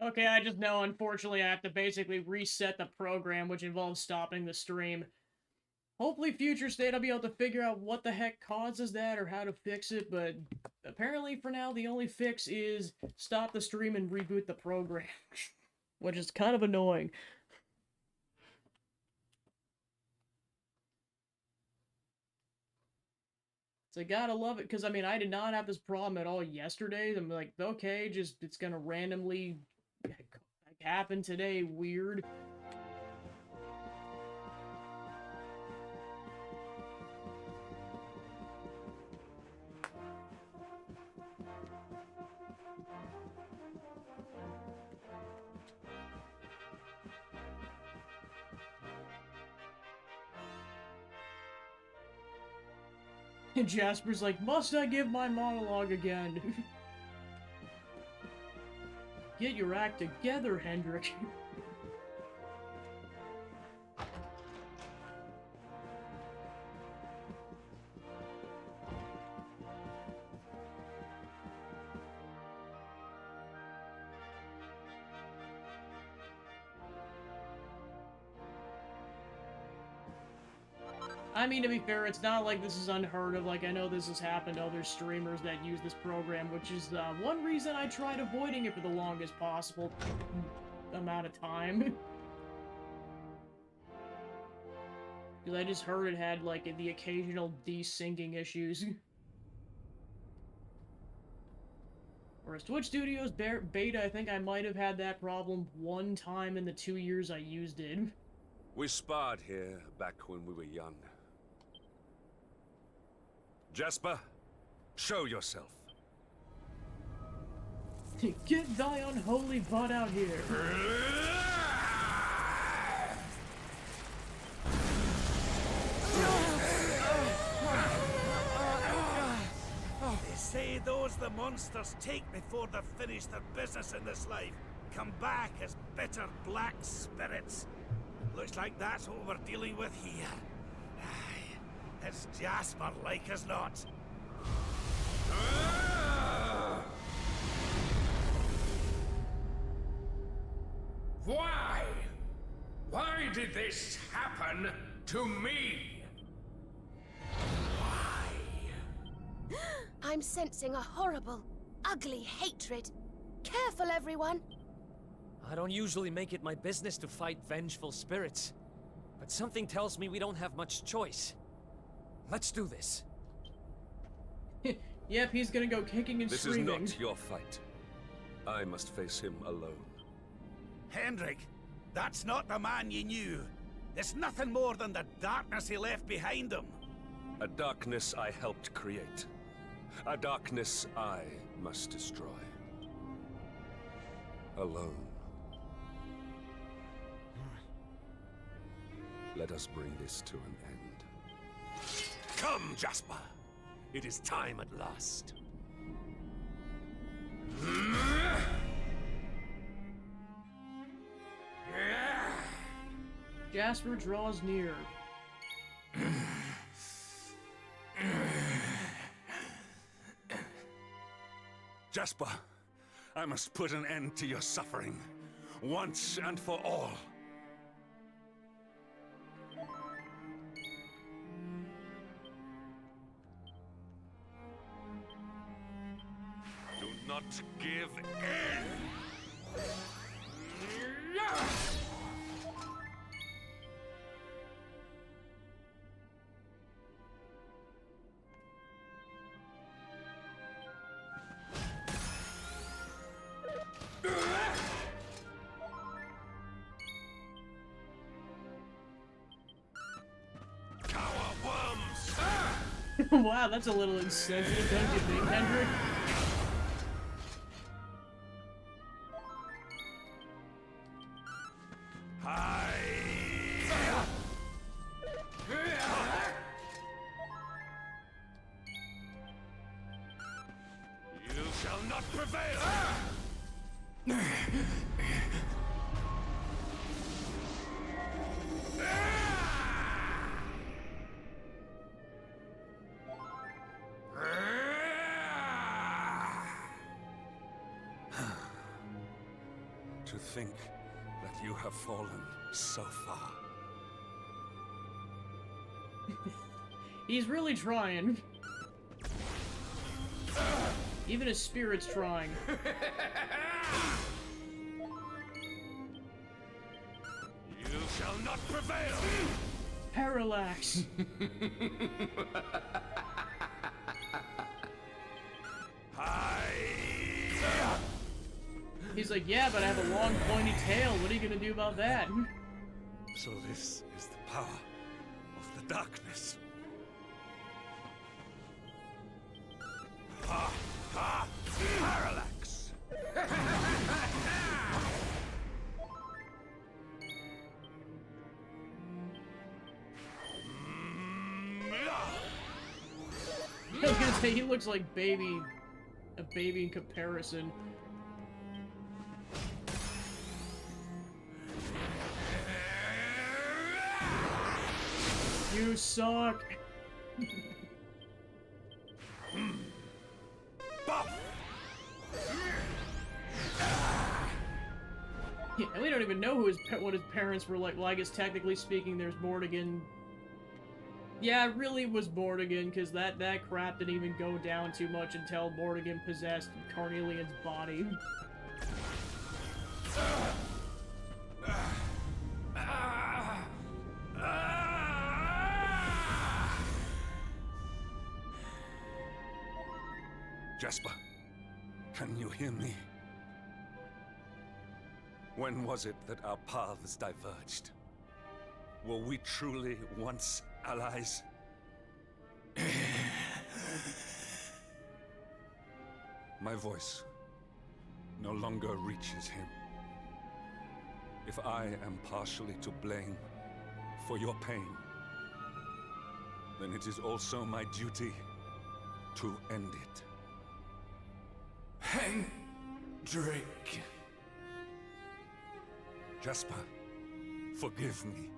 Okay, I just know, unfortunately, I have to basically reset the program, which involves stopping the stream. Hopefully, future state, I'll be able to figure out what the heck causes that or how to fix it, but apparently, for now, the only fix is stop the stream and reboot the program, which is kind of annoying. So I gotta love it, because I mean, I did not have this problem at all yesterday. I'm like, okay, just it's gonna randomly happen today. Weird. And Jasper's like, must I give my monologue again? Get your act together, Hendrik. I mean, to be fair, it's not like this is unheard of. Like, I know this has happened to other streamers that use this program, which is one reason I tried avoiding it for the longest possible amount of time. Because I just heard it had, like, the occasional desyncing issues. Whereas Twitch Studios beta, I think I might have had that problem one time in the 2 years I used it. We sparred here back when we were young. Jasper, show yourself. Get thy unholy butt out here. They say those the monsters take before they've finished their business in this life come back as bitter black spirits. Looks like that's what we're dealing with here. Aye, it's Jasper like as not. Why? Why did this happen to me? I'm sensing a horrible, ugly hatred. Careful, everyone. I don't usually make it my business to fight vengeful spirits, but something tells me we don't have much choice. Let's do this. Yep, he's gonna go kicking and This screaming. is not your fight. I must face him alone. Hendrik, that's not the man you knew. It's nothing more than the darkness he left behind him. A darkness I helped create. A darkness I must destroy. Alone. Let us bring this to an end. Come, Jasper. It is time at last. Jasper draws near. Jasper, I must put an end to your suffering. Once and for all. Do not give in! Cower worms! Wow, that's a little insensitive, don't you think, Hendrik? You shall not prevail! to think that you have fallen so far. He's really trying. Even his spirit's trying. You shall not prevail! Parallax. He's like, yeah, but I have a long pointy tail. What are you gonna do about that? So this is the power of the darkness. Ha! Ha! Parallax! I was gonna say, he looks like a baby in comparison. You suck. Yeah, and we don't even know who what his parents were like. Well, I guess technically speaking, there's Morrigan. Yeah, it really was Morrigan, because that crap didn't even go down too much until Morrigan possessed Carnelian's body. Jasper, can you hear me? When was it that our paths diverged? Were we truly once allies? My voice no longer reaches him. If I am partially to blame for your pain, then it is also my duty to end it. Hendrik. Jasper, forgive me.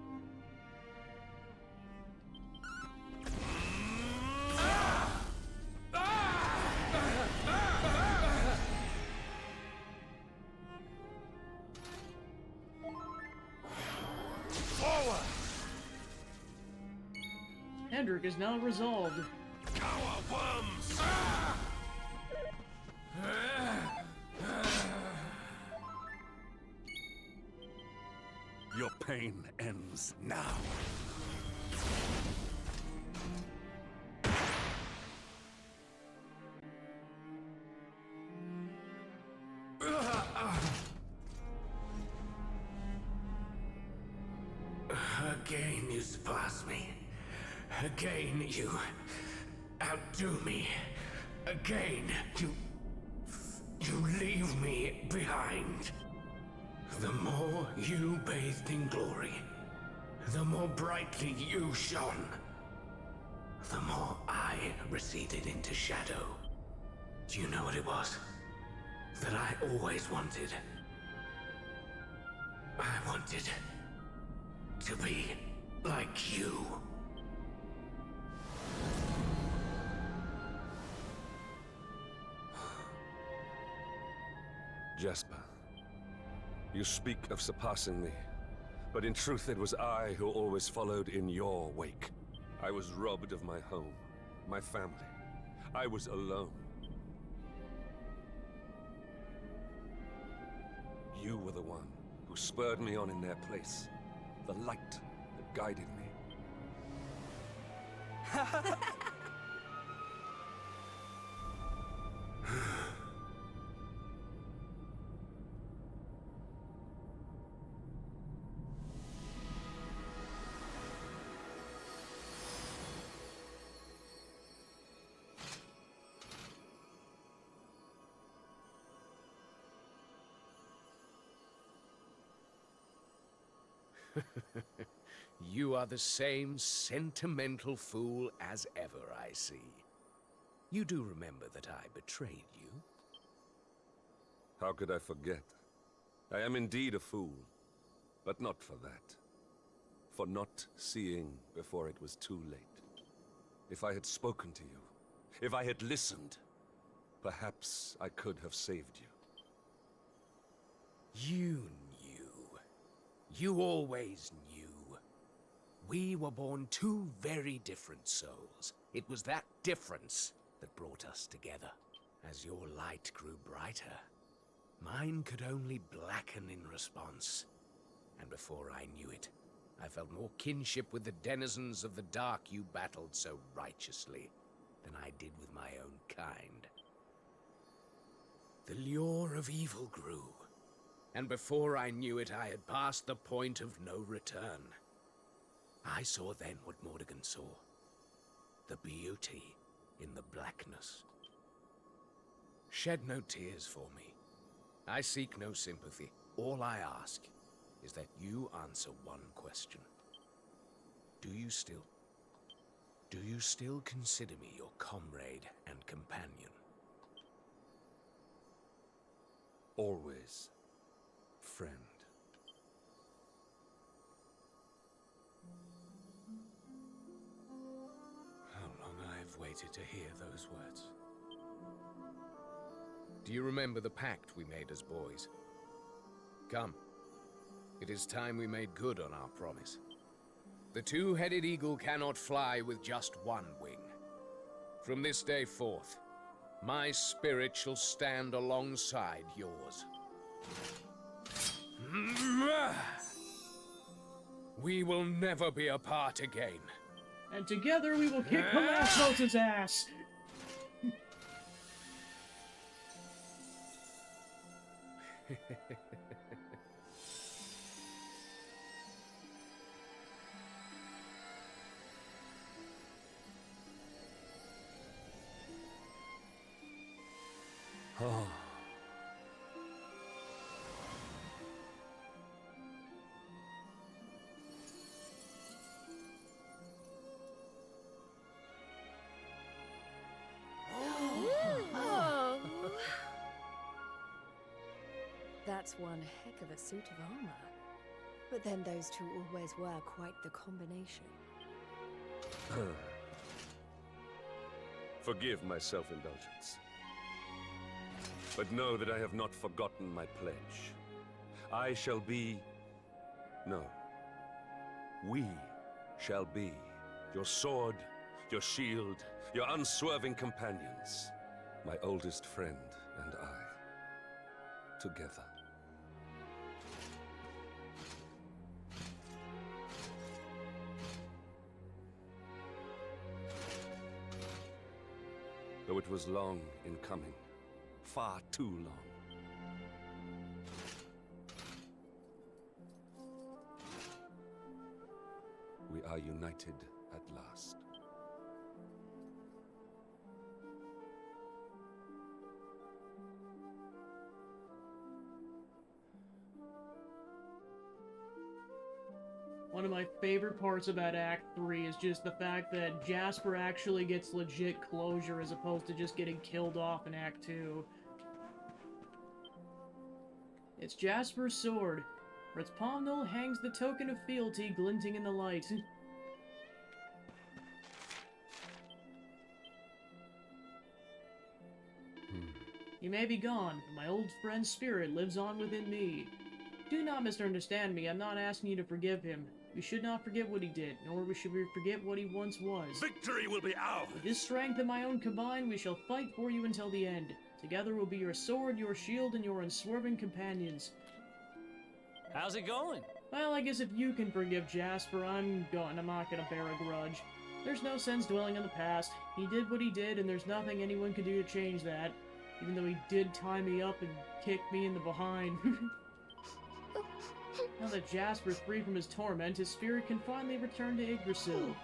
Forward! Hendrik is now resolved. Cower worms! Your pain ends now. Again you surpass me. Again you outdo me. Again you leave me behind. The more you bathed in glory, the more brightly you shone. The more I receded into shadow. Do you know what it was that I always wanted? I wanted to be like you. Jasper, you speak of surpassing me, but in truth it was I who always followed in your wake. I was robbed of my home, my family. I was alone. You were the one who spurred me on in their place, the light that guided me. You are the same sentimental fool as ever, I see. You do remember that I betrayed you? How could I forget? I am indeed a fool, but not for that. For not seeing before it was too late. If I had spoken to you, if I had listened, perhaps I could have saved you. You knew. You always knew. We were born two very different souls. It was that difference that brought us together. As your light grew brighter, mine could only blacken in response. And before I knew it, I felt more kinship with the denizens of the dark you battled so righteously than I did with my own kind. The lure of evil grew, and before I knew it, I had passed the point of no return. I saw then what Mordegon saw. The beauty in the blackness. Shed no tears for me. I seek no sympathy. All I ask is that you answer one question. Do you still consider me your comrade and companion? Always, friend. How long I have waited to hear those words. Do you remember the pact we made as boys? Come. It is time we made good on our promise. The two-headed eagle cannot fly with just one wing. From this day forth, my spirit shall stand alongside yours. We will never be apart again. And together we will kick Kalassos' ass! Oh. Oh. That's one heck of a suit of armor. But then those two always were quite the combination. Forgive my self-indulgence. But know that I have not forgotten my pledge. I shall be... No. We shall be your sword, your shield, your unswerving companions. My oldest friend and I. Together. Though it was long in coming. Far too long. We are united at last. One of my favorite parts about Act 3 is just the fact that Jasper actually gets legit closure as opposed to just getting killed off in Act 2. It's Jasper's sword. For its palm knoll hangs the token of fealty glinting in the light. You may be gone, but my old friend's spirit lives on within me. Do not misunderstand me, I'm not asking you to forgive him. We should not forget what he did, nor should we forget what he once was. Victory will be ours! With this strength and my own combined, we shall fight for you until the end. Together we'll be your sword, your shield, and your unswerving companions. How's it going? Well, I guess if you can forgive Jasper, I'm not gonna bear a grudge. There's no sense dwelling on the past. He did what he did, and there's nothing anyone can do to change that. Even though he did tie me up and kick me in the behind. Now that Jasper's free from his torment, his spirit can finally return to Yggdrasil.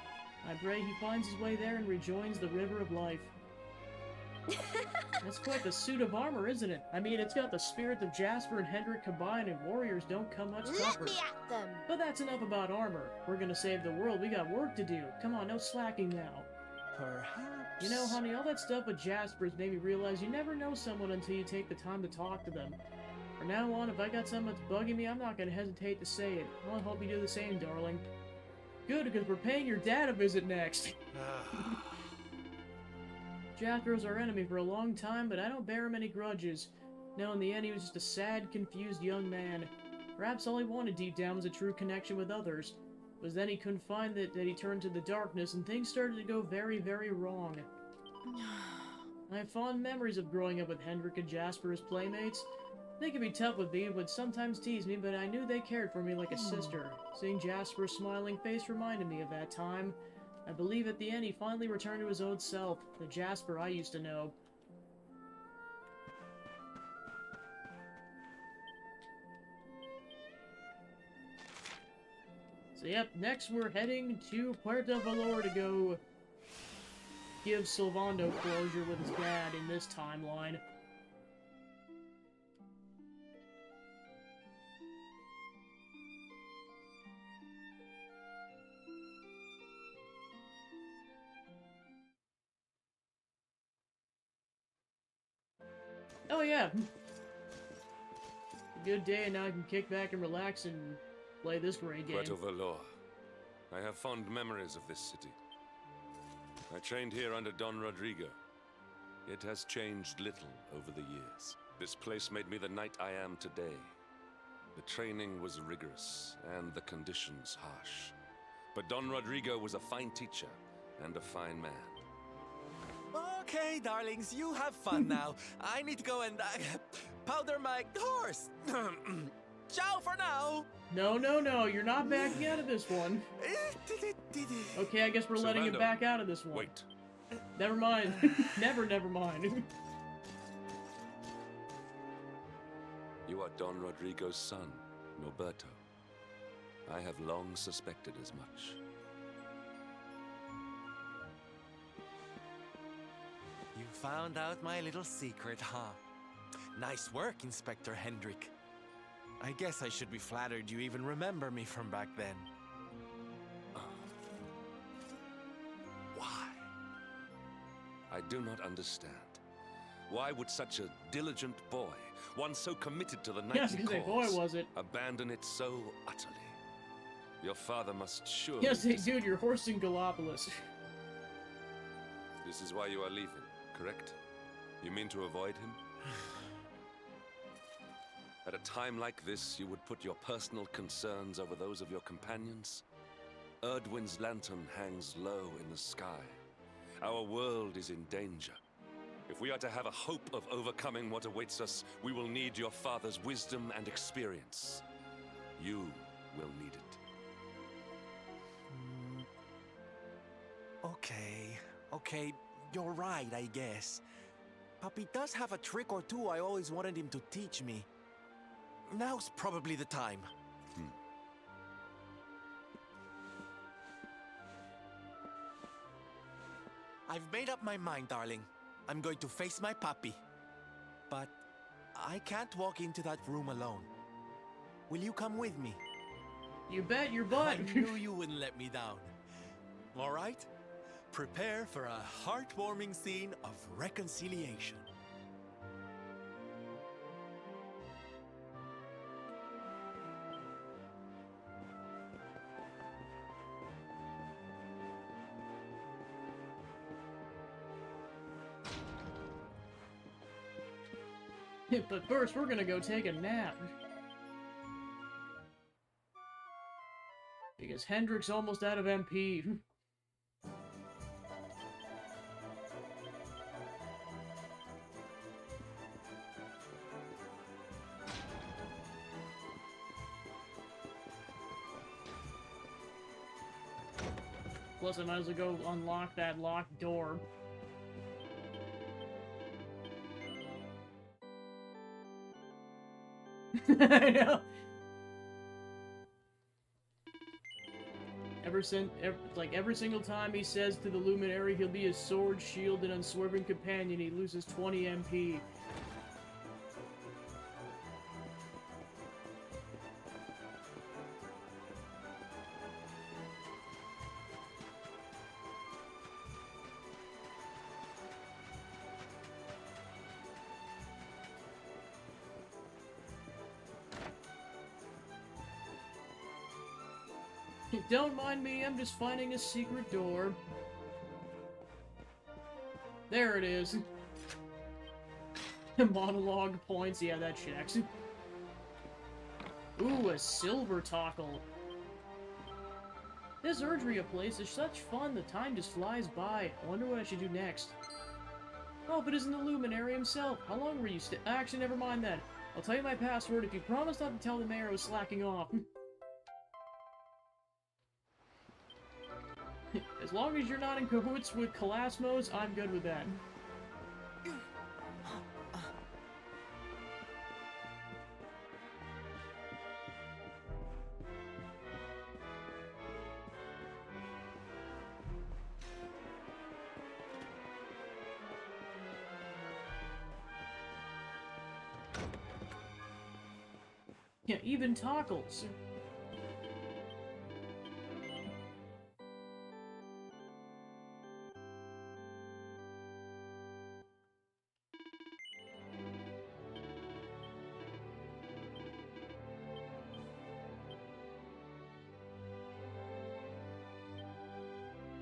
I pray he finds his way there and rejoins the River of Life. That's quite the suit of armor, isn't it? I mean, it's got the spirits of Jasper and Hendrik combined, and warriors don't come much Let tougher. me at them! But that's enough about armor. We're gonna save the world. We got work to do. Come on, no slacking now. Perhaps... You know, honey, all that stuff with Jasper's made me realize you never know someone until you take the time to talk to them. From now on, if I got something that's bugging me, I'm not gonna hesitate to say it. Well, I hope you do the same, darling. Good, because we're paying your dad a visit next. Jasper's our enemy for a long time, but I don't bear him any grudges. No, in the end, he was just a sad, confused young man. Perhaps all he wanted deep down was a true connection with others. It was then he couldn't find that he turned to the darkness, and things started to go very, very wrong. I have fond memories of growing up with Hendrik and Jasper as playmates. They could be tough with me, would sometimes tease me, but I knew they cared for me like a sister. Seeing Jasper's smiling face reminded me of that time. I believe at the end he finally returned to his old self, the Jasper I used to know. So yep, next we're heading to Puerto Valor to go give Sylvando closure with his dad in this timeline. Oh yeah! A good day and now I can kick back and relax and play this great game. Puerto Valor. I have fond memories of this city. I trained here under Don Rodrigo. It has changed little over the years. This place made me the knight I am today. The training was rigorous, and the conditions harsh. But Don Rodrigo was a fine teacher, and a fine man. Okay, darlings, you have fun now. I need to go and powder my horse. Ciao for now. No, you're not backing out of this one. Okay, I guess we're letting him back out of this one. Wait. Never mind. never mind. You are Don Rodrigo's son, Norberto. I have long suspected as much. You found out my little secret, huh? Nice work, Inspector Hendrik. I guess I should be flattered you even remember me from back then. Why? I do not understand. Why would such a diligent boy, one so committed to the knightly Yes, cause, boy was it. abandon it so utterly? Your father must surely... Yes, hey, dude, you're horsing Gallipolis. This is why you are leaving, correct? You mean to avoid him? At a time like this, you would put your personal concerns over those of your companions? Erdwin's lantern hangs low in the sky. Our world is in danger. If we are to have a hope of overcoming what awaits us, we will need your father's wisdom and experience. You will need it. Okay, you're right, I guess. Papi does have a trick or two I always wanted him to teach me. Now's probably the time. I've made up my mind, darling. I'm going to face my papi. But I can't walk into that room alone. Will you come with me? You bet your butt. I knew you wouldn't let me down. All right? Prepare for a heartwarming scene of reconciliation. But first, we're gonna go take a nap. Because Hendrik's almost out of MP. Plus, I might as well go unlock that locked door. I know. Every single time he says to the Luminary he'll be his sword, shield, and unswerving companion, he loses 20 MP. Don't mind me, I'm just finding a secret door. There it is. Monologue points, yeah, that checks. Ooh, a silver tackle. This Erdrea place is such fun, the time just flies by. I wonder what I should do next. Oh, if it isn't the Luminary himself. How long were you actually, never mind that. I'll tell you my password if you promise not to tell the mayor I was slacking off. As long as you're not in cahoots with Kalasmos, I'm good with that. Yeah, even Tockles.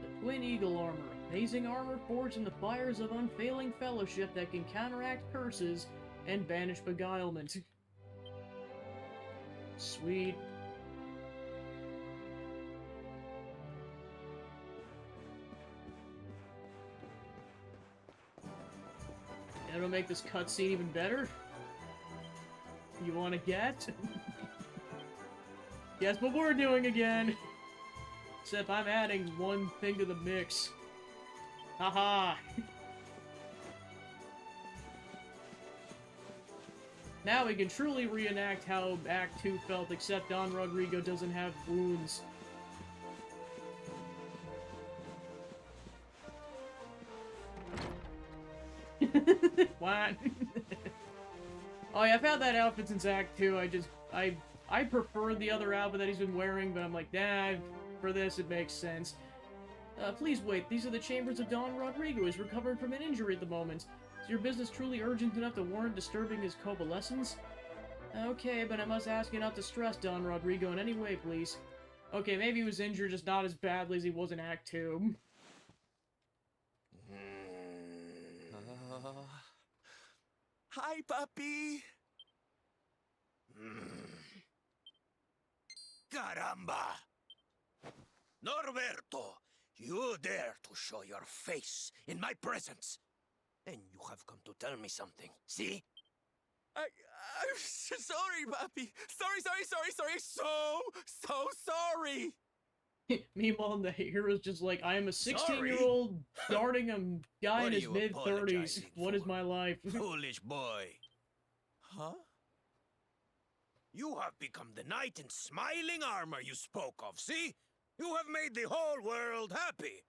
The Twin Eagle armor. Amazing armor forged in the fires of unfailing fellowship that can counteract curses and banish beguilement. Sweet. That'll make this cutscene even better. You wanna get? Guess what we're doing again. Except I'm adding one thing to the mix. Haha. Now we can truly reenact how Act 2 felt, except Don Rodrigo doesn't have wounds. What? Oh yeah, I've had that outfit since Act 2, I prefer the other outfit that he's been wearing, but I'm like, nah, for this it makes sense. Please wait, these are the chambers of Don Rodrigo. He's recovering from an injury at the moment. Is your business truly urgent enough to warrant disturbing his convalescence? Okay, but I must ask you not to stress Don Rodrigo in any way, please. Okay, maybe he was injured, just not as badly as he was in Act 2. Hi, puppy. Caramba! Norberto, you dare to show your face in my presence. And you have come to tell me something, see? I'm sorry, puppy. Sorry. So sorry. Meanwhile, the hero's just like, I am a 16-year-old guarding a guy What in are his you mid-30s. apologizing What is for? my life? Foolish boy. Huh? You have become the knight in smiling armor you spoke of, see? You have made the whole world happy.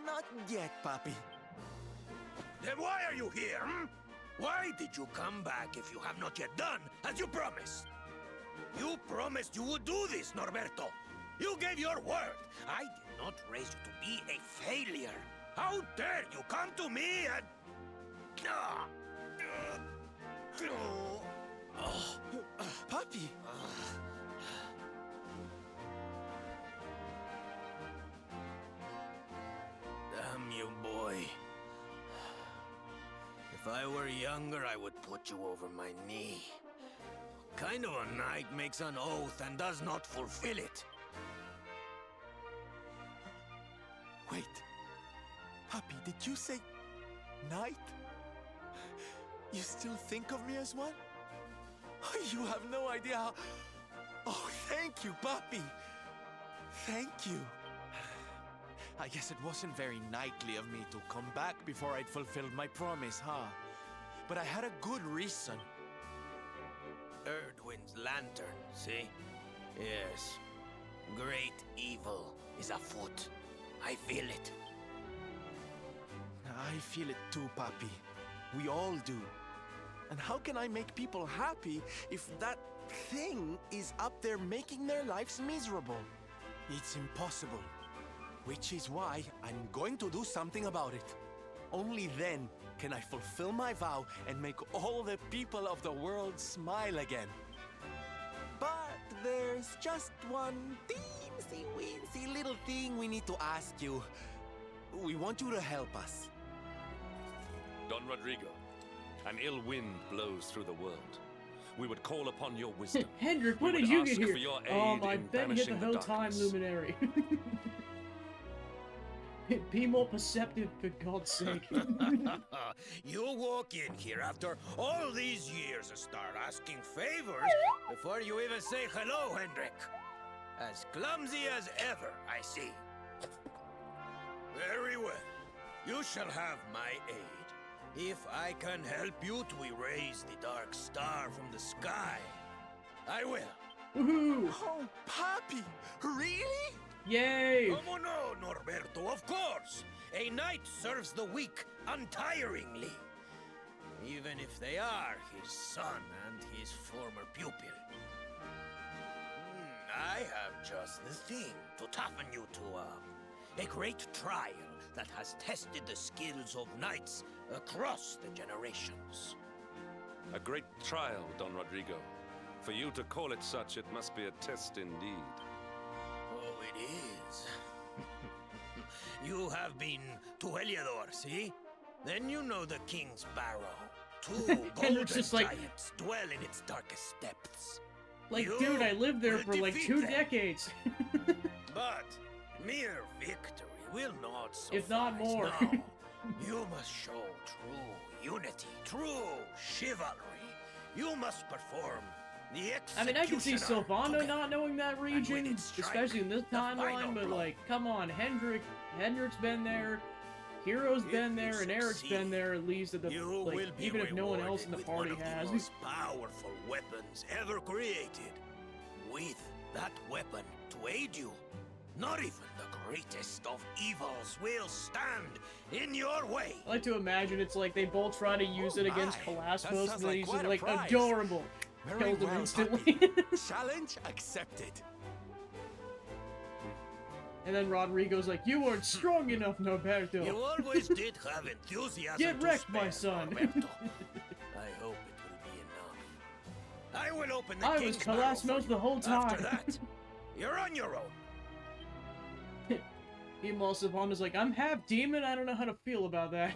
Not yet, puppy. Then why are you here, hmm? Why did you come back if you have not yet done as you promised? You promised you would do this, Norberto. You gave your word. I did not raise you to be a failure. How dare you come to me and... Puppy! Damn you, boy. If I were younger, I would put you over my knee. What kind of a knight makes an oath and does not fulfill it? Wait. Puppy, did you say... knight? You still think of me as one? You have no idea how... Oh, thank you, puppy! Thank you. I guess it wasn't very knightly of me to come back before I'd fulfilled my promise, huh? But I had a good reason. Erdwin's lantern, see? Yes. Great evil is afoot. I feel it. I feel it too, Papi. We all do. And how can I make people happy if that thing is up there making their lives miserable? It's impossible. Which is why I'm going to do something about it. Only then can I fulfill my vow and make all the people of the world smile again. But there's just one teensy see, little thing we need to ask you. We want you to help us. Don Rodrigo, an ill wind blows through the world. We would call upon your wisdom. Hendrik, We when would did you ask get here? for your Oh aid my, in Ben hit the banishing whole the time darkness. luminary. Be more perceptive, for God's sake. You walk in here after all these years and start asking favors before you even say hello, Hendrik. As clumsy as ever, I see. Very well. You shall have my aid. If I can help you to erase the Dark Star from the sky, I will. Woohoo! Oh, Papi, really? Yay! Como no, Norberto, of course. A knight serves the weak untiringly. Even if they are his son and his former pupil. I have just the thing to toughen you to a great trial that has tested the skills of knights across the generations. A great trial, Don Rodrigo. For you to call it such, it must be a test indeed. Oh, it is. You have been to Heliodor, see? Then you know the King's Barrow. Two golden Hendrik's just like- giants dwell in its darkest depths. Like, You dude, I lived there will for like defeat 2 them. decades. But mere victory will not suffice. If not more. No. You must show true unity, true chivalry. You must perform the I mean, I can see executioner Sylvando together. not knowing that with region, its strike, especially in this the final timeline, but blow. like, come on, Hendrik's been there, Hero's If been you there, and Eric's been succeed, there at least at the, You like, will be even if no one else in the rewarded party with one has. of the most powerful weapons ever created. With that weapon to aid you, not even the greatest of evils will stand in your way. I like to imagine it's like they both try to use it against my. That Pelasmos, sounds and then like he's quite just a like, prize. adorable. Very Killed him well, instantly. Papi. Challenge accepted. And then Rodrigo's like, you weren't strong enough, Norberto. You always did have enthusiasm. Get to wrecked, my spare, son. Norberto. I hope it will be enough. I will open the I was King's Barrow for Pelasmos you. the whole time. After that, you're on your own. Meanwhile, Sylvando's like, I'm half demon, I don't know how to feel about that.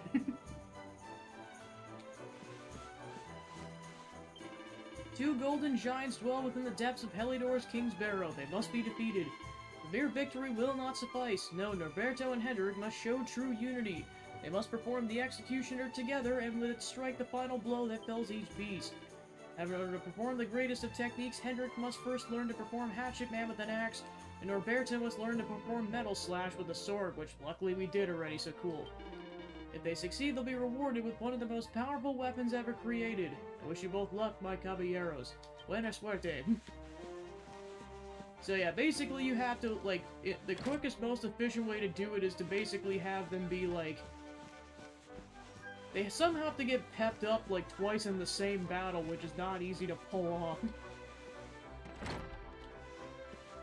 Two golden giants dwell within the depths of Heliodor's King's Barrow. They must be defeated. The mere victory will not suffice. No, Norberto and Hendrik must show true unity. They must perform the executioner together and with it strike the final blow that fells each beast. In order to perform the greatest of techniques, Hendrik must first learn to perform Hatchet Man with an axe, and Norberto must learn to perform Metal Slash with a sword, which luckily we did already, so cool. If they succeed, they'll be rewarded with one of the most powerful weapons ever created. I wish you both luck, my caballeros. Buena suerte. So yeah, basically you have to, like, the quickest, most efficient way to do it is to basically have them be, like... They somehow have to get pepped up, like, twice in the same battle, which is not easy to pull off.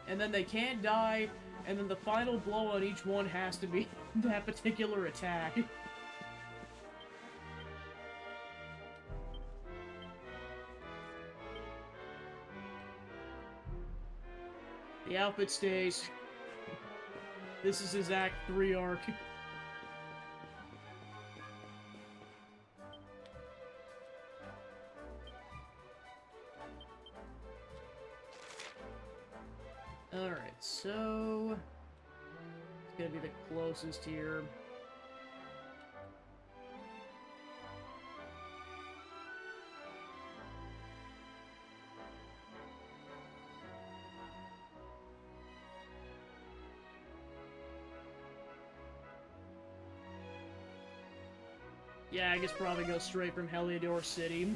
And then they can't die, and then the final blow on each one has to be that particular attack. The outfit stays. This is his Act 3 arc. Alright, so... It's gonna be the closest here. Yeah, I guess probably go straight from Heliodor City.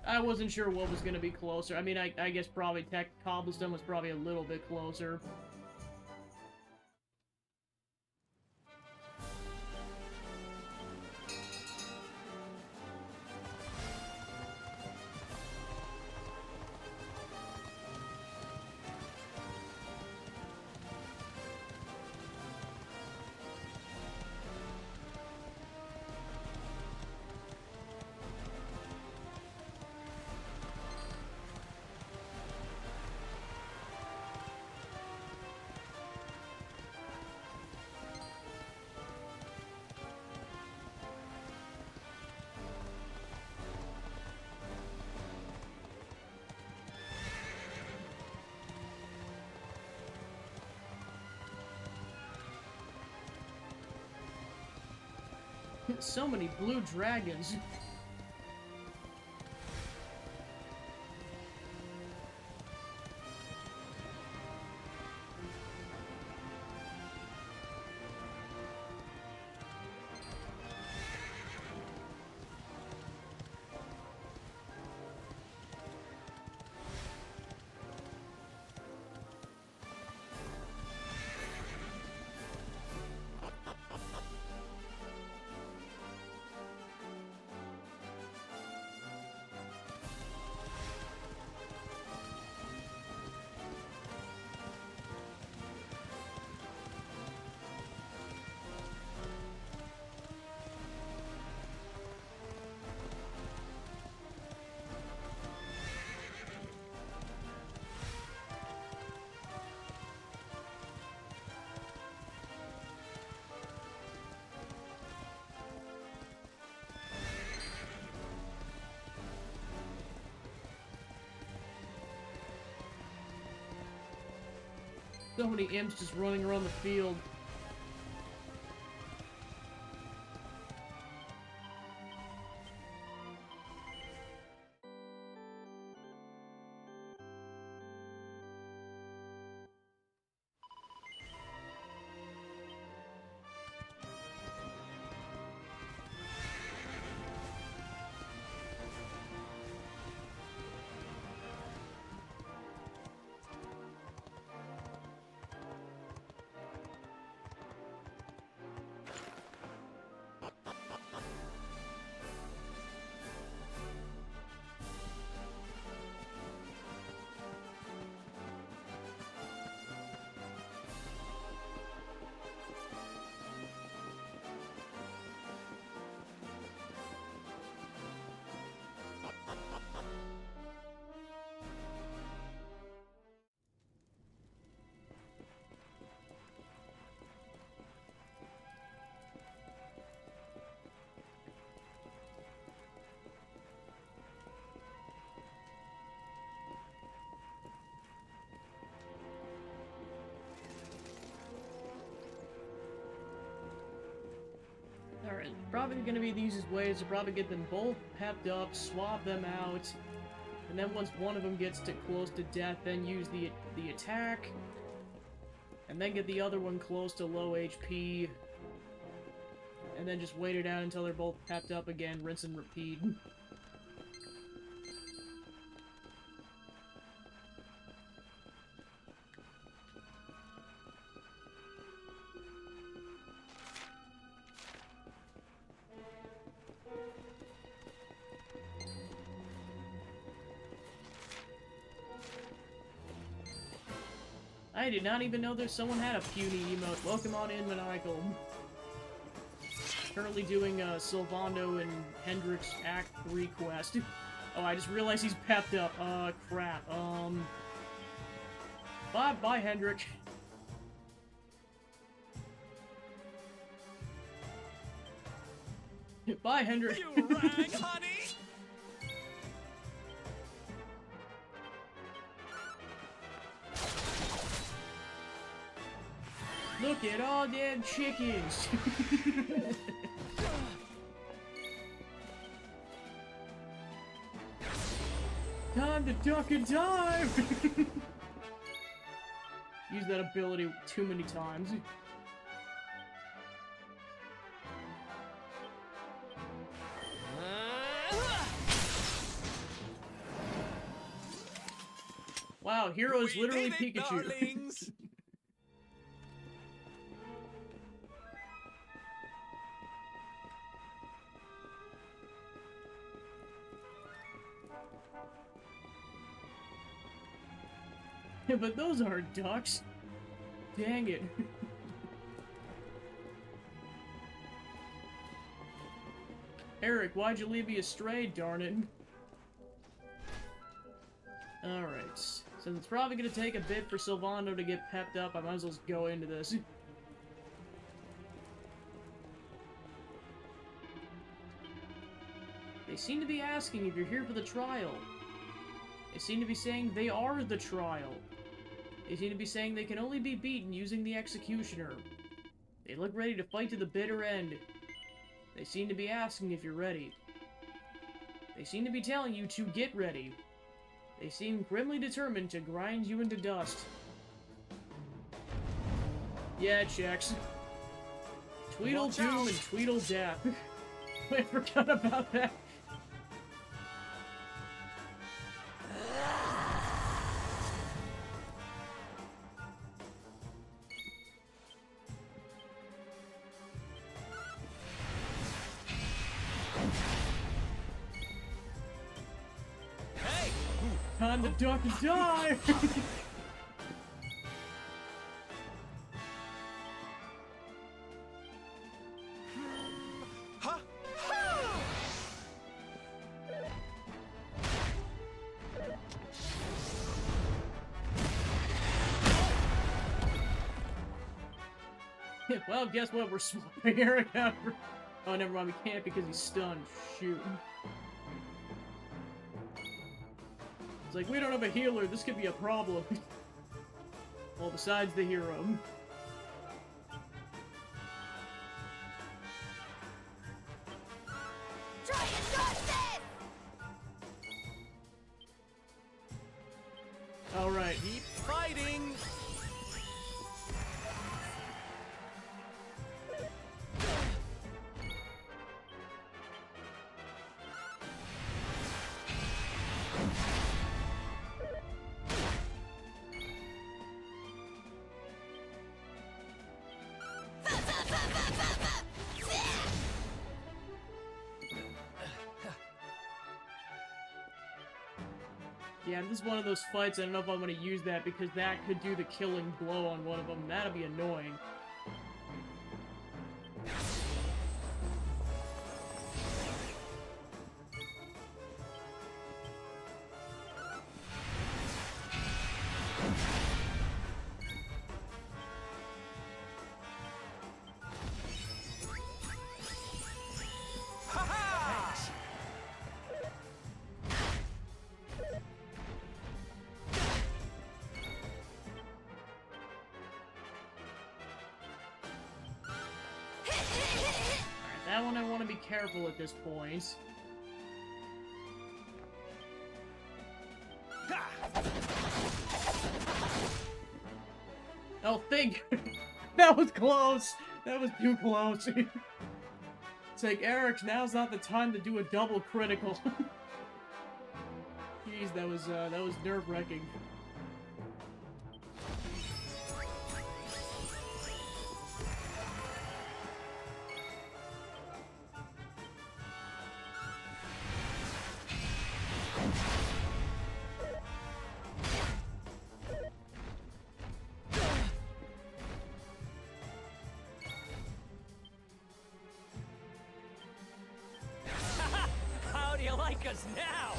I wasn't sure what was gonna be closer. I mean, I guess probably Cobblestone was probably a little bit closer. so many blue dragons. So many imps just running around the field. Alright, probably gonna be the easiest way is to probably get them both pepped up, swap them out, and then once one of them gets to close to death, then use the attack, and then get the other one close to low HP, and then just wait it out until they're both pepped up again, rinse and repeat. I did not even know that someone had a puny emote. Welcome on in, Maniacal. Currently doing Sylvando and Hendrick's Act 3 quest. Oh, I just realized he's pepped up. Crap. Bye, Hendrick. Bye, Hendrick. You rang, honey! Look at all them chickens! Time to duck and dive! Use that ability too many times. Wow, hero is literally Pikachu. Darlings. Yeah, but those aren't ducks. Dang it. Eric, why'd you leave me astray, darn it? Alright. Since it's probably gonna take a bit for Sylvando to get pepped up, I might as well just go into this. They seem to be asking if you're here for the trial. They seem to be saying they are the trial. They seem to be saying they can only be beaten using the Executioner. They look ready to fight to the bitter end. They seem to be asking if you're ready. They seem to be telling you to get ready. They seem grimly determined to grind you into dust. Yeah, it checks. Tweedledum and Tweedledeath. I forgot about that. Hey! Time to duck and dive! Huh? Well, guess what? We're swapping Eric out for... Oh, never mind. We can't because he's stunned. Shoot. It's like, we don't have a healer. This could be a problem. Well, besides the hero. Try and dodge this! Alright. Keep fighting! Yeah, this is one of those fights, I don't know if I'm gonna use that, because that could do the killing blow on one of them. That'd be annoying. That one I want to be careful at this point. Oh, think! That was close! That was too close. It's like, Eric, now's not the time to do a double critical. Jeez, that was nerve-wracking. How do you like us now?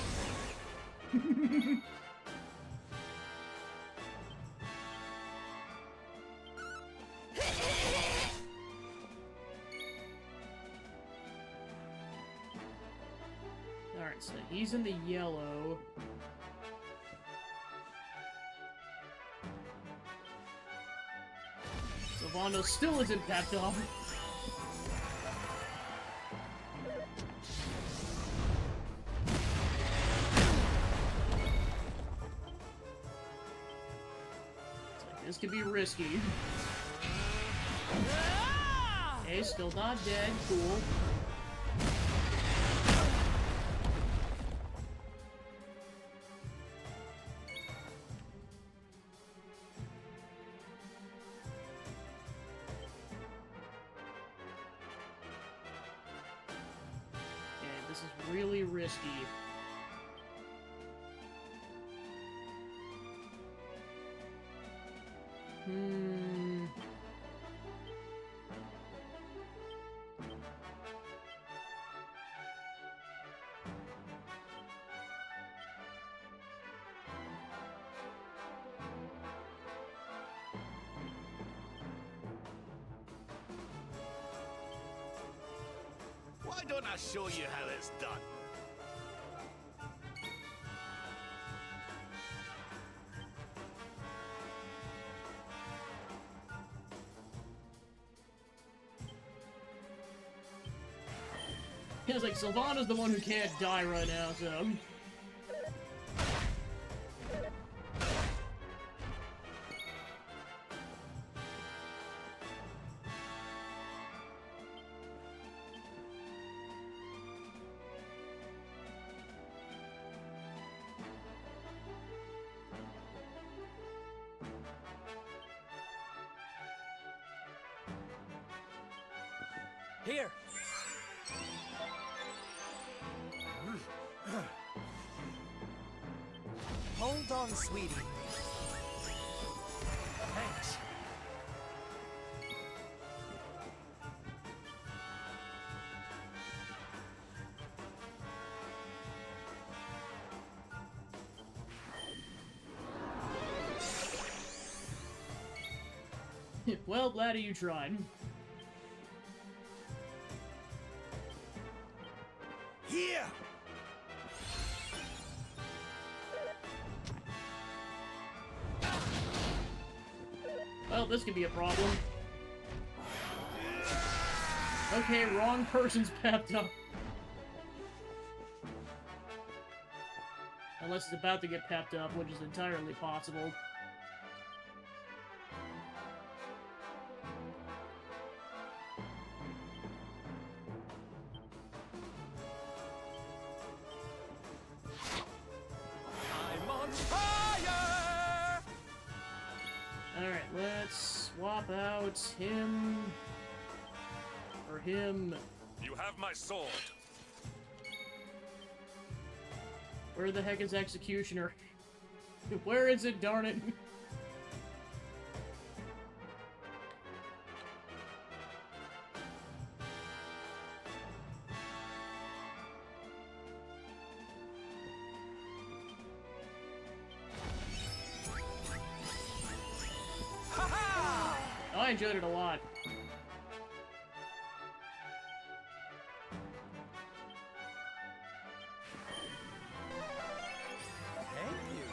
Alright, so he's in the yellow. Sylvando still isn't packed off. This could be risky. Okay, still not dead. Cool. Okay, this is really risky. Why don't I show you how it's done? Yeah, it's like Sylvana's the one who can't die right now, so. Here! Hold on, sweetie. Thanks. Well, laddie, you tried. Here! Well, this could be a problem. Okay, wrong person's pepped up. Unless it's about to get pepped up, which is entirely possible. I'm on fire! Alright, let's swap out him... or him... You have my sword. Where the heck is Executioner? Where is it, darn it? I enjoyed it a lot. Thank you.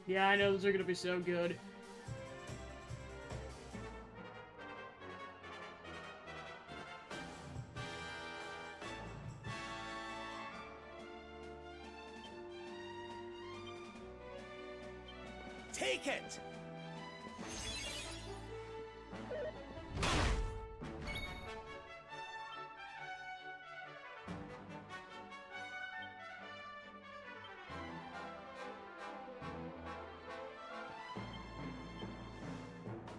Yeah, I know those are gonna be so good. Take it!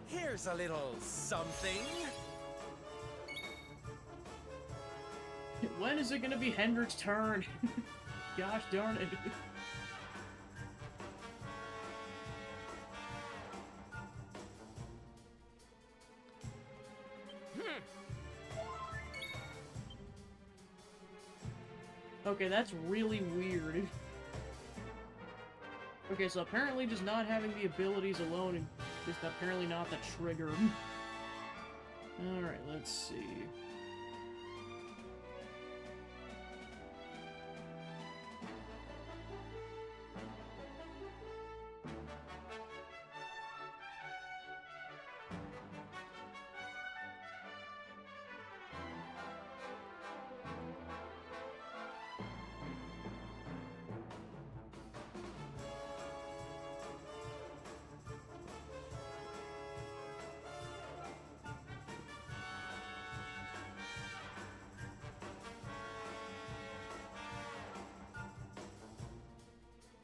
Here's a little something. When is it gonna be Hendrick's turn? Gosh darn it. Okay, that's really weird. Okay, so apparently just not having the abilities alone is apparently not the trigger. Alright, let's see.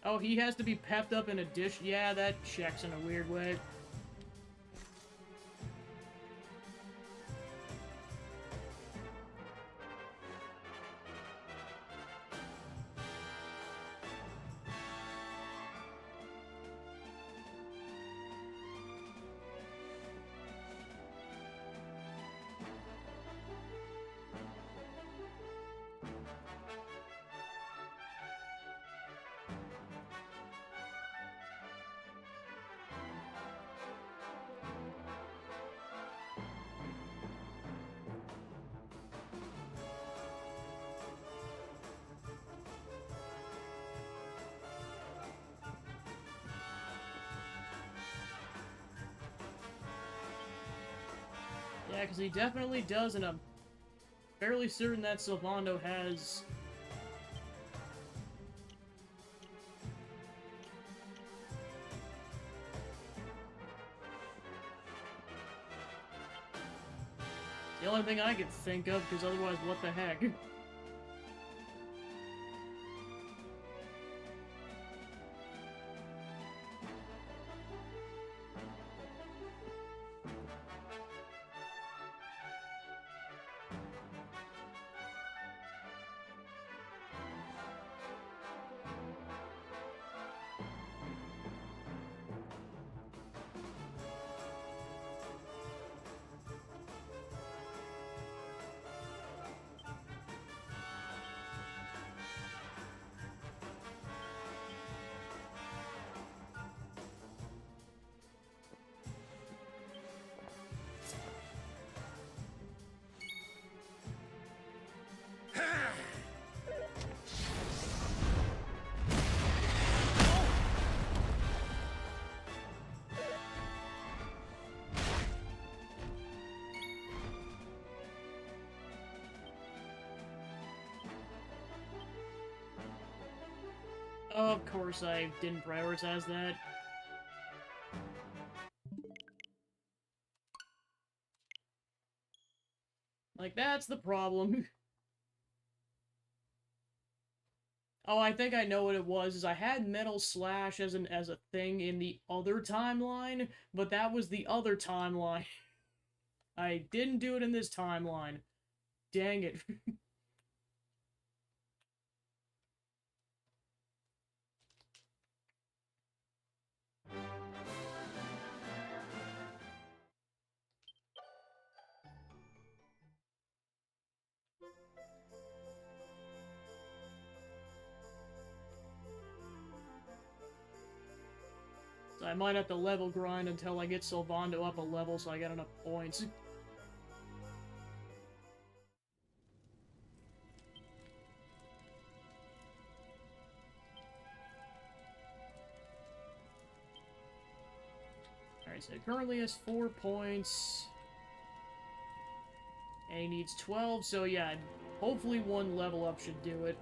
Oh, he has to be pepped up in a dish? Yeah, that checks in a weird way. Yeah, because he definitely does, and I'm fairly certain that Sylvando has... The only thing I could think of, because otherwise, what the heck? Of course I didn't prioritize that. Like, that's the problem. Oh, I think I know what it was, is I had Metal Slash as a thing in the other timeline, but that was the other timeline. I didn't do it in this timeline. Dang it. So I might have to level grind until I get Sylvando up a level so I get enough points. Alright, so it currently has 4 points. And he needs 12, so yeah, hopefully one level up should do it.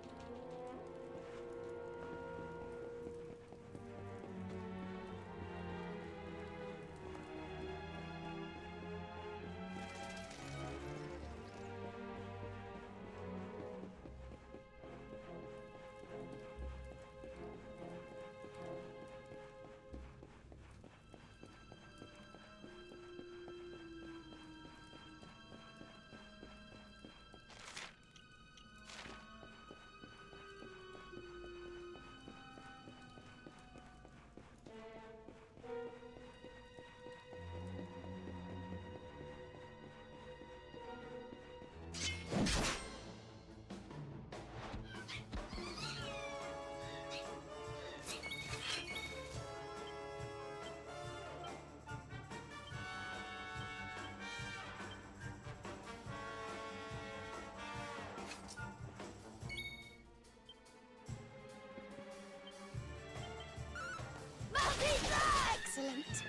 Excellent.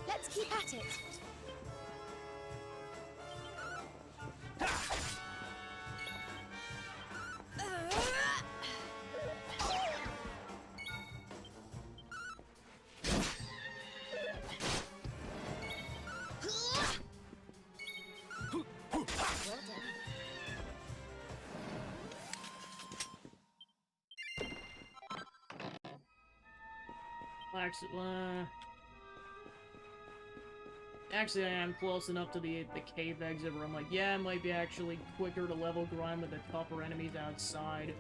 Let's keep at it. Actually, I am close enough to the cave exit where I'm like, yeah, it might be actually quicker to level grind with the tougher enemies outside.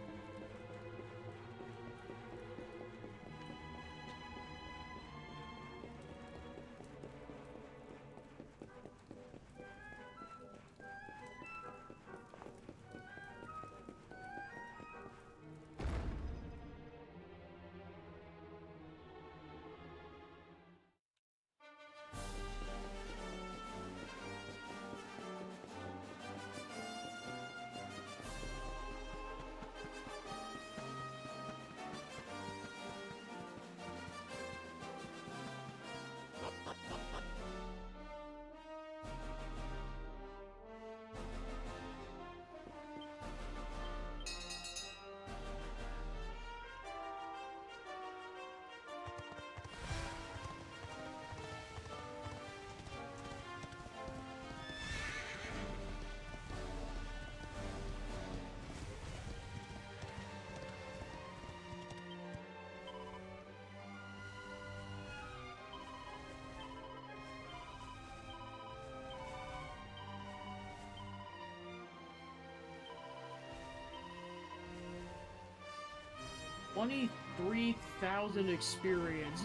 23,000 experience.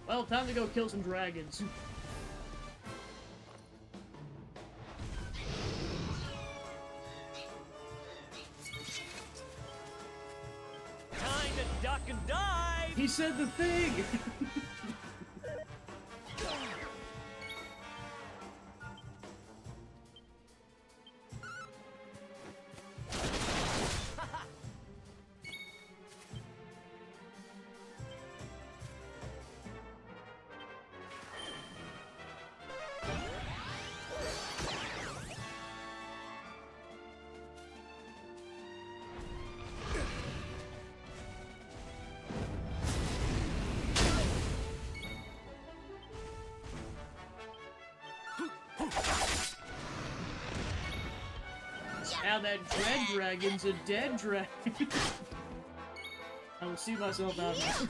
Well, time to go kill some dragons. Time to duck and dive! He said the thing! Now that dread dragon's a dead dragon. I will see myself out now.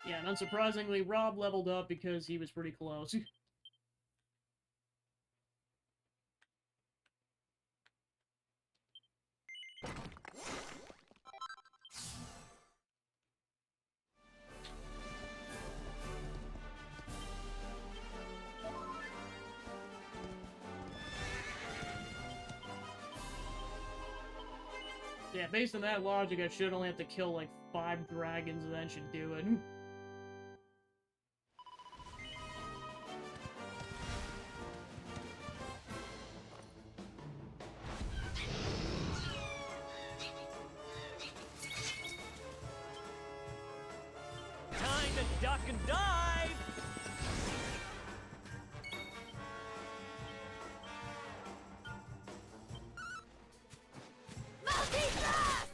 Yeah, and unsurprisingly, Rob leveled up because he was pretty close. Yeah, based on that logic, I should only have to kill like 5 dragons and that should do it. Time to duck and dive! Multi-blast!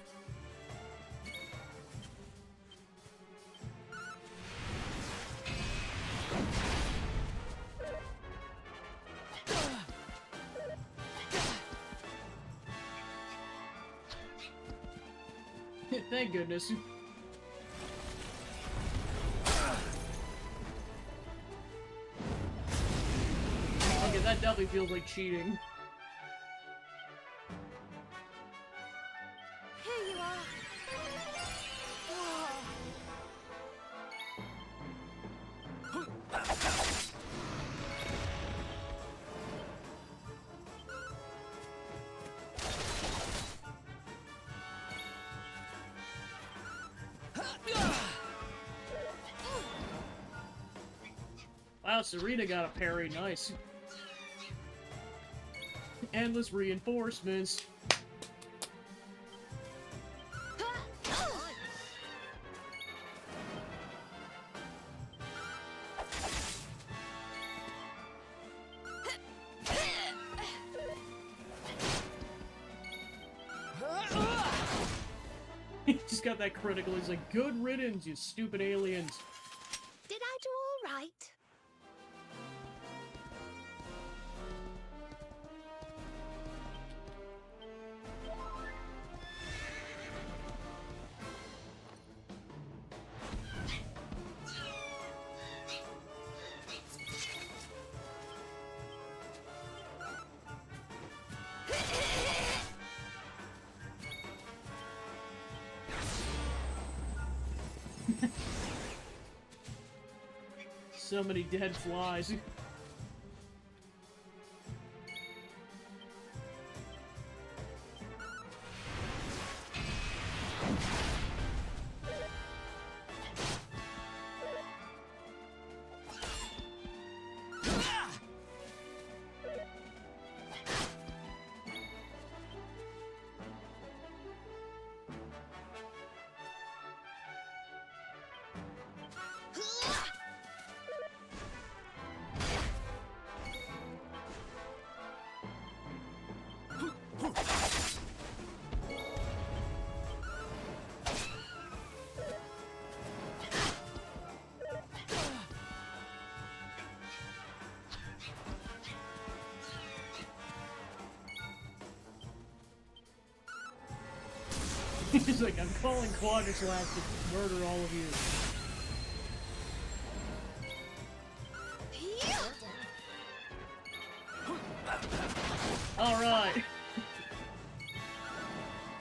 Thank goodness. Okay, that definitely feels like cheating. Here you are. Oh. Wow, Serena got a parry, nice. Endless reinforcements. He just got that critical. He's like, good riddance, you stupid aliens. Did I do all right? So many dead flies. He's like, I'm calling Quadraslash to murder all of you. Alright.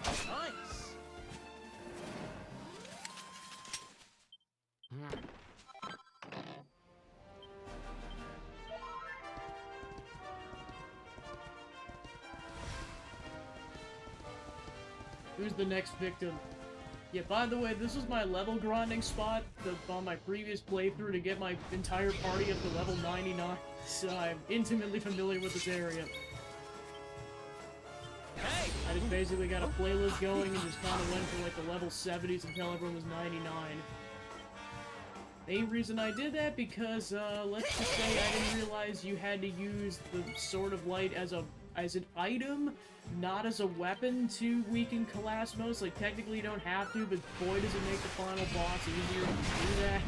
Nice. Who's the next victim? Yeah, by the way, this is my level grinding spot on my previous playthrough to get my entire party up to level 99, so I'm intimately familiar with this area. Hey! I just basically got a playlist going and just kind of went for like the level 70s until everyone was 99. Main reason I did that because, let's just say I didn't realize you had to use the Sword of Light as an item, not as a weapon to weaken Kalasmos. Like, technically you don't have to, but boy does it make the final boss easier to do that.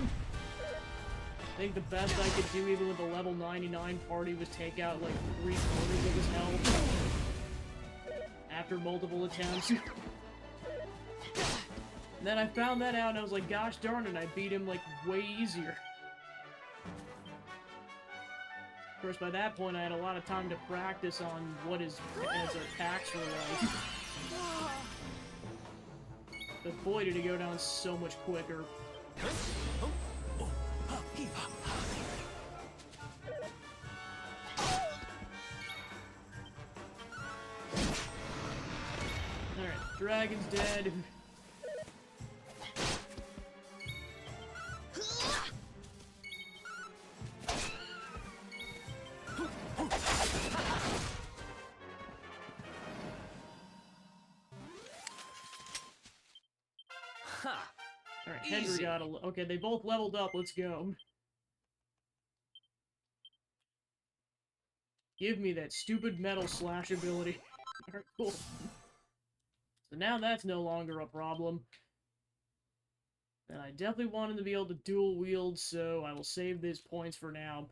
I think the best I could do, even with the level 99 party, was take out, like, 3/4 of his health after multiple attempts. And then I found that out, and I was like, gosh darn it, I beat him, like, way easier. Of course, by that point, I had a lot of time to practice on what his attacks were like. But boy, did he go down so much quicker. Alright, dragon's dead. Alright, Henry got a... Okay, they both leveled up, let's go. Give me that stupid metal slash ability. Alright, cool. So now that's no longer a problem. And I definitely want him to be able to dual wield, so I will save these points for now.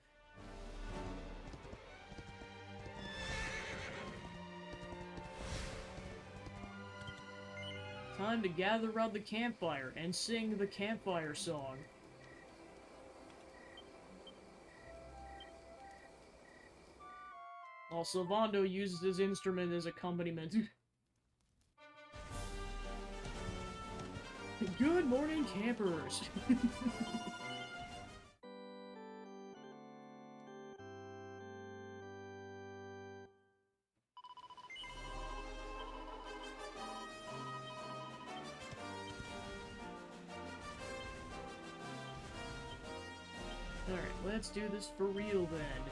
Time to gather around the campfire and sing the campfire song. While Sylvando uses his instrument as accompaniment. Good morning, campers! Alright, let's do this for real then.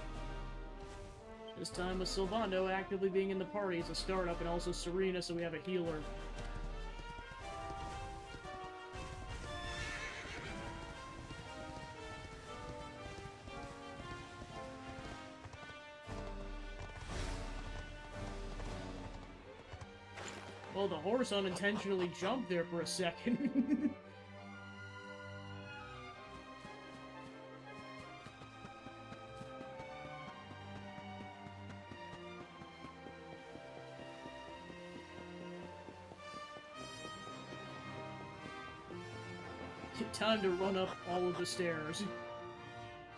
This time with Sylvando actively being in the party as a startup, and also Serena, so we have a healer. Well, the horse unintentionally jumped there for a second. Time to run up all of the stairs.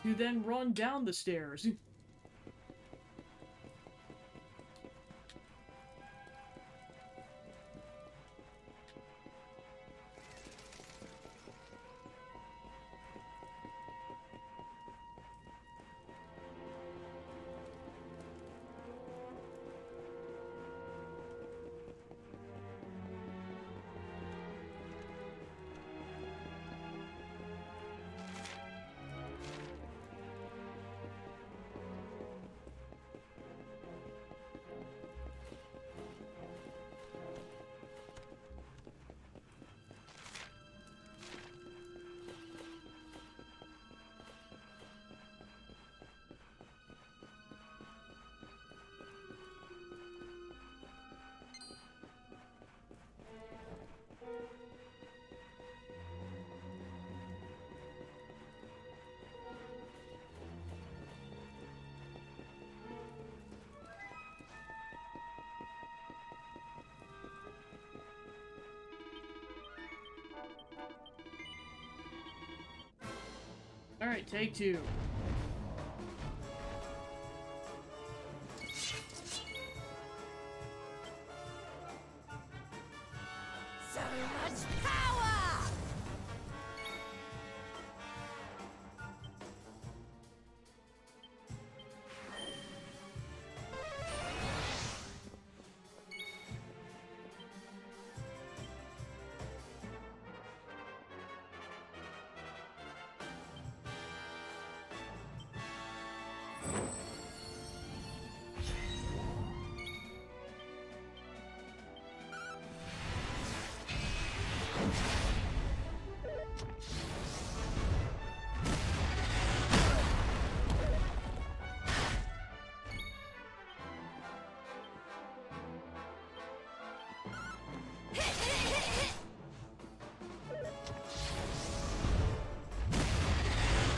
To then run down the stairs. Alright, take two. So much power!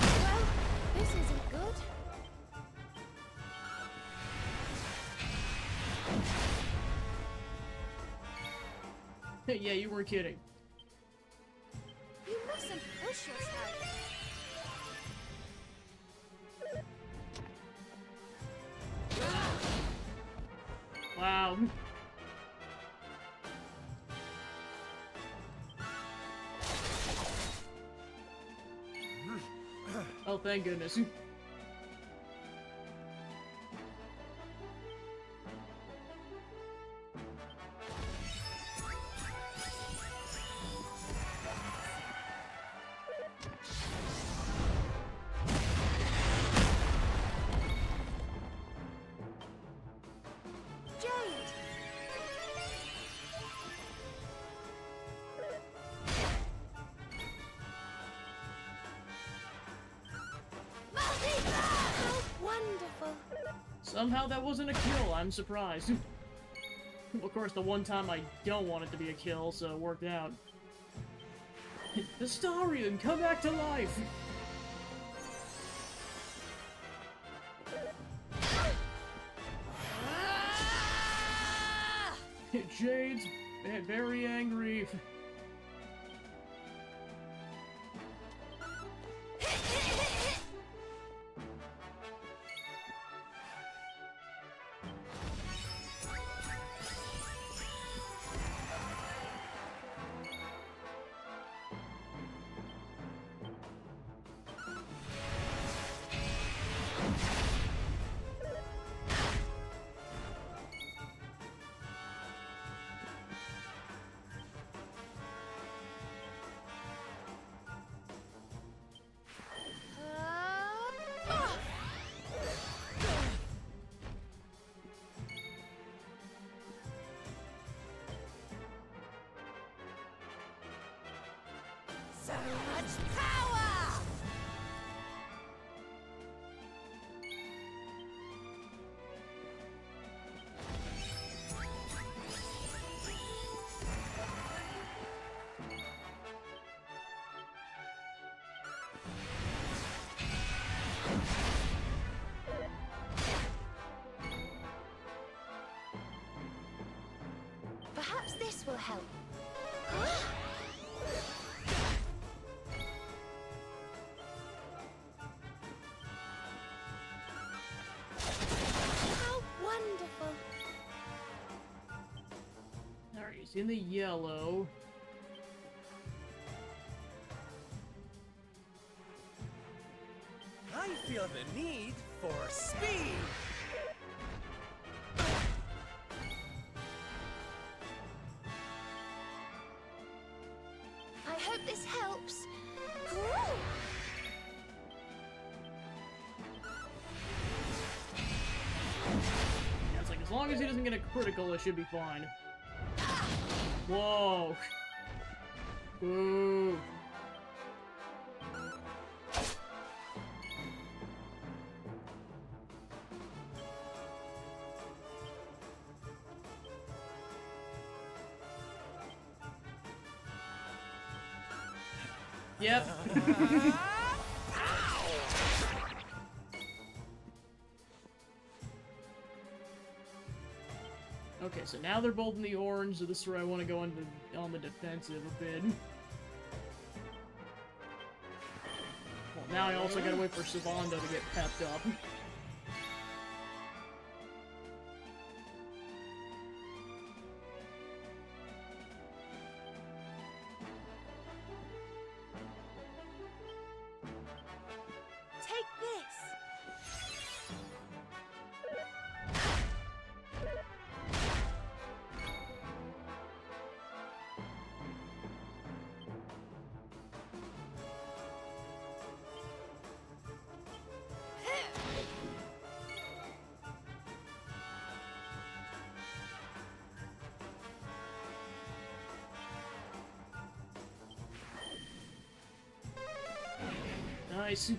Well, this isn't good. Yeah, you weren't kidding. You mustn't push yourself. Wow. Oh, thank goodness. Jade! How wonderful! Somehow that wasn't a kill, I'm surprised. Of course, the one time I don't want it to be a kill, so it worked out. Astarion, come back to life! Jade's very angry. So much power! Perhaps this will help. How wonderful! Alright, he's in the yellow. I feel the need for speed. I hope this helps. Yeah, it's like, as long as he doesn't get a critical, it should be fine. Whoa. Ooh. Yep. Okay, so now they're both in the orange, so this is where I want to go on the defensive a bit. Well, Now I also gotta wait for Savando to get pepped up. Take this. Nice.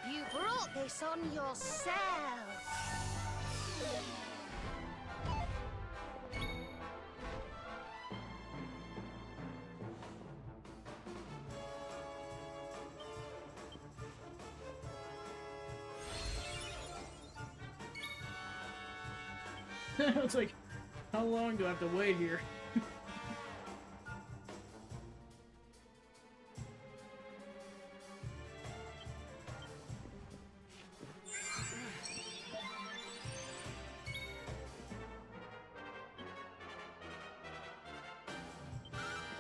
You brought this on yourself. It's like, how long do I have to wait here?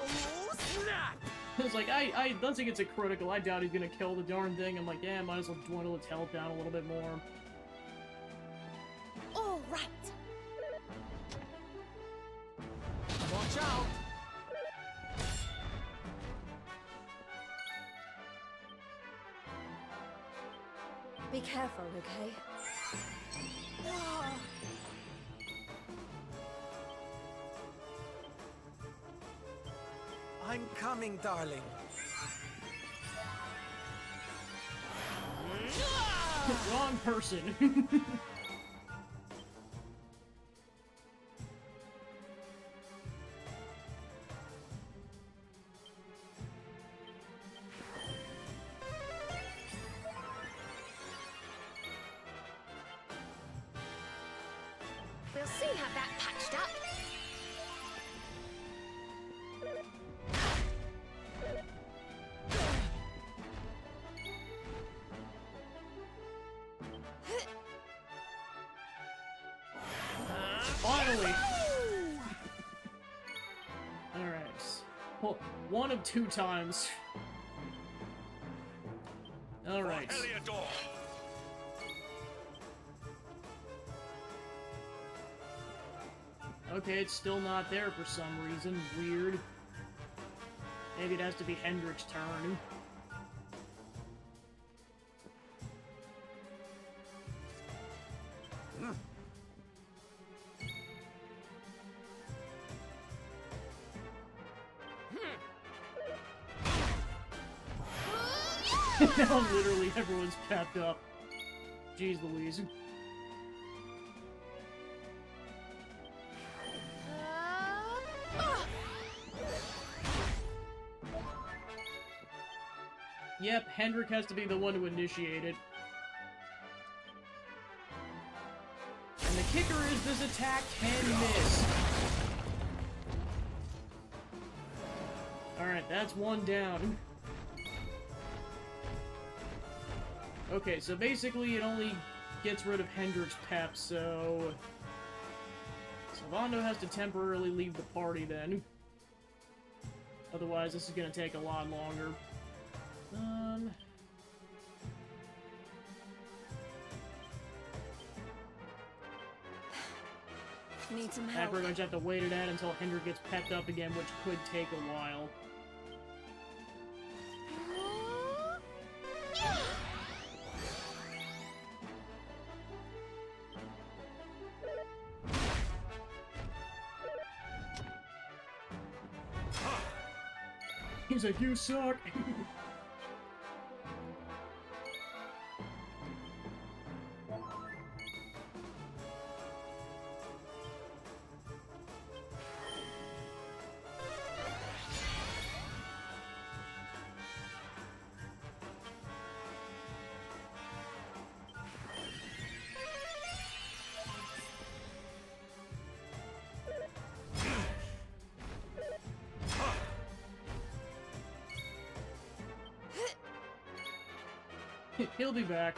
Oh, snap! It's like, I don't think it's a critical. I doubt he's gonna kill the darn thing. I'm like, yeah, might as well dwindle its health down a little bit more. All right. Watch out! Be careful, okay? Ah. I'm coming, darling. Wrong person. We'll soon have that patched up. Finally! Alright. Well, one of two times. Alright. Heliodor! Okay, it's still not there for some reason. Weird. Maybe it has to be Hendrick's turn. Now literally everyone's packed up. Jeez Louise. Yep, Hendrick has to be the one to initiate it. And the kicker is this attack can miss. Alright, that's one down. Okay, so basically it only gets rid of Hendrick's pep, so... Savando has to temporarily leave the party then. Otherwise, this is gonna take a lot longer. Need some I'm help. pretty much have to wait it out until Hendrick gets pepped up again, which could take a while. He's like, you suck! He'll be back.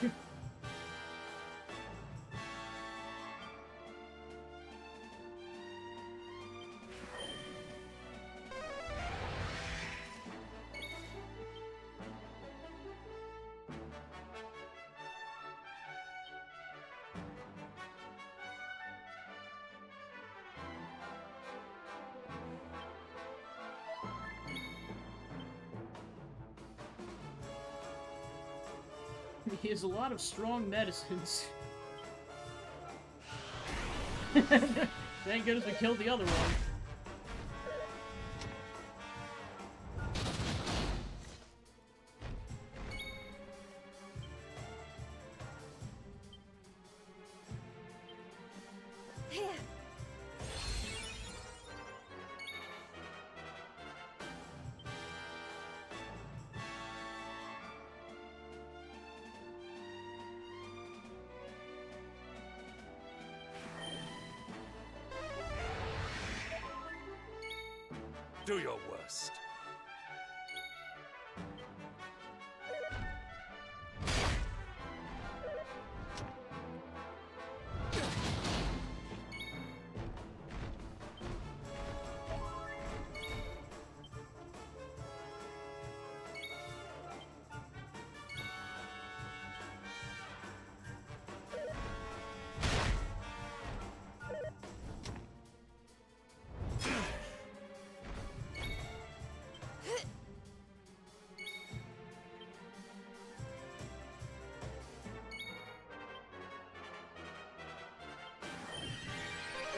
He has a lot of strong medicines. Thank goodness we killed the other one. Here. Do your worst.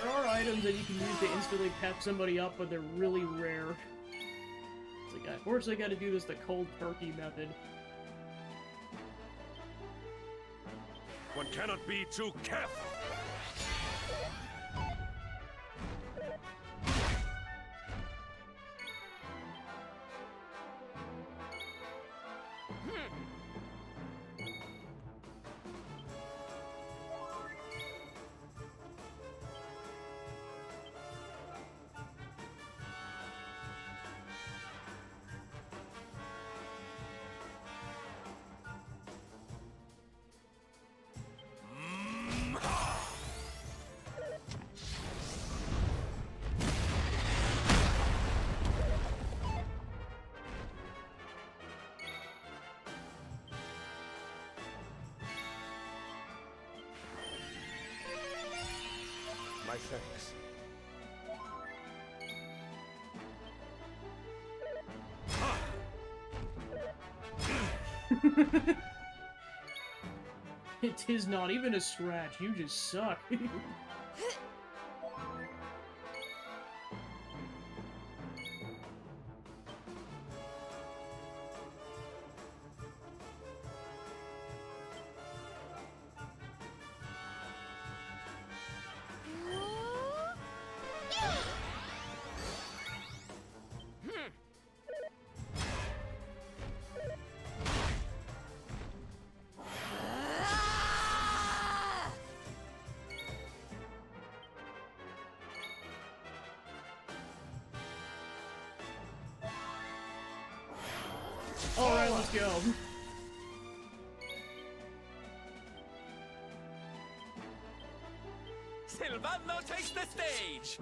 There are items that you can use to instantly pep somebody up, but they're really rare. It's like, unfortunately, I gotta do this the cold turkey method. One cannot be too careful. My thanks. It is not even a scratch, you just suck. Alright, let's go. Sylvando takes the stage!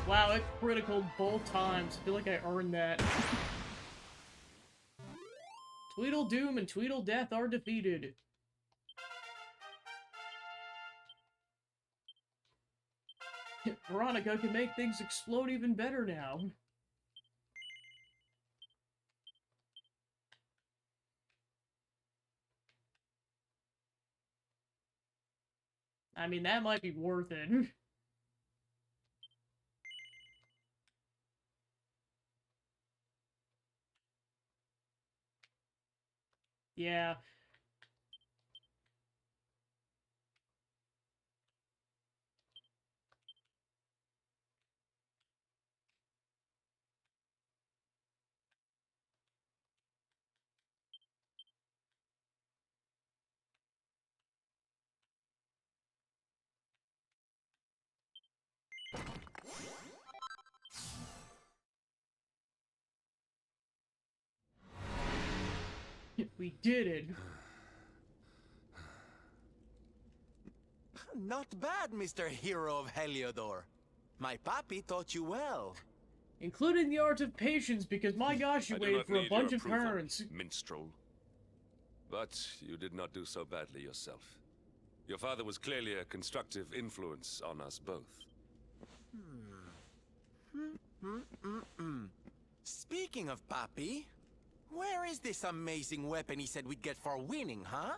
Wow, it critical both times. I feel like I earned that. Tweedledoom and Tweedledeath are defeated. Veronica can make things explode even better now. I mean, that might be worth it. Yeah. We did it. Not bad, Mr. Hero of Heliodor. My papi taught you well. Including the art of patience, because my gosh, you I do waited not for a need your bunch of approval, turns. minstrel. But you did not do so badly yourself. Your father was clearly a constructive influence on us both. Speaking of papi, where is this amazing weapon he said we'd get for winning, huh?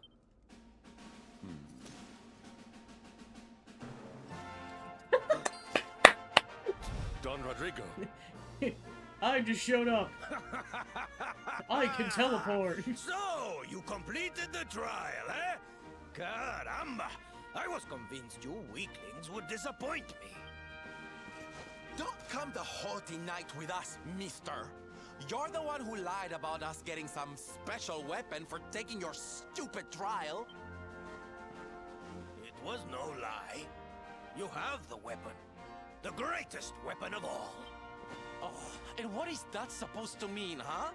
Don Rodrigo. I just showed up. I can teleport. So, you completed the trial, eh? Caramba! I was convinced you weaklings would disappoint me. Don't come the haughty knight with us, mister. You're the one who lied about us getting some special weapon for taking your stupid trial. It was no lie. You have the weapon. The greatest weapon of all. Oh, and what is that supposed to mean, huh?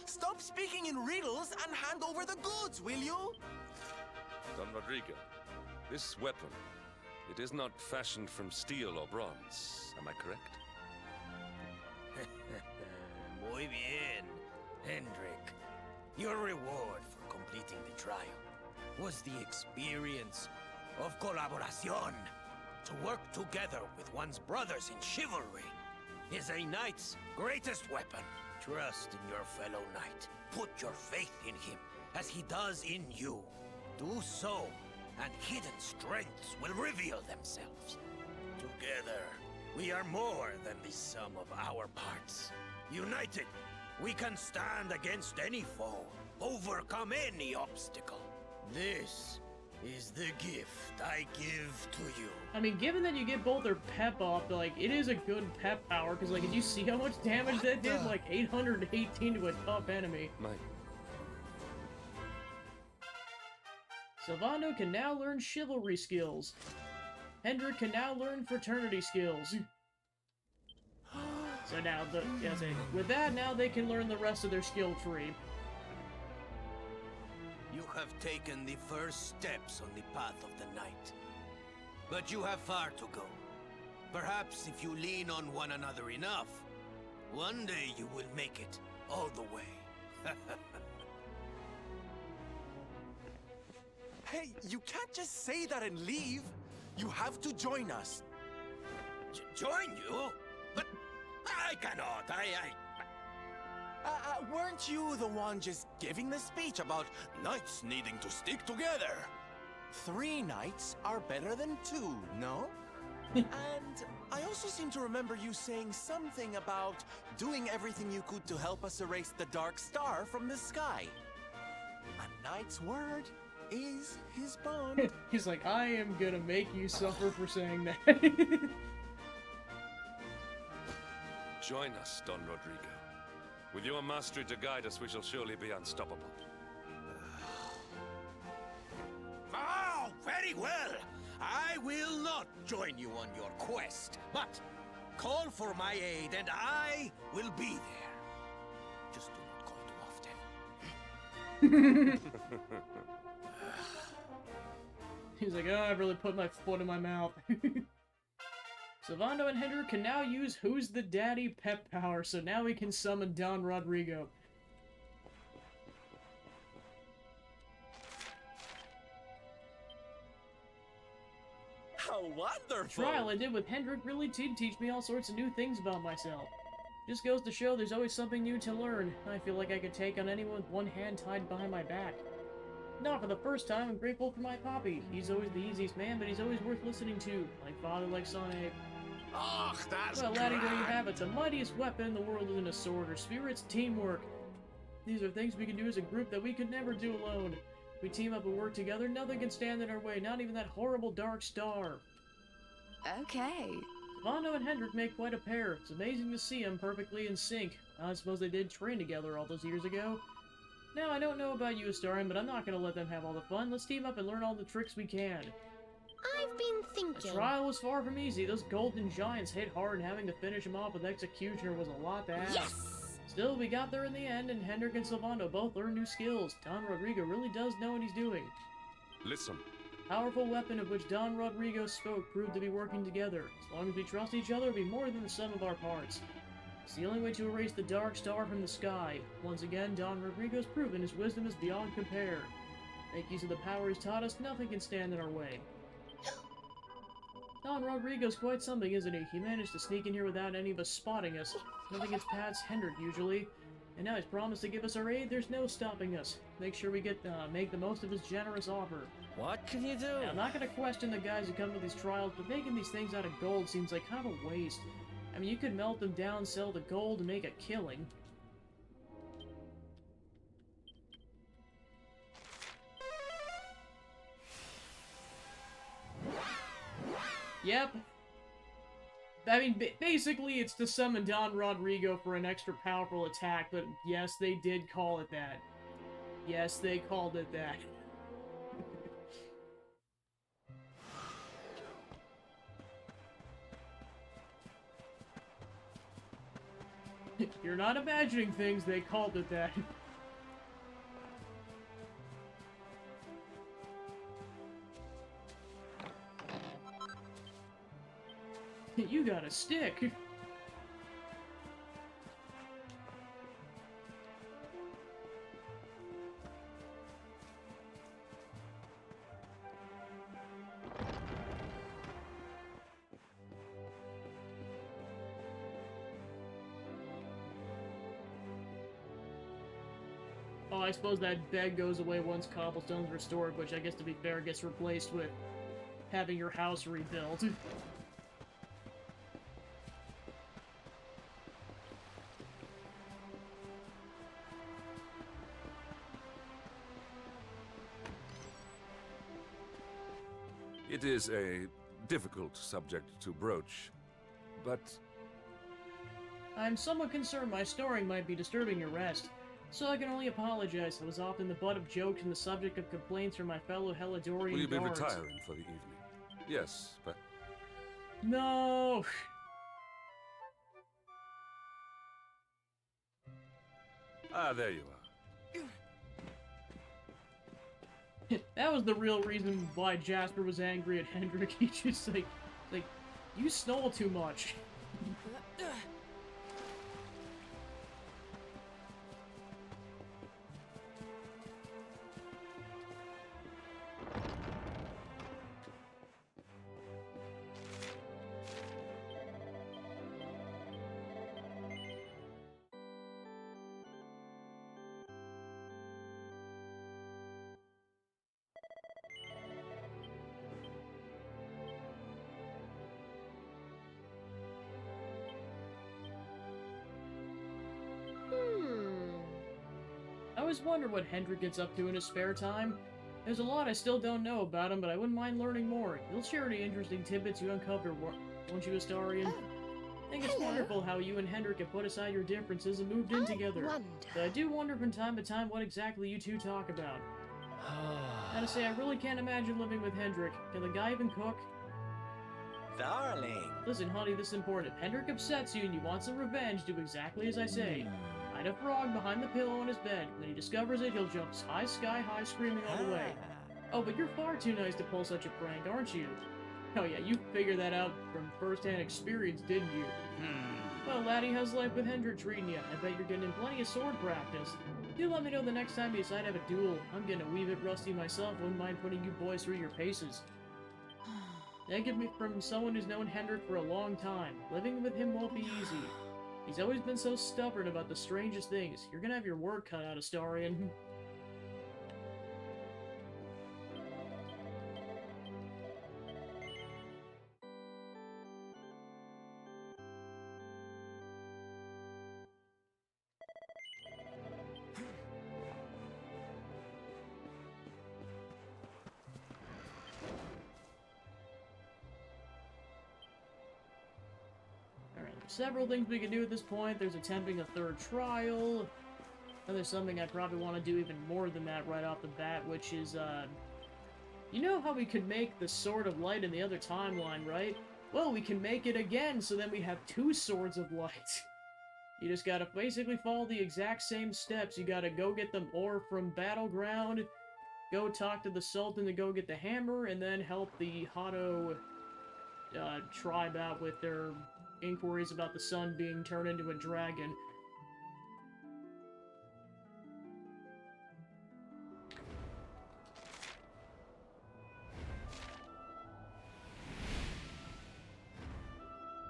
Stop speaking in riddles and hand over the goods, will you? Don Rodrigo, this weapon, it is not fashioned from steel or bronze. Am I correct? Muy bien, Hendrik. Your reward for completing the trial was the experience of colaboración. To work together with one's brothers in chivalry is a knight's greatest weapon. Trust in your fellow knight. Put your faith in him as he does in you. Do so, and hidden strengths will reveal themselves. Together, we are more than the sum of our parts. United, we can stand against any foe, overcome any obstacle. This is the gift I give to you. I mean, given that you get both their pep off, like, it is a good pep power, because, like, did you see how much damage that did? Like, 818 to a tough enemy. Mike. Sylvando can now learn chivalry skills. Hendrik can now learn fraternity skills. So now, with that, now they can learn the rest of their skill tree. You have taken the first steps on the path of the night. But you have far to go. Perhaps if you lean on one another enough, one day you will make it all the way. Hey, you can't just say that and leave. You have to join us. Join you? But I cannot. Weren't you the one just giving the speech about knights needing to stick together? 3 knights are better than 2, no? And I also seem to remember you saying something about doing everything you could to help us erase the Dark Star from the sky. A knight's word is his bond. He's like, I am gonna make you suffer for saying that. Join us, Don Rodrigo. With your mastery to guide us, we shall surely be unstoppable. Oh, very well. I will not join you on your quest, but call for my aid and I will be there. Just do not call too often. He's like, oh, I've really put my foot in my mouth. Sylvando and Hendrik can now use Who's the Daddy pep power, so now we can summon Don Rodrigo. How wonderful! The trial I did with Hendrik really did teach me all sorts of new things about myself. Just goes to show there's always something new to learn. I feel like I could take on anyone with one hand tied behind my back. Not for the first time, I'm grateful for my poppy. He's always the easiest man, but he's always worth listening to. Like father, like son, eh? Oh, that's Well, laddie, there you have it. The mightiest weapon in the world isn't a sword or spear, it's teamwork. These are things we can do as a group that we could never do alone. If we team up and work together, nothing can stand in our way, not even that horrible Dark Star. Okay. Sylvando and Hendrik make quite a pair. It's amazing to see them perfectly in sync. I suppose they did train together all those years ago. Now, I don't know about you, Astarion, but I'm not gonna let them have all the fun. Let's team up and learn all the tricks we can. I've been been The thinking. trial was far from easy. Those golden giants hit hard, and having to finish him off with Executioner was a lot to ask. Yes! Still, we got there in the end, and Hendrik and Silvando both learned new skills. Don Rodrigo really does know what he's doing. Listen. Powerful weapon of which Don Rodrigo spoke proved to be working together. As long as we trust each other, it'll be more than the sum of our parts. It's the only way to erase the dark star from the sky. Once again, Don Rodrigo's proven his wisdom is beyond compare. Make use of the power he's taught us, nothing can stand in our way. Don Rodrigo's quite something, isn't he? He managed to sneak in here without any of us spotting us. Nothing gets past Hendrik, usually. And now he's promised to give us our aid, there's no stopping us. Make sure we make the most of his generous offer. What can you do? Now, I'm not gonna question the guys who come to these trials, but making these things out of gold seems like kind of a waste. I mean, you could melt them down, sell the gold, and make a killing. Yep. I mean, basically, it's to summon Don Rodrigo for an extra powerful attack, but yes, they did call it that. Yes, they called it that. You're not imagining things, they called it that. You got a stick. Oh, I suppose that bed goes away once cobblestone's restored, which I guess, to be fair, gets replaced with having your house rebuilt. It is a difficult subject to broach, but I'm somewhat concerned my snoring might be disturbing your rest, so I can only apologize. I was often the butt of jokes and the subject of complaints from my fellow Heladorian will you be guards. retiring for the evening? Yes, but No! there you are. That was the real reason why Jasper was angry at Hendrik. He just like, you snore too much. I always wonder what Hendrik gets up to in his spare time. There's a lot I still don't know about him, but I wouldn't mind learning more. You'll share any interesting tidbits you uncover, won't you, Astarion? I think it's wonderful how you and Hendrik have put aside your differences and moved in together. But I do wonder from time to time what exactly you two talk about. Gotta say, I really can't imagine living with Hendrik. Can the guy even cook? Darling. Listen, honey, this is important. If Hendrik upsets you and you want some revenge, do exactly as I say. Hide a frog behind the pillow on his bed. When he discovers it, he'll jump sky high, screaming all the way. Oh, but you're far too nice to pull such a prank, aren't you? Oh yeah, you figured that out from first-hand experience, didn't you? Well, laddie, how's life with Hendrik treating you? I bet you're getting in plenty of sword practice. Do let me know the next time you decide to have a duel. I'm getting a wee bit rusty myself, wouldn't mind putting you boys through your paces. Thank you from someone who's known Hendrik for a long time. Living with him won't be easy. He's always been so stubborn about the strangest things. You're gonna have your work cut out, Astarion. Several things we can do at this point. There's attempting a third trial. And there's something I probably want to do even more than that right off the bat, which is, You know how we could make the Sword of Light in the other timeline, right? Well, we can make it again, so then we have 2 Swords of Light. You just gotta basically follow the exact same steps. You gotta go get the ore from Battleground, go talk to the Sultan to go get the hammer, and then help the Hado tribe out with their inquiries about the sun being turned into a dragon.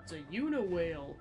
It's a Unawhale.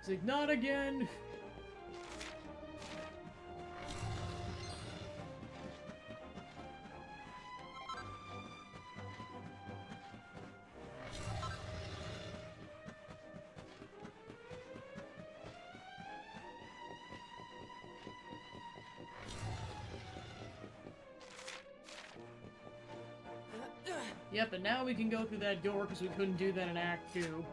It's like, not again! Yep, and now we can go through that door because we couldn't do that in Act 2.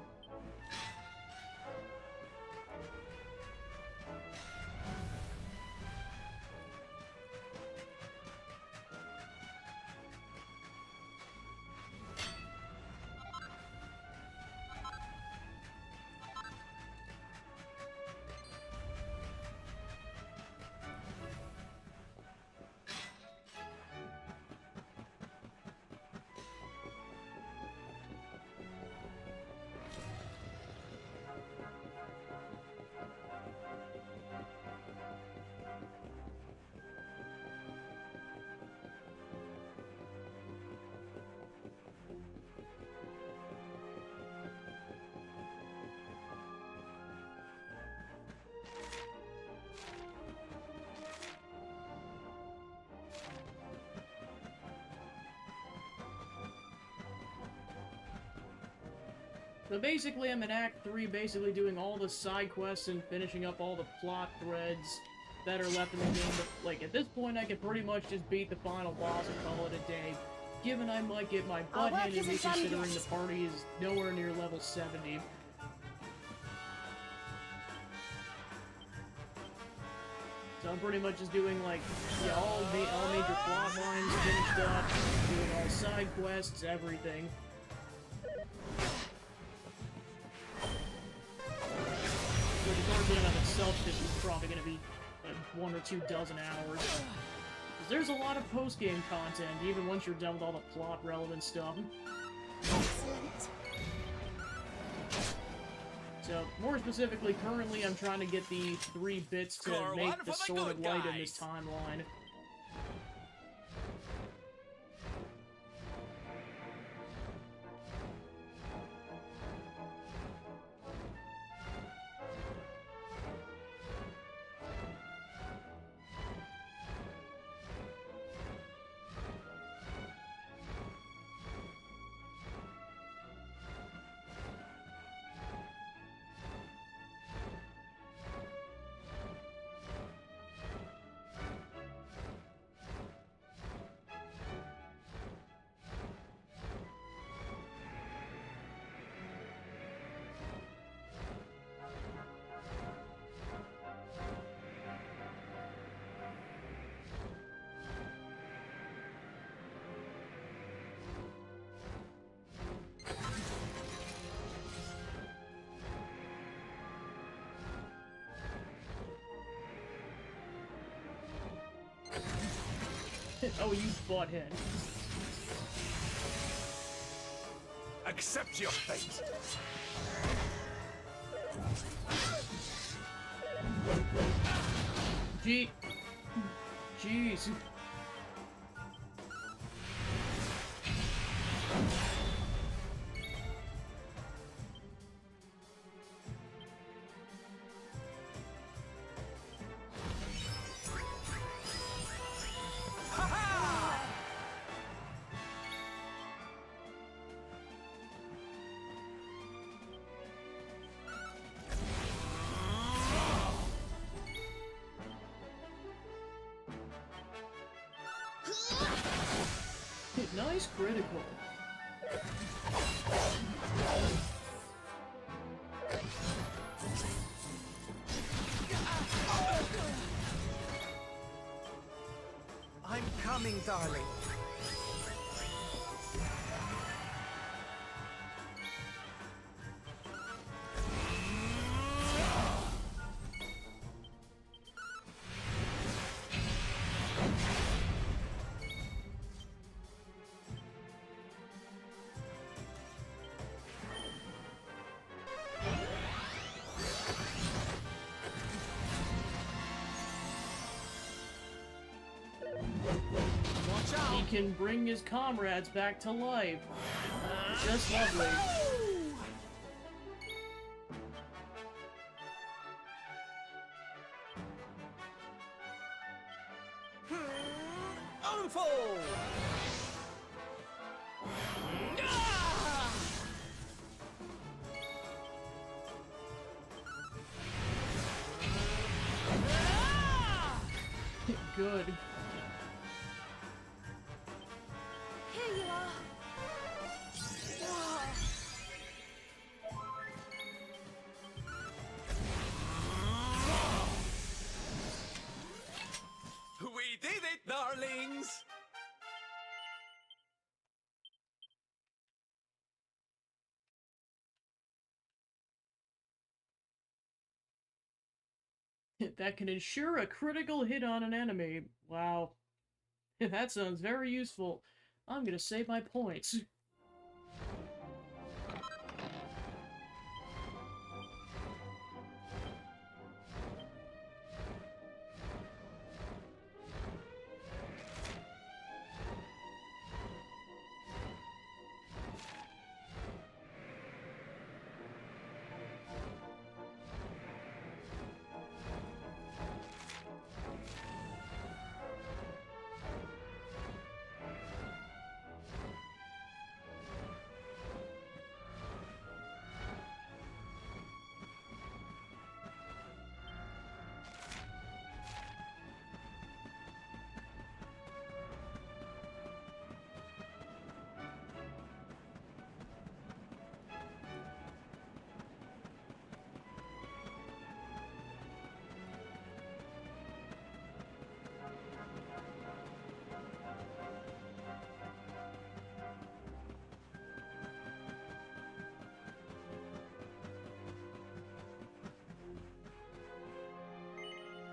So basically, I'm in Act 3, basically doing all the side quests and finishing up all the plot threads that are left in the game. But, like, at this point, I can pretty much just beat the final boss and call it a day. Given I might get my butt handed to me considering the party is nowhere near level 70. So I'm pretty much just doing, like, yeah, all major plot lines finished up, doing all side quests, everything. Which is already in and of itself, this is probably going to be like 1 or 2 dozen hours. 'Cause there's a lot of post-game content, even once you're done with all the plot-relevant stuff. Excellent. So, more specifically, currently I'm trying to get the 3 bits to Score make one the for the Sword of good Light in guys. this timeline. Oh, you butthead. Accept your fate. Jeez. Nice critical. I'm coming, darling. He can bring his comrades back to life. Just lovely. Unfold! Good. Here you are. We did it, darlings! That can ensure a critical hit on an enemy. Wow. That sounds very useful. I'm gonna save my points.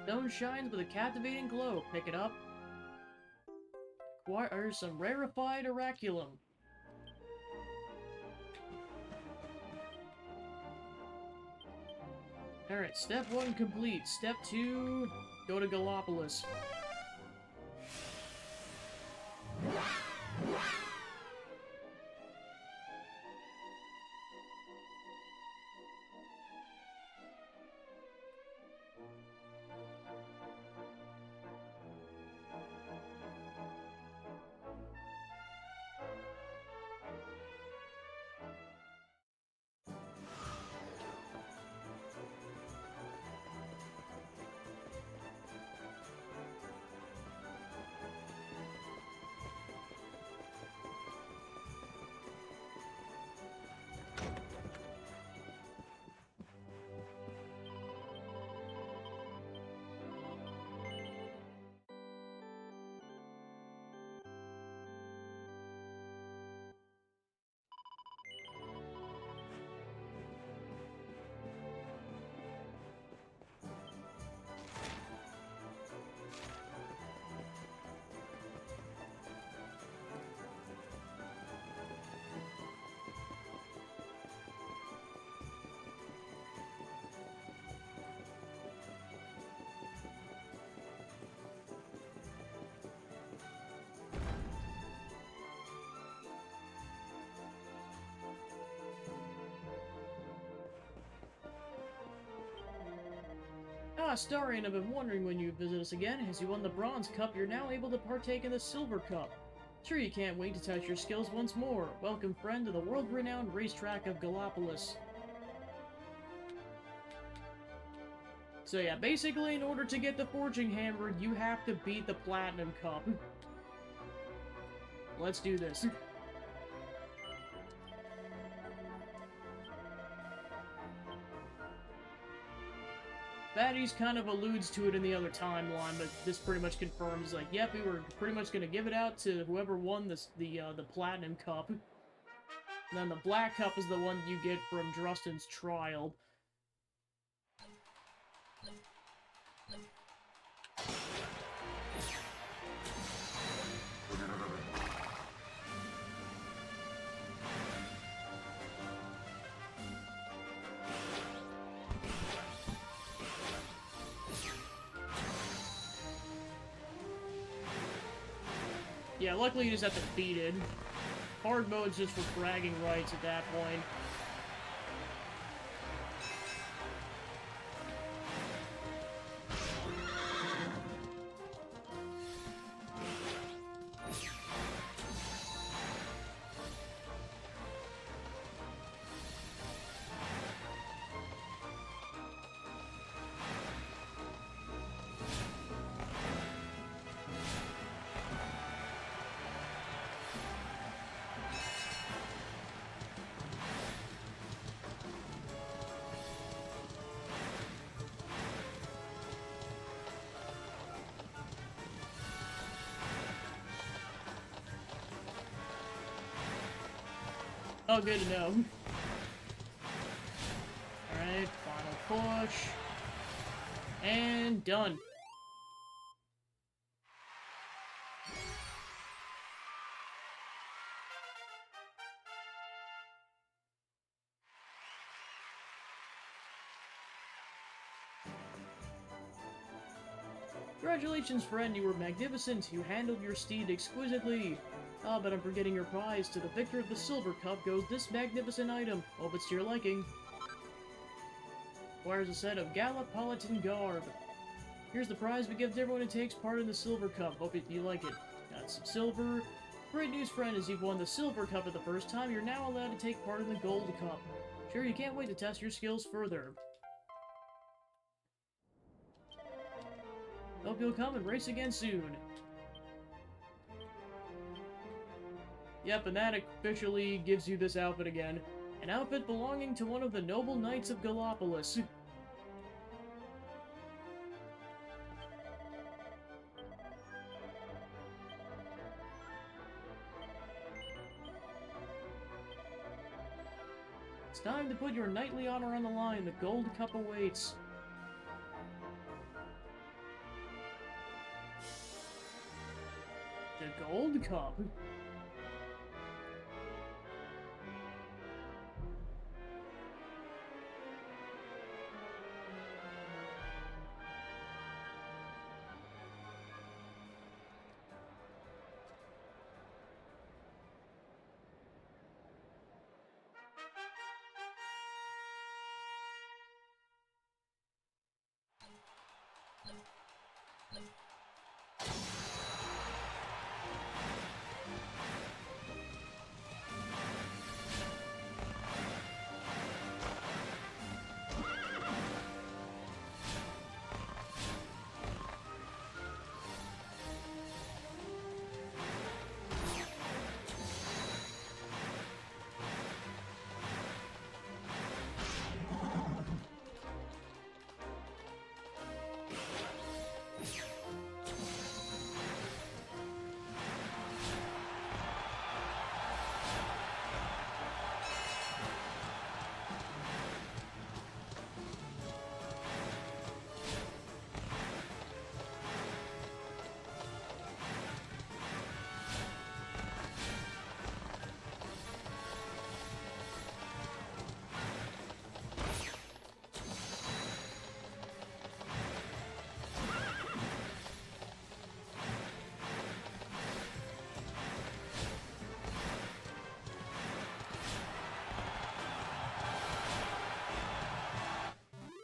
Stone shines with a captivating glow. Pick it up. Acquire some rarefied oraculum. Alright, step 1 complete. Step 2, go to Gallopolis. Ah, Starion, I've been wondering when you'd visit us again. As you won the Bronze Cup, you're now able to partake in the Silver Cup. Sure, you can't wait to test your skills once more. Welcome, friend, to the world-renowned racetrack of Gallopolis. So yeah, basically, in order to get the Forging Hammer, you have to beat the Platinum Cup. Let's do this. Baddies kind of alludes to it in the other timeline, but this pretty much confirms, like, yep, we were pretty much gonna give it out to whoever won this, the Platinum Cup. And then the Black Cup is the one you get from Drustin's trial. Yeah, luckily you just have to beat it. Hard mode's just for bragging rights at that point. Oh, good to know. Alright, final push. And done. Congratulations, friend, you were magnificent. You handled your steed exquisitely. Ah, but I'm forgetting your prize. To the victor of the Silver Cup goes this magnificent item. Hope it's to your liking. Requires a set of Gallopolitan garb. Here's the prize we give to everyone who takes part in the Silver Cup. Hope you like it. Got some silver. Great news, friend, as you've won the Silver Cup for the first time, you're now allowed to take part in the Gold Cup. Sure, you can't wait to test your skills further. Hope you'll come and race again soon. Yep, and that officially gives you this outfit again. An outfit belonging to one of the noble knights of Gallopolis. It's time to put your knightly honor on the line. The Gold Cup awaits. The Gold Cup.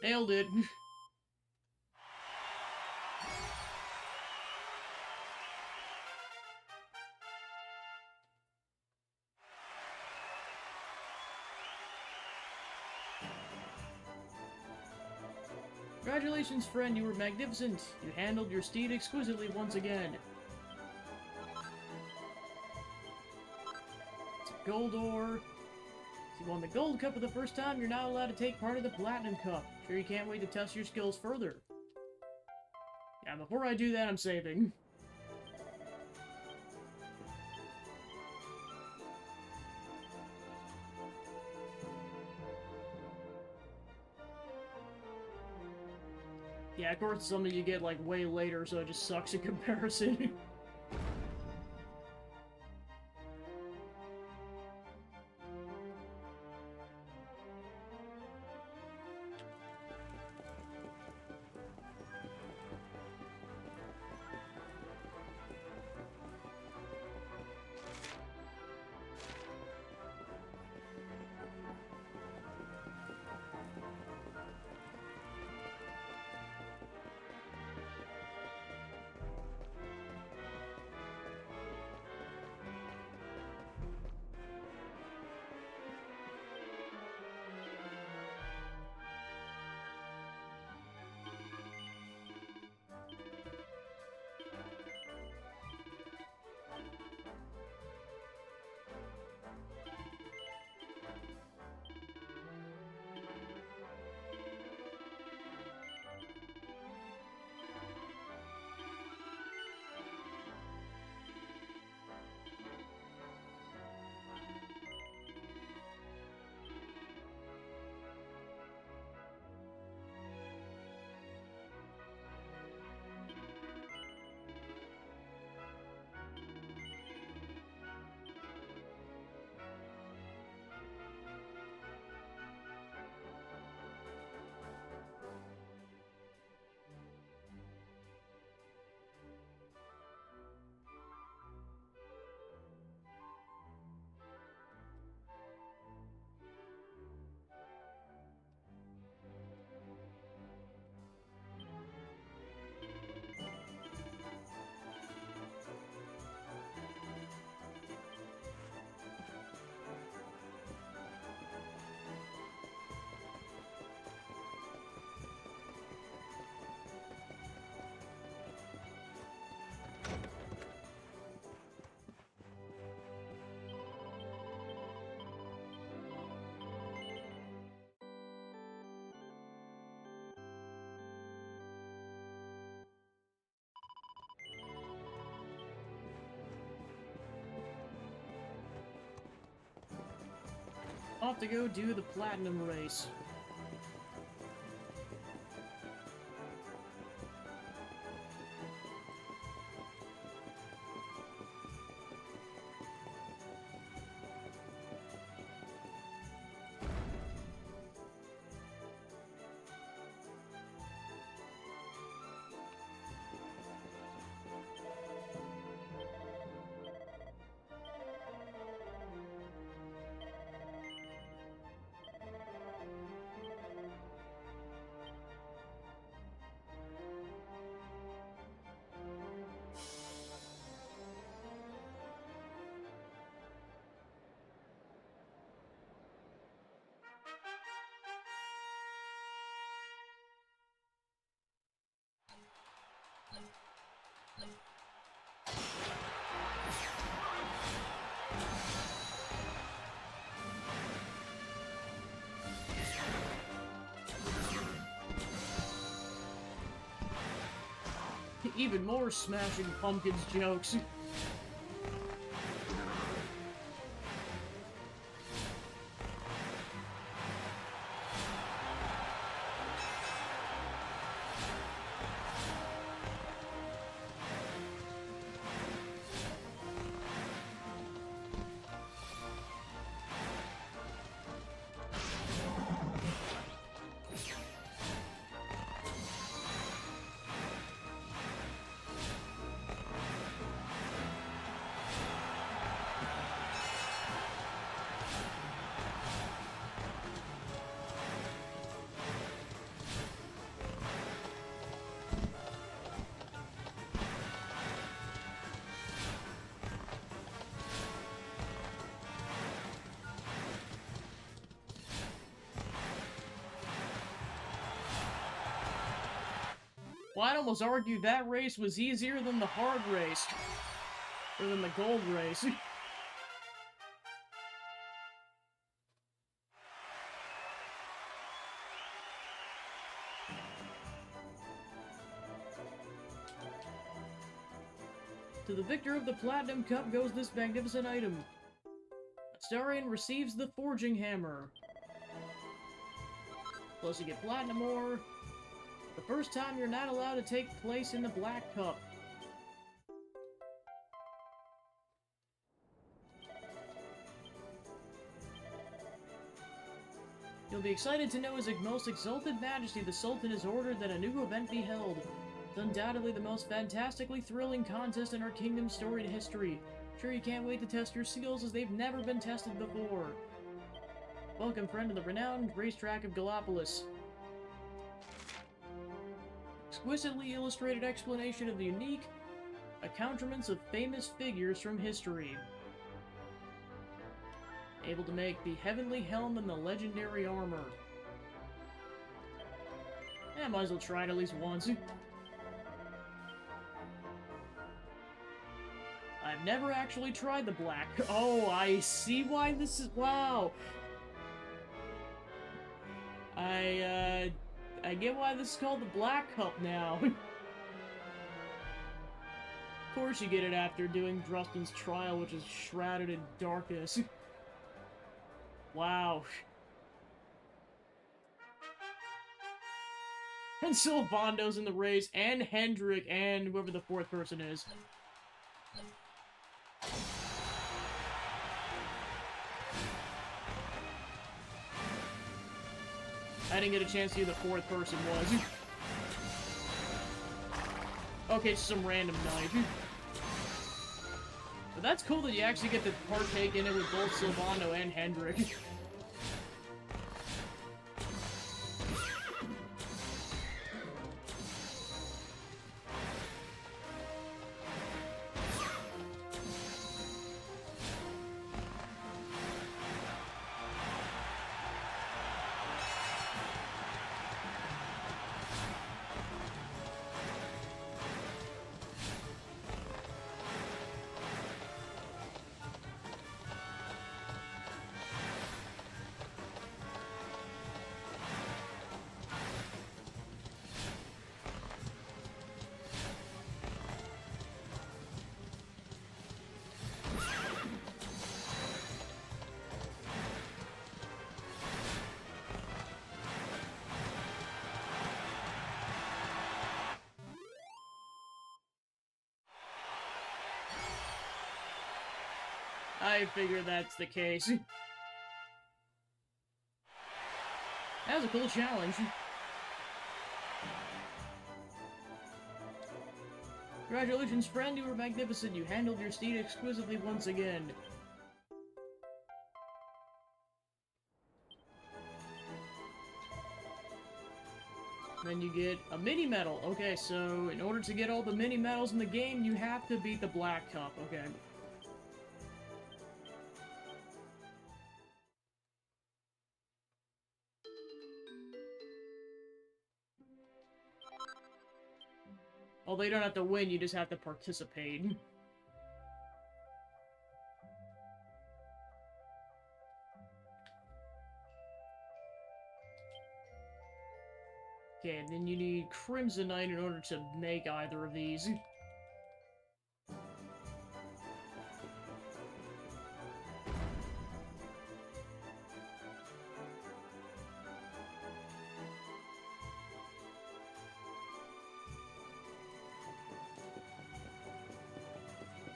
Nailed it. Congratulations, friend, you were magnificent. You handled your steed exquisitely once again. It's a gold ore. If you won the Gold Cup for the first time, you're now allowed to take part of the Platinum Cup. Sure you can't wait to test your skills further. Yeah, before I do that, I'm saving. Yeah, of course it's something you get, like, way later, so it just sucks in comparison. Off to go do the Platinum race. Even more Smashing Pumpkins jokes. Well, I'd almost argue that race was easier than the hard race. Or than the gold race. To the victor of the Platinum Cup goes this magnificent item. Astarion receives the Forging Hammer. Plus you get Platinum Ore. The first time you're not allowed to take place in the Black Cup. You'll be excited to know His Most Exalted Majesty the Sultan has ordered that a new event be held. It's undoubtedly the most fantastically thrilling contest in our kingdom's storied history. Sure you can't wait to test your skills as they've never been tested before. Welcome, friend, to the renowned racetrack of Gallopolis. Exquisitely illustrated explanation of the unique accoutrements of famous figures from history. Able to make the heavenly helm and the legendary armor. I might as well try it at least once. I've never actually tried the black. Oh, I see why this is. Wow. I get why this is called the Black Cup now. Of course you get it after doing Drustin's trial, which is shrouded in darkness. Wow. And Sylvando's in the race, and Hendrik, and whoever the fourth person is. I didn't get a chance to see who the fourth person was. Okay, it's some random knight. But that's cool that you actually get to partake in it with both Sylvando and Hendrik. I figure that's the case. That was a cool challenge. Congratulations, friend, you were magnificent. You handled your steed exquisitely once again. Then you get a mini medal. Okay, so in order to get all the mini medals in the game, you have to beat the Black Cup. Okay. Although you don't have to win, you just have to participate. Okay, and then you need Crimsonite in order to make either of these.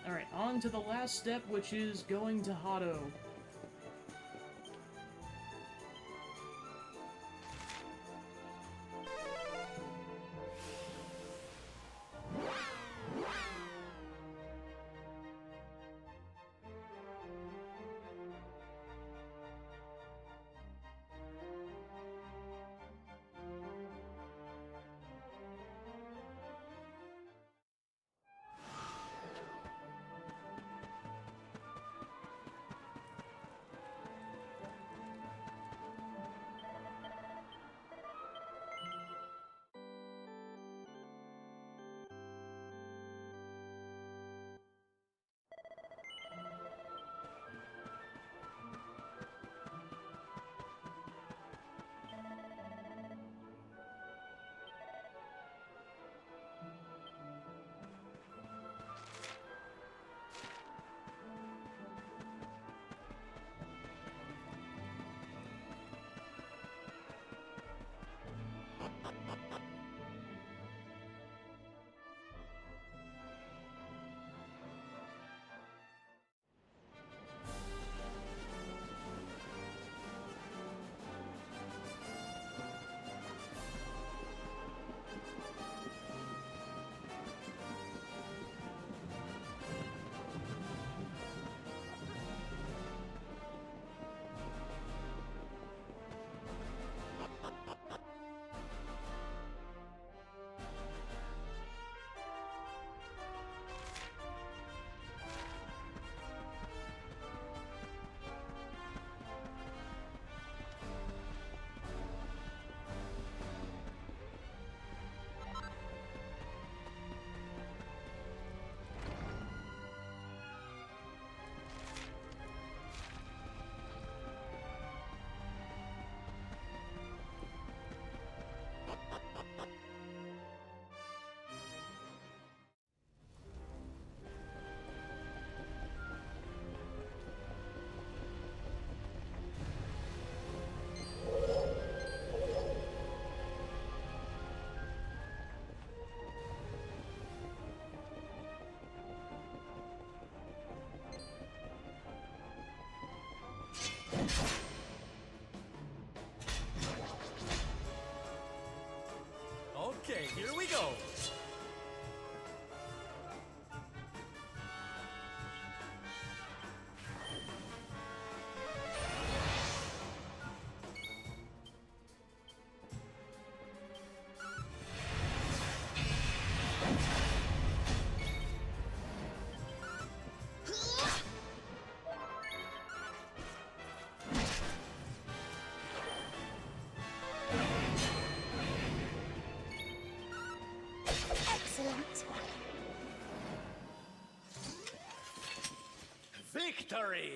Alright, on to the last step, which is going to Hado. Okay, here we go. Excellent. Victory!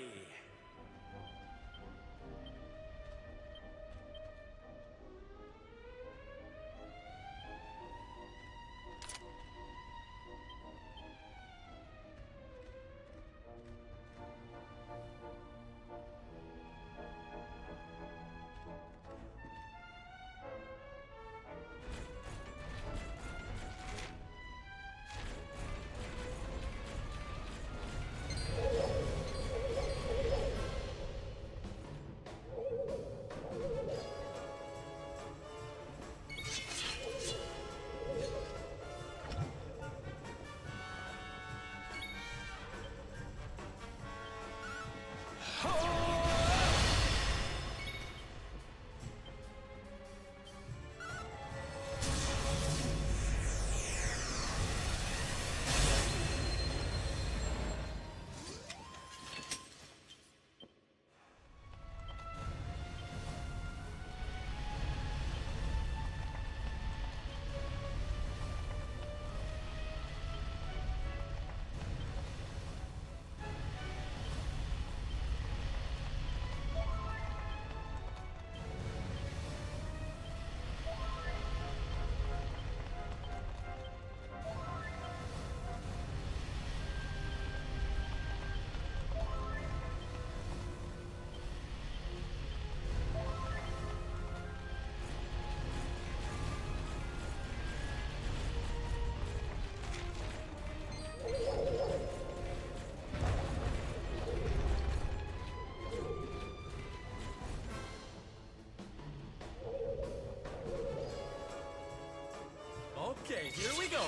Okay, here we go.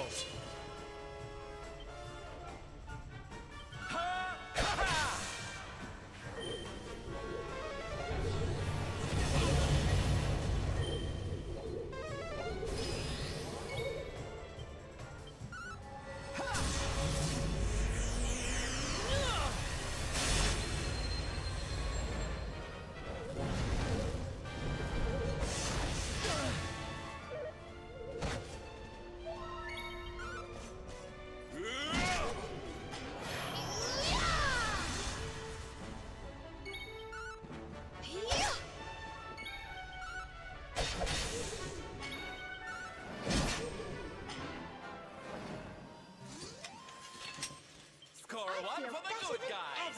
Ha! Ha! Ha! Score one for the good guys.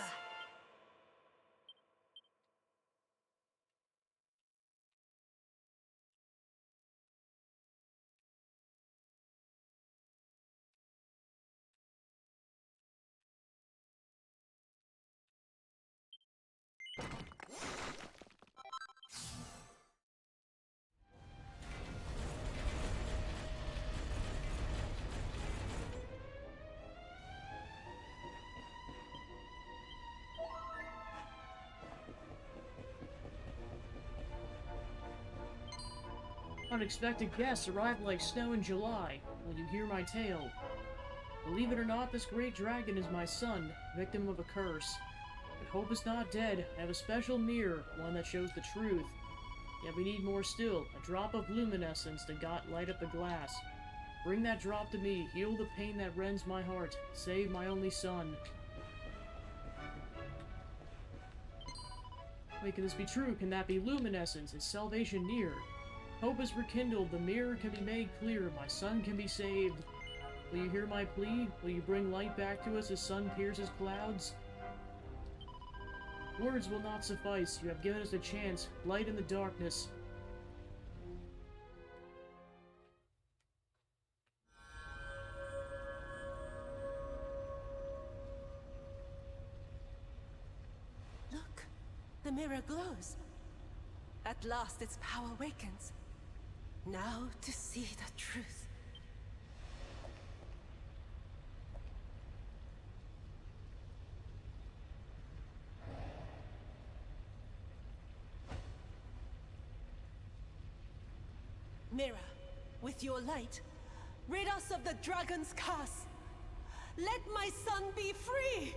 Unexpected guests arrive like snow in July. Will you hear my tale? Believe it or not, this great dragon is my son, victim of a curse. But hope is not dead. I have a special mirror, one that shows the truth. Yet we need more still, a drop of luminescence to light up the glass. Bring that drop to me, heal the pain that rends my heart, save my only son. Wait, can this be true? Can that be luminescence? Is salvation near? Hope is rekindled, the mirror can be made clear, my son can be saved. Will you hear my plea? Will you bring light back to us as sun pierces clouds? Words will not suffice, you have given us a chance, light in the darkness. Look, the mirror glows. At last its power awakens. Now to see the truth. Mirror, with your light, rid us of the dragon's curse. Let my son be free!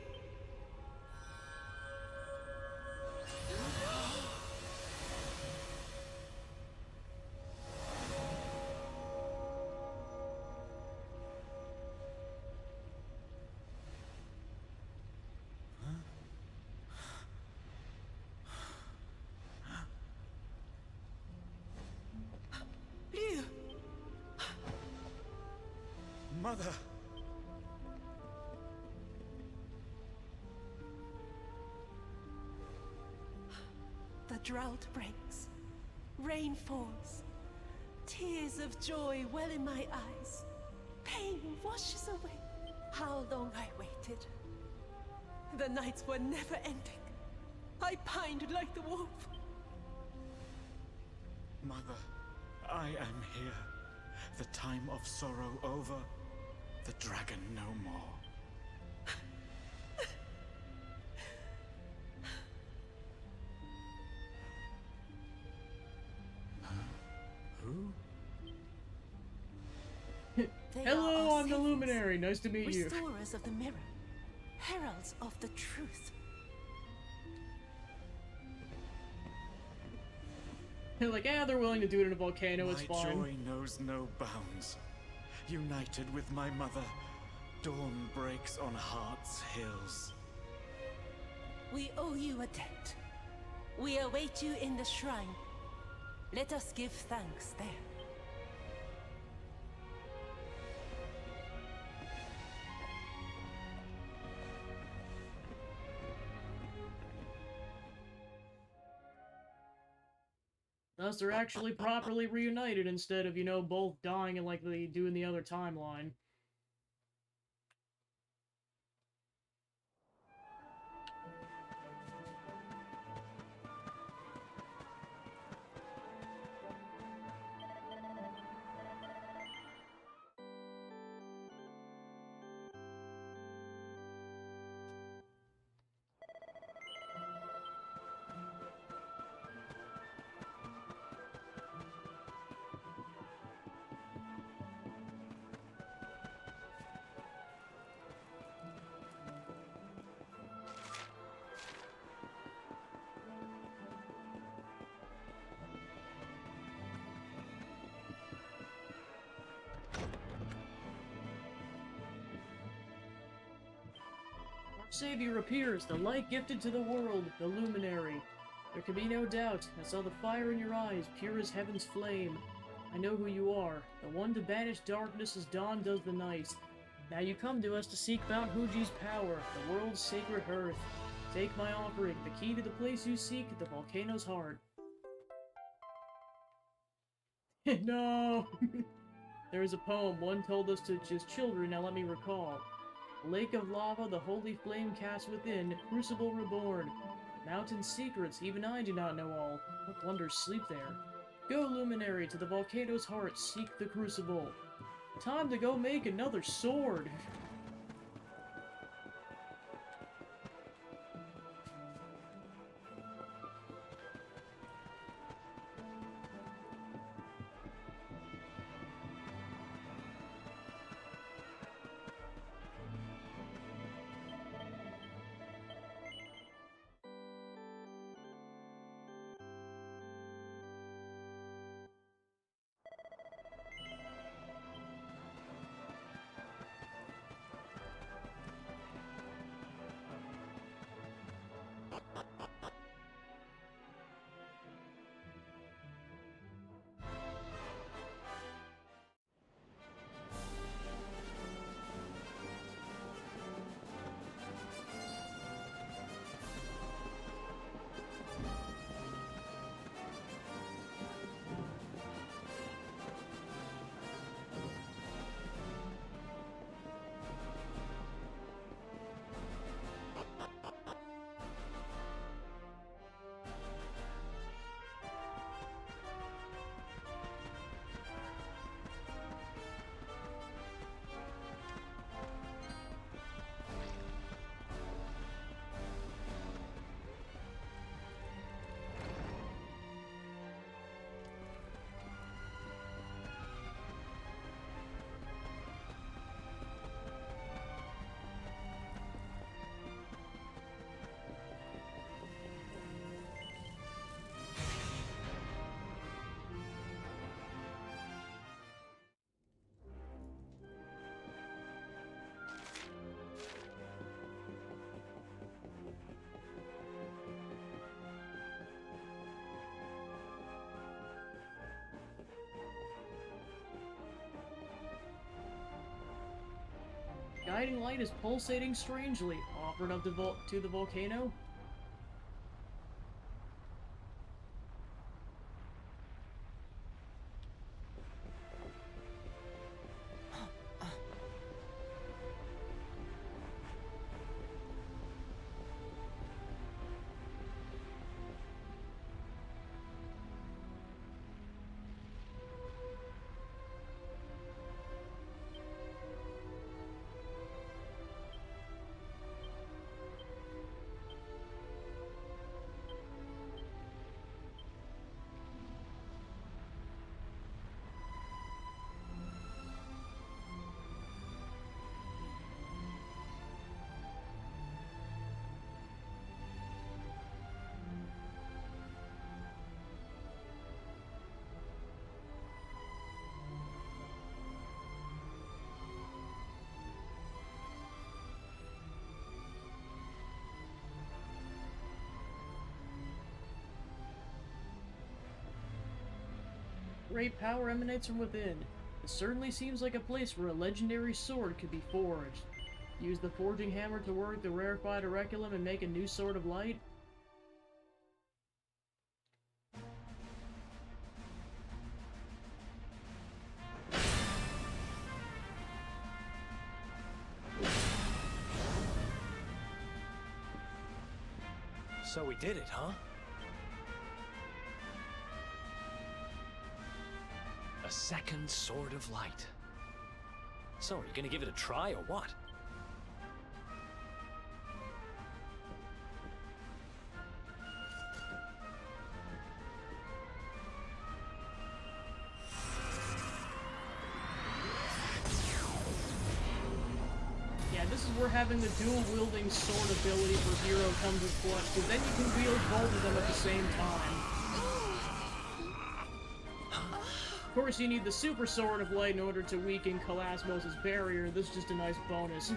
Mother! The drought breaks. Rain falls. Tears of joy well in my eyes. Pain washes away. How long I waited. The nights were never ending. I pined like the wolf. Mother, I am here. The time of sorrow over. The dragon no more. Hello, I'm the Luminary. Nice to meet you. Restorers of the mirror. Heralds of the truth. They're like, they're willing to do it in a volcano, it's My fine. joy knows no bounds. United with my mother, dawn breaks on Heart's hills. We owe you a debt. We await you in the shrine. Let us give thanks there. Thus, they're actually properly reunited instead of, you know, both dying like they do in the other timeline. Savior appears, the light gifted to the world, the luminary. There can be no doubt. I saw the fire in your eyes, pure as heaven's flame. I know who you are, the one to banish darkness as dawn does the night. Now you come to us to seek Mount Fuji's power, the world's sacred hearth. Take my offering, the key to the place you seek, the volcano's heart. No! There is a poem one told us to his children, now let me recall. A lake of lava, the holy flame cast within, crucible reborn. Mountain secrets, even I do not know all. What blunders sleep there? Go, luminary, to the volcano's heart, seek the crucible. Time to go make another sword! Guiding light is pulsating strangely, offered up to the volcano. Great power emanates from within. It certainly seems like a place where a legendary sword could be forged. Use the forging hammer to work the rarefied auriculum and make a new sword of light. So we did it, huh? A second Sword of Light. So, are you gonna give it a try or what? Yeah, this is where having the dual-wielding sword ability for Hero comes in clutch, because then you can wield both of them at the same time. Of course, you need the Super Sword of Light in order to weaken Kalasmos' barrier. This is just a nice bonus.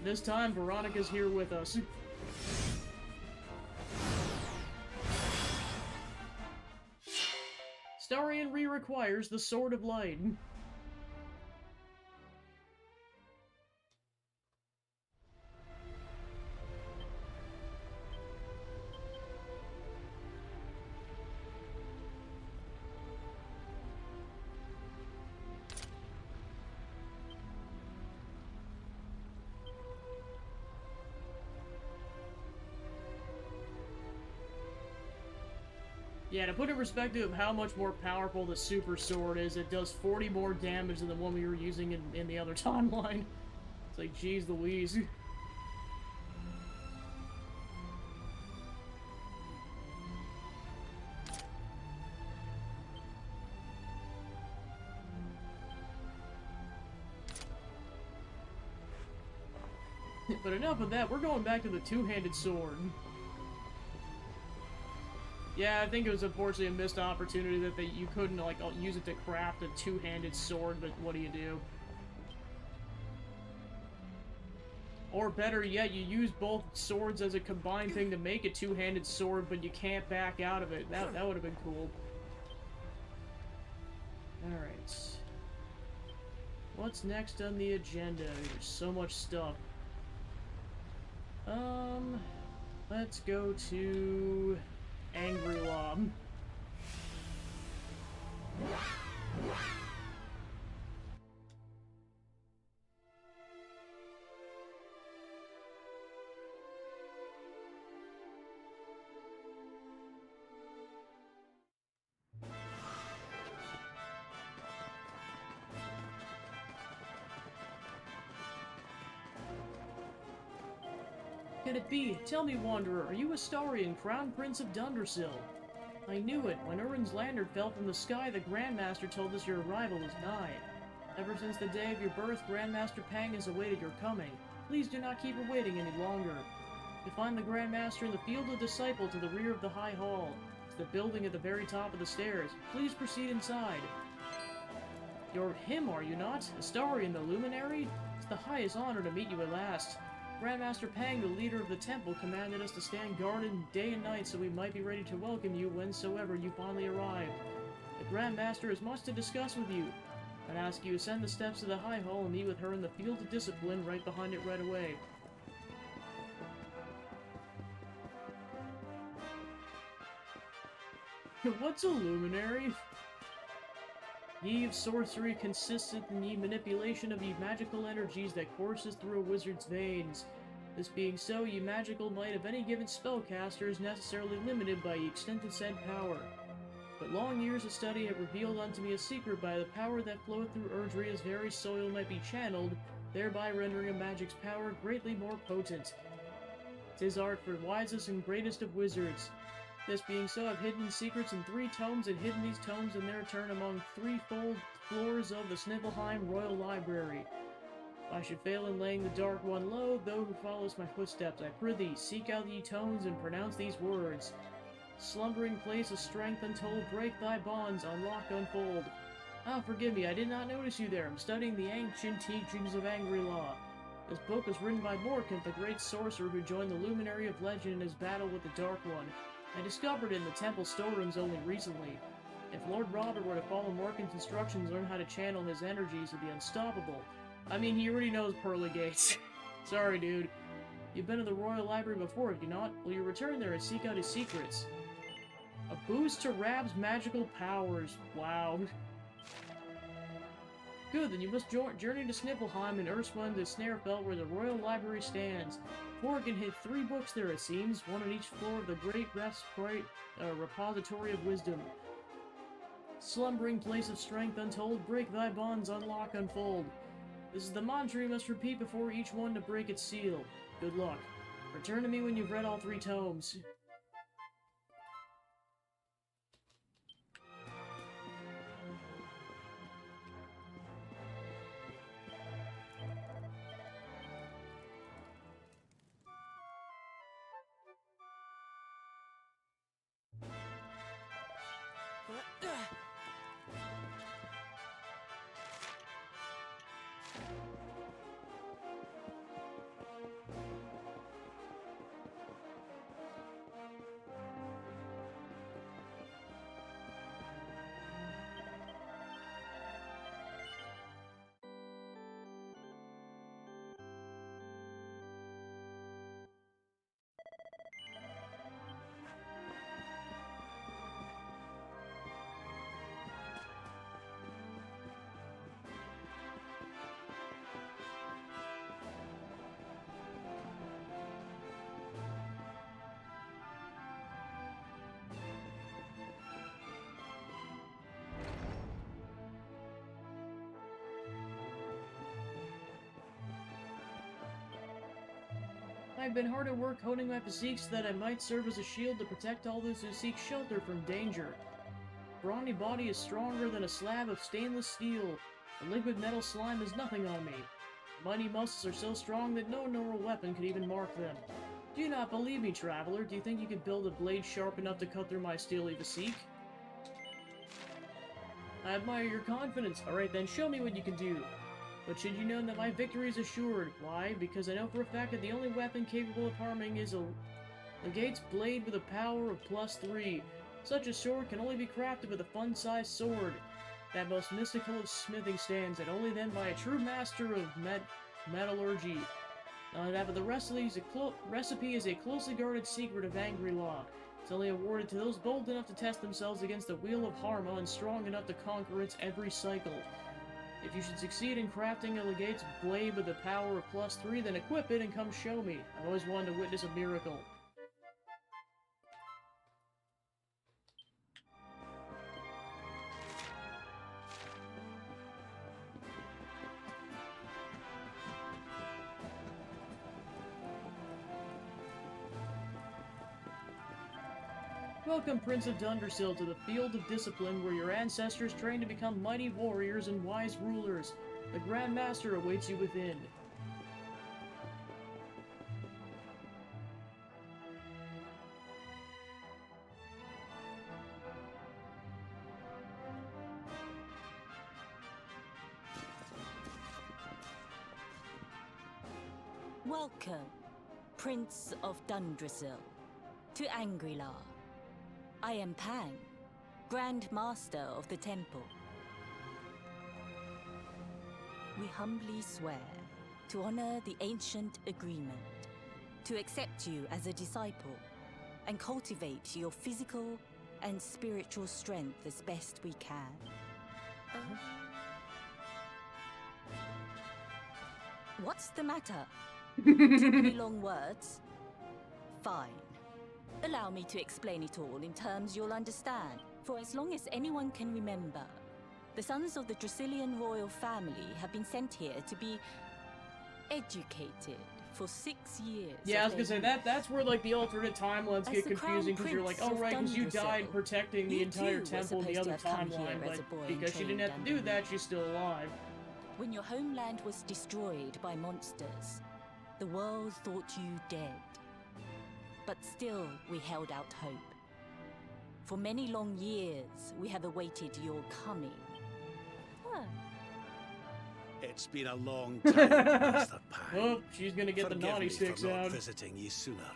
this time, Veronica's here with us. Starion re-requires the Sword of Light. Yeah, to put in perspective of how much more powerful the Super Sword is, it does 40 more damage than the one we were using in the other timeline. It's like, geez Louise. But enough of that, we're going back to the two-handed sword. Yeah, I think it was unfortunately a missed opportunity that you couldn't, like, use it to craft a two-handed sword, but what do you do? Or better yet, you use both swords as a combined thing to make a two-handed sword, but you can't back out of it. That would have been cool. Alright. What's next on the agenda? There's so much stuff. Let's go to Angry-La. Can it be? Tell me, Wanderer, are you Astarion, Crown Prince of Dundersill? I knew it. When Urin's lantern fell from the sky, the Grandmaster told us your arrival was nigh. Ever since the day of your birth, Grandmaster Pang has awaited your coming. Please do not keep her waiting any longer. You find the Grandmaster in the Field of Disciple to the rear of the High Hall. It's the building at the very top of the stairs. Please proceed inside. You're him, are you not? Astarion, the Luminary? It's the highest honor to meet you at last. Grandmaster Pang, the leader of the temple, commanded us to stand guard day and night so we might be ready to welcome you whensoever you finally arrive. The Grandmaster has much to discuss with you. I'd ask you to ascend the steps of the High Hall and meet with her in the Field of Discipline right behind it right away. What's a luminary? Ye of sorcery consistent in the manipulation of ye magical energies that courses through a wizard's veins. This being so, ye magical might of any given spellcaster is necessarily limited by ye extent of said power. But long years of study have revealed unto me a secret by the power that floweth through Erdrea's very soil might be channeled, thereby rendering a magic's power greatly more potent. 'Tis art for wisest and greatest of wizards. This being so, I've hidden secrets in 3 tomes and hidden these tomes in their turn among 3-fold floors of the Snivellheim Royal Library. If I should fail in laying the Dark One low, thou who follows my footsteps, I prithee, seek out ye tomes and pronounce these words. Slumbering place of strength untold, break thy bonds, unlock, unfold. Ah, forgive me, I did not notice you there. I'm studying the ancient teachings of Angry-La. This book was written by Morkant, the great sorcerer who joined the Luminary of Legend in his battle with the Dark One. I discovered it in the temple storerooms only recently. If Lord Robert were to follow Morkant's instructions and learn how to channel his energies, he'd be unstoppable. I mean, he already knows Pearly Gates. Sorry, dude. You've been to the Royal Library before, have you not? Will you return there and seek out his secrets? A boost to Rab's magical powers. Wow. Good, then you must journey to Snivellheim and Urswin to Snarefelt where the Royal Library stands. Morgan hid 3 books there, it seems, one on each floor of the great repository of wisdom. Slumbering place of strength untold, break thy bonds, unlock, unfold. This is the mantra you must repeat before each one to break its seal. Good luck. Return to me when you've read all 3 tomes. I've been hard at work honing my physique so that I might serve as a shield to protect all those who seek shelter from danger. Brawny body is stronger than a slab of stainless steel. The liquid metal slime is nothing on me. Mighty muscles are so strong that no normal weapon could even mark them. Do you not believe me, traveler? Do you think you could build a blade sharp enough to cut through my steely physique? I admire your confidence. Alright then, show me what you can do. But should you know that my victory is assured? Why? Because I know for a fact that the only weapon capable of harming is a Legate's blade with a power of +3. Such a sword can only be crafted with a fun-sized sword. That most mystical of smithing stands, and only then by a true master of metallurgy. But the rest of these recipe is a closely guarded secret of Angry-La. It's only awarded to those bold enough to test themselves against the wheel of Harma and strong enough to conquer its every cycle. If you should succeed in crafting a Legate's blade with a power of +3, then equip it and come show me. I've always wanted to witness a miracle. Welcome, Prince of Dundersill, to the field of discipline where your ancestors trained to become mighty warriors and wise rulers. The Grand Master awaits you within. Welcome, Prince of Dundersill, to Angry-La. I am Pang, Grand Master of the Temple. We humbly swear to honor the ancient agreement, to accept you as a disciple, and cultivate your physical and spiritual strength as best we can. What's the matter? Too many long words? Fine. Allow me to explain it all in terms you'll understand. For as long as anyone can remember, the sons of the Dracilian royal family have been sent here to be educated for 6 years. Yeah, I was gonna say that's where like the alternate timelines get confusing because you're like, oh right, because you died protecting the entire temple in the other timeline, but because she didn't have to do that, she's still alive. When your homeland was destroyed by monsters, the world thought you dead. But still, we held out hope. For many long years, we have awaited your coming. It's been a long time, Master Pang. Oh, she's gonna get the naughty sticks for not out. visiting you sooner.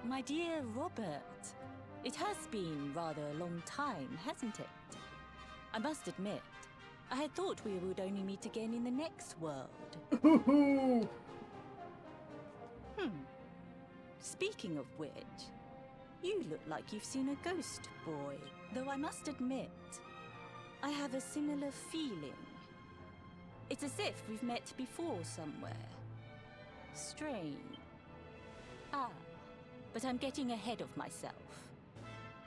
My dear Robert, it has been rather a long time, hasn't it? I must admit, I had thought we would only meet again in the next world. Speaking of which, you look like you've seen a ghost, boy. Though I must admit, I have a similar feeling. It's as if we've met before somewhere. Strange. But I'm getting ahead of myself.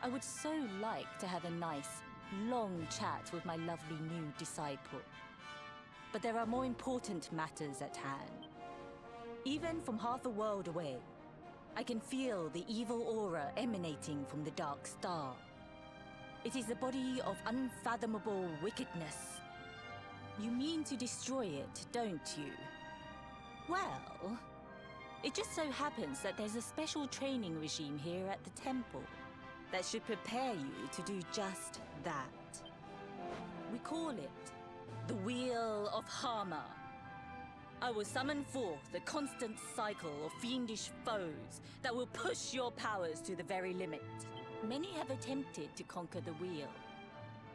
I would so like to have a nice, long chat with my lovely new disciple. But there are more important matters at hand. Even from half a world away, I can feel the evil aura emanating from the Dark Star. It is a body of unfathomable wickedness. You mean to destroy it, don't you? Well, it just so happens that there's a special training regime here at the temple that should prepare you to do just that. We call it the Wheel of Harma. I will summon forth the constant cycle of fiendish foes that will push your powers to the very limit. Many have attempted to conquer the wheel,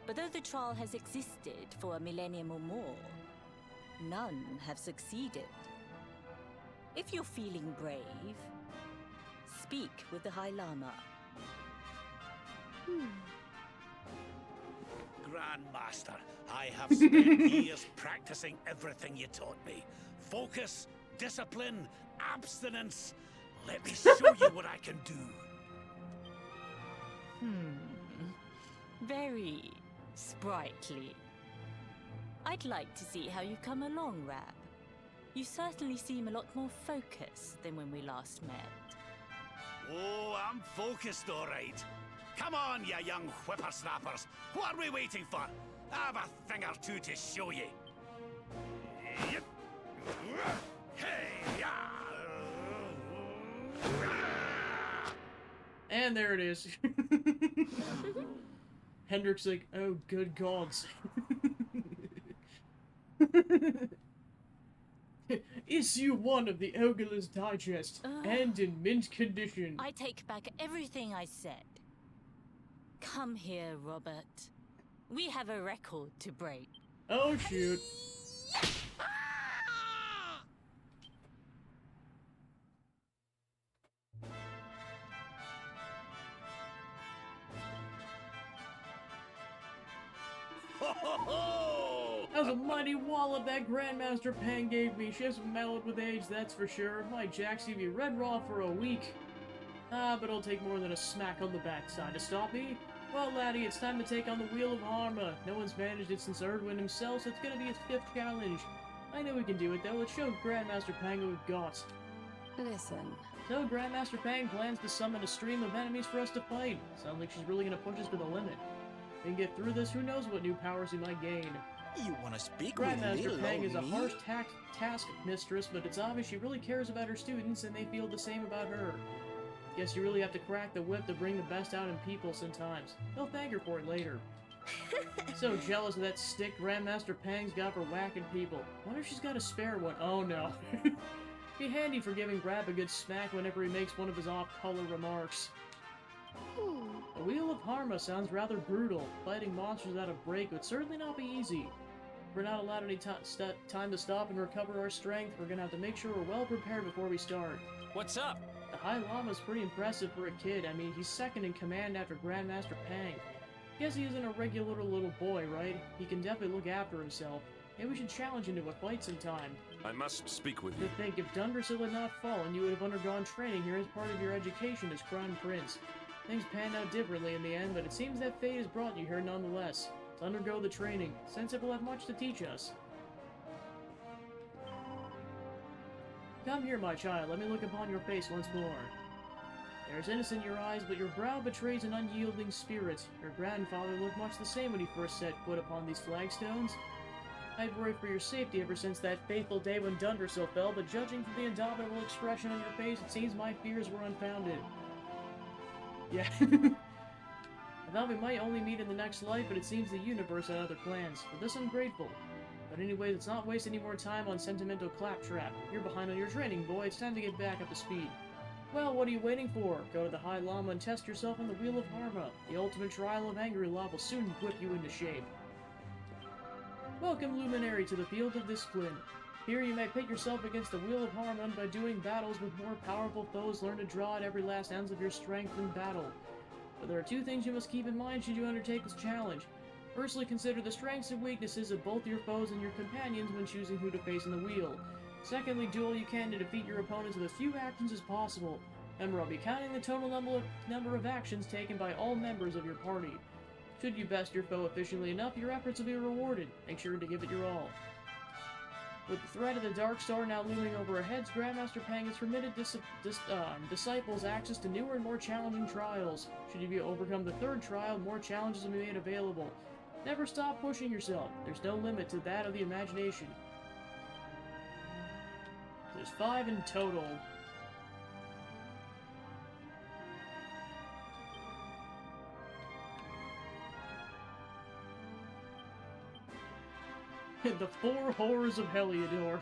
but though the trial has existed for a millennium or more, none have succeeded. If you're feeling brave, speak with the High Lama. Grand Master, I have spent years practicing everything you taught me. Focus, discipline, abstinence. Let me show you what I can do. Very sprightly. I'd like to see how you come along, Rab. You certainly seem a lot more focused than when we last met. Oh, I'm focused, all right. Come on, you young whippersnappers. What are we waiting for? I have a thing or two to show you. Yep. Hey, And there it is. Hendrik's like, oh, good gods. Issue 1 of the Ogre's Digest, and in mint condition. I take back everything I said. Come here, Robert. We have a record to break. Oh, shoot. That was a mighty wallop that Grandmaster Pang gave me. She hasn't mellowed with age, that's for sure. My Jack's gonna be red raw for a week. Ah, but it'll take more than a smack on the backside to stop me. Well, laddie, it's time to take on the Wheel of Harma. No one's managed it since Erdwin himself, so it's gonna be his 5th challenge. I know we can do it, though. Let's show Grandmaster Pang what we've got. Listen. So, Grandmaster Pang plans to summon a stream of enemies for us to fight. Sounds like she's really gonna push us to the limit. If we can get through this, who knows what new powers we might gain. You wanna speak with Grandmaster little Pang is a me? harsh task mistress, but it's obvious she really cares about her students and they feel the same about her. Guess you really have to crack the whip to bring the best out in people sometimes. They'll thank her for it later. So jealous of that stick Grandmaster Pang's got for whacking people. Wonder if she's got a spare one. Oh no. Be handy for giving Grab a good smack whenever he makes one of his off-color remarks. The Wheel of Harma sounds rather brutal. Fighting monsters out of break would certainly not be easy. If we're not allowed any time to stop and recover our strength, we're gonna have to make sure we're well prepared before we start. What's up? The High Lama's pretty impressive for a kid. I mean, he's second in command after Grandmaster Pang. Guess he isn't a regular little boy, right? He can definitely look after himself. Maybe we should challenge him to a fight sometime. I must speak with you. To think, if Dundersil had not fallen, you would have undergone training here as part of your education as Crown Prince. Things panned out differently in the end, but it seems that fate has brought you here nonetheless. To undergo the training. Sensei will have much to teach us. Come here, my child. Let me look upon your face once more. There is innocence in your eyes, but your brow betrays an unyielding spirit. Your grandfather looked much the same when he first set foot upon these flagstones. I'd worried for your safety ever since that fateful day when Dundersil fell, but judging from the indomitable expression on your face, it seems my fears were unfounded. Yeah. I thought we might only meet in the next life, but it seems the universe had other plans. For this I'm grateful. But anyway, let's not waste any more time on sentimental claptrap. You're behind on your training, boy. It's time to get back up to speed. Well, what are you waiting for? Go to the High Lama and test yourself on the Wheel of Harma. The ultimate trial of Angry-La will soon whip you into shape. Welcome, Luminary, to the field of discipline. Here you may pit yourself against the Wheel of Harma, and by doing battles with more powerful foes, learn to draw out every last ounce of your strength in battle. But there are two things you must keep in mind should you undertake this challenge. Firstly, consider the strengths and weaknesses of both your foes and your companions when choosing who to face in the wheel. Secondly, do all you can to defeat your opponents with as few actions as possible. Remember, I'll be counting the total number of actions taken by all members of your party. Should you best your foe efficiently enough, your efforts will be rewarded. Make sure to give it your all. With the threat of the Dark Star now looming over our heads, Grandmaster Pang has permitted disciples access to newer and more challenging trials. Should you overcome the third trial, more challenges will be made available. Never stop pushing yourself. There's no limit to that of the imagination. There's 5 in total. The 4 horrors of Heliodor.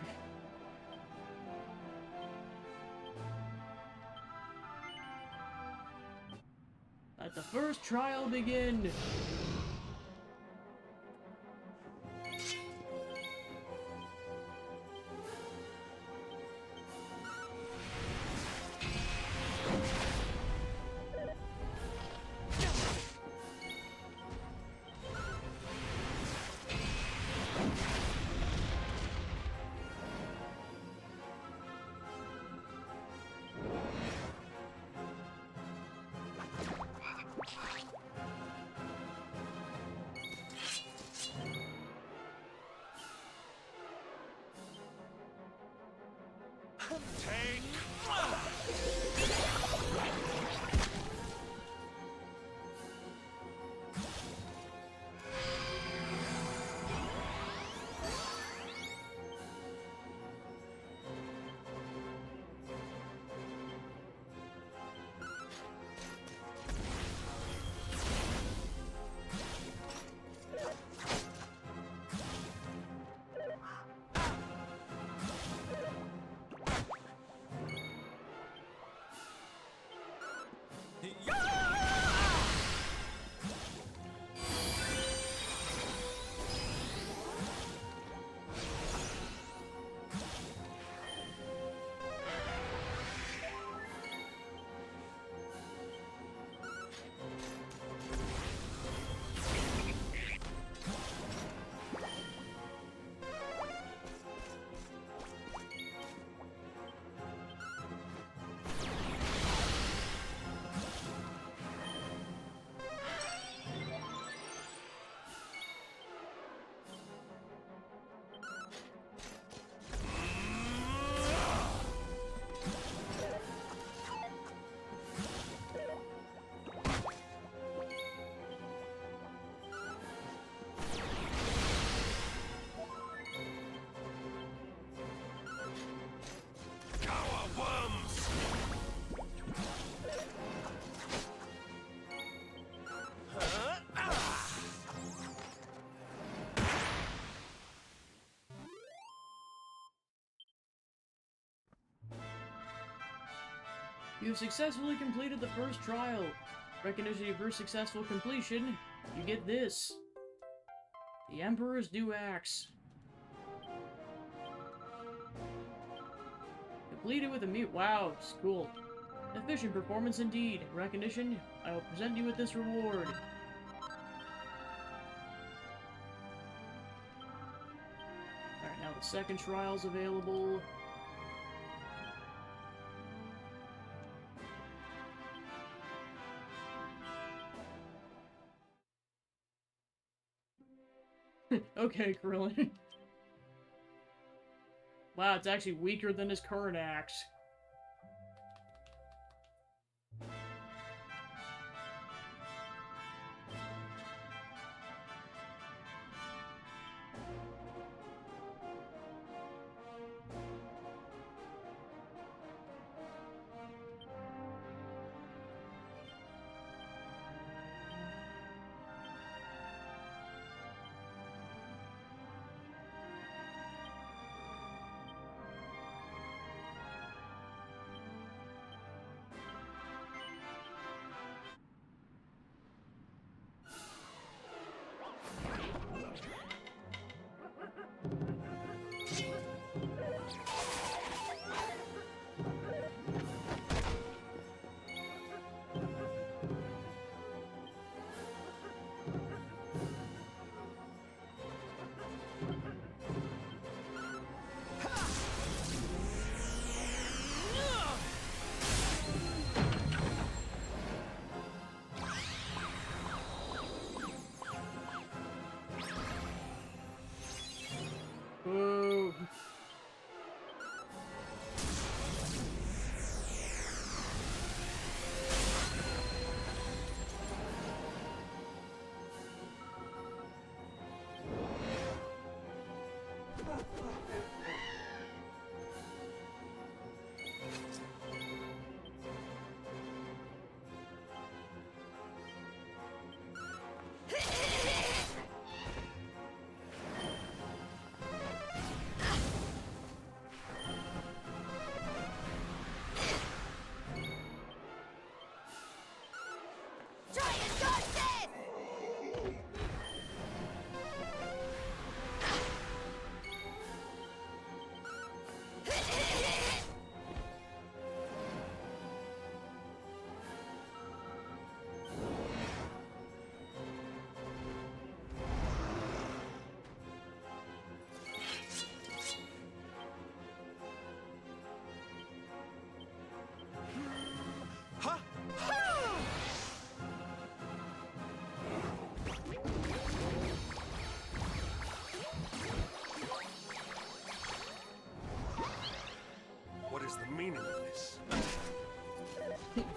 Let the first trial begin. Take. You have successfully completed the first trial. Recognition of your successful completion, you get this. The Emperor's New Axe. Completed with a mute. Wow, it's cool. Efficient performance indeed. Recognition, I will present you with this reward. Alright, now the second trial's available. Okay, Krillin. Wow, it's actually weaker than his current axe.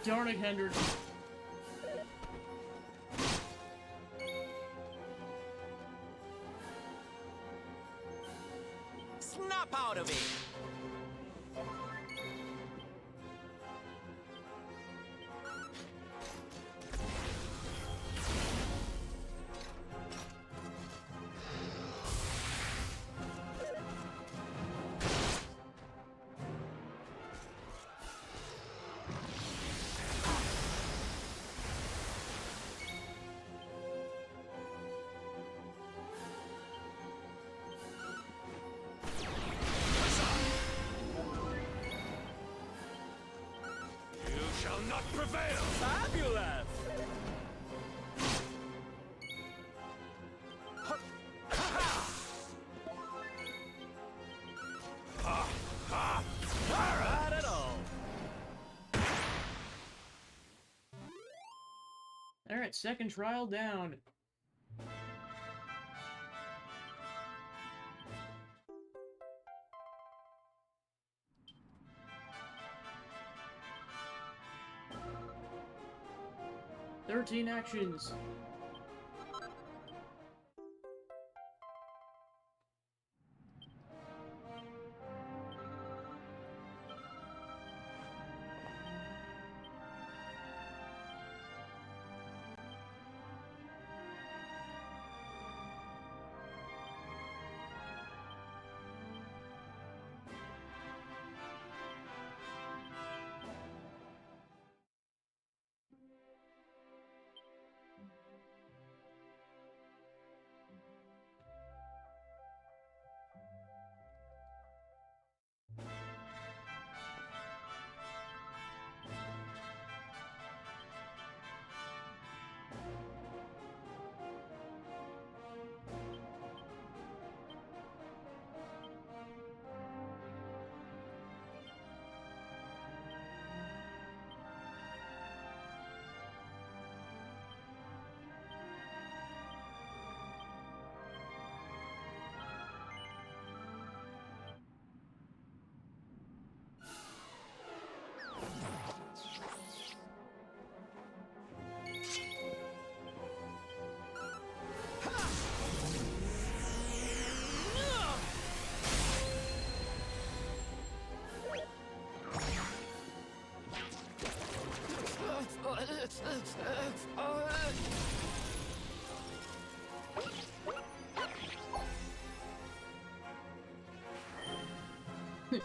Darn it, Hendrik. Snap out of it! Shall not prevail! Fabulous! Not at all. Alright, second trial down. "13 actions."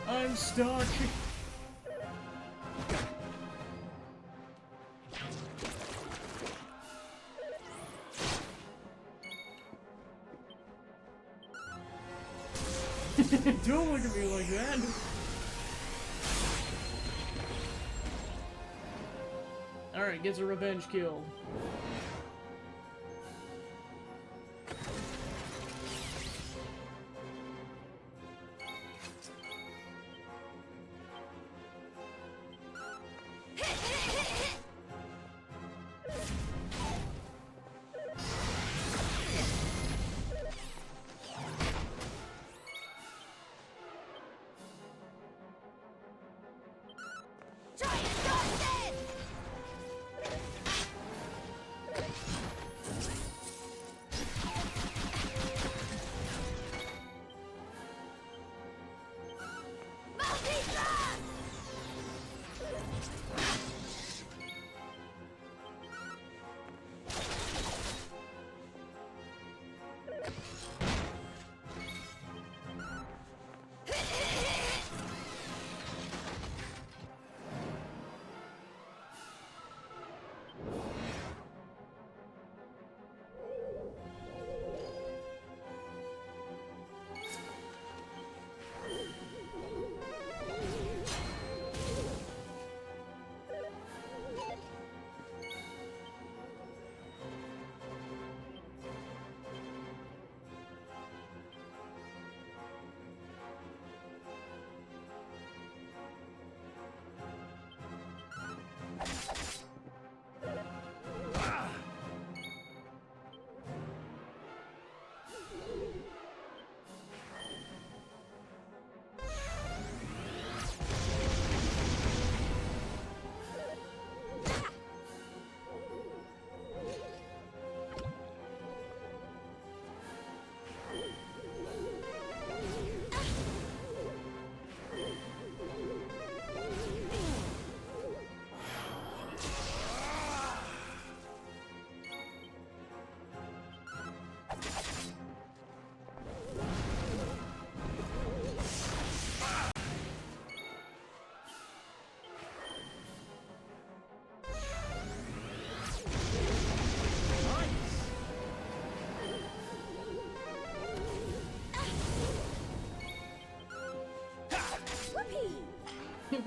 I'm stuck. Don't look at me like that. Alright, gets a revenge kill.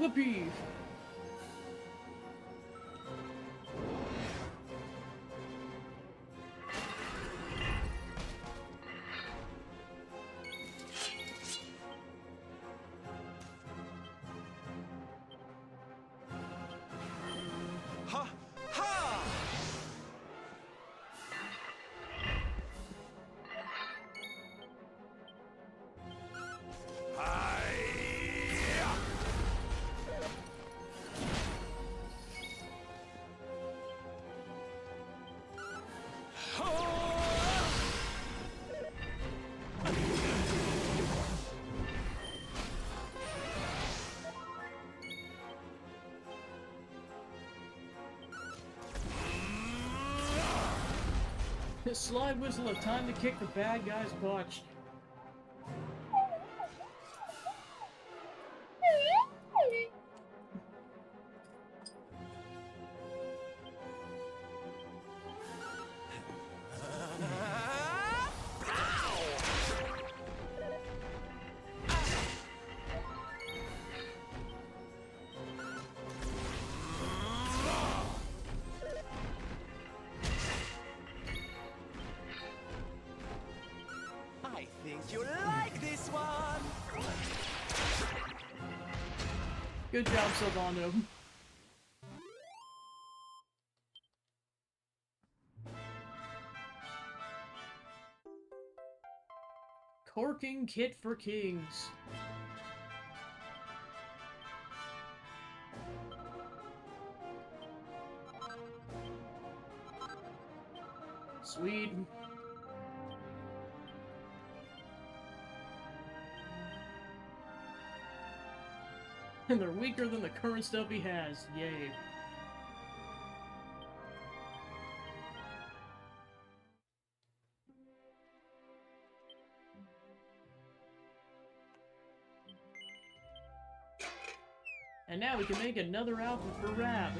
the peeve. Ha! Ha! This slide whistle of time to kick the bad guy's butt. I think you like this one. Good job, Sylvando. Corking kit for kings. Sweet. And they're weaker than the current stuff he has. Yay. And now we can make another outfit for Rab.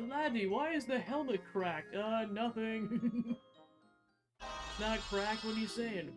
Laddie, why is the helmet cracked? Nothing. It's not cracked, what are you saying?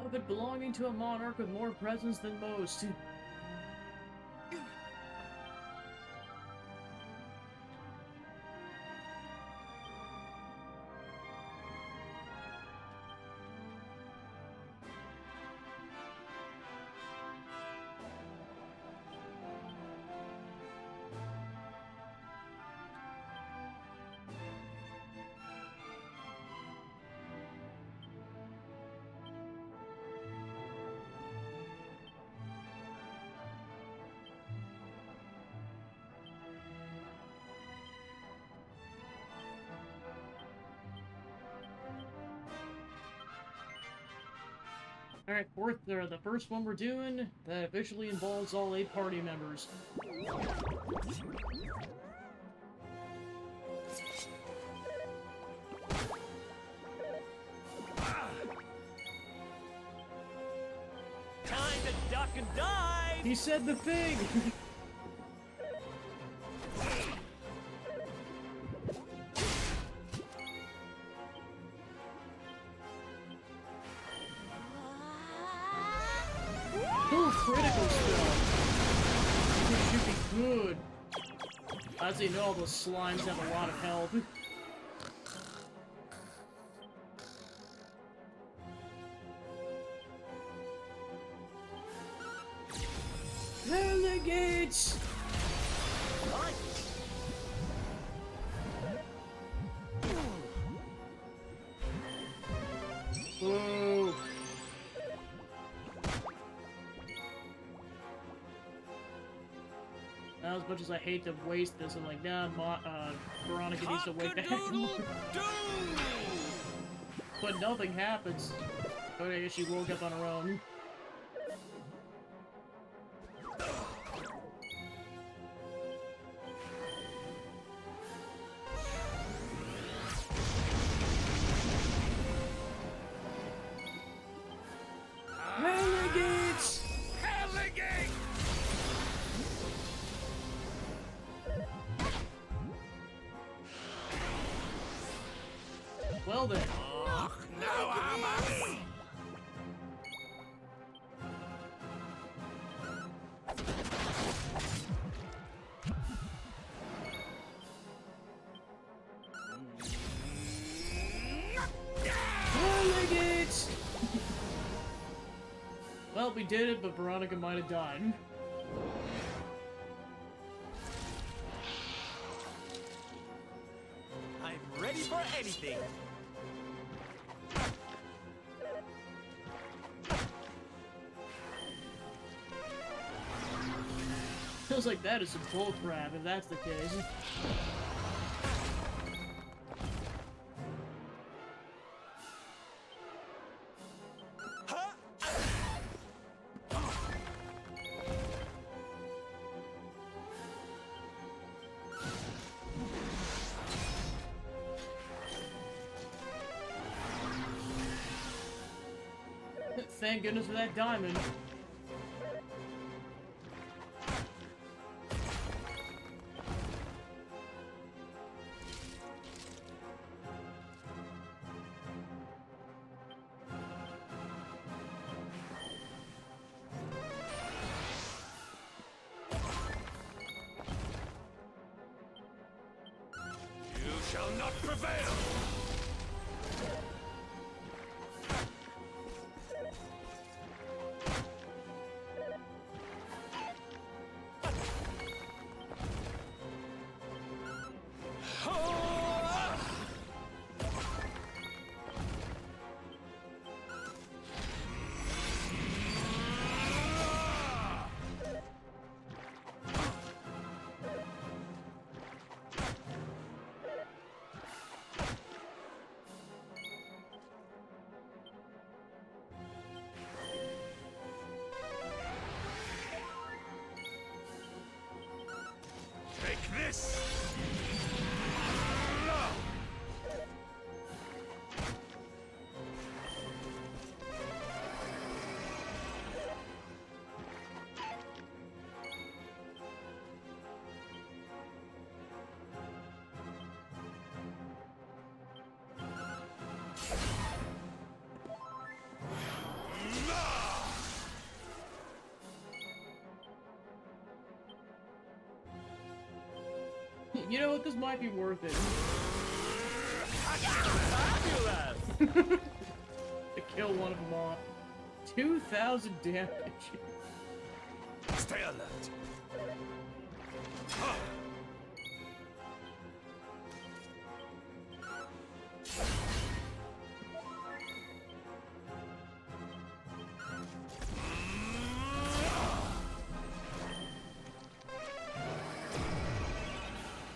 Of it belonging to a monarch with more presence than most. Alright, the first one we're doing, that officially involves all 8 party members. Time to duck and dive! He said the thing! Ooh, critical spell! This should be good. As you know, all those slimes have a lot of health. Renegades! Whoa! Now, as much as I hate to waste this, I'm like, nah, Veronica needs to wake the heck up. But nothing happens. Okay, I guess she woke up on her own. Renegades! Renegade! Well then. Now I'm happy! Renegades! Well, we did it, but Veronica might have died. I'm ready for anything. Feels like that is some bullcrap, if that's the case. Thank goodness for that diamond. You shall not prevail! Take this! You know what? This might be worth it. Fabulous! To kill one of them off. 2,000 damage. Stay alert.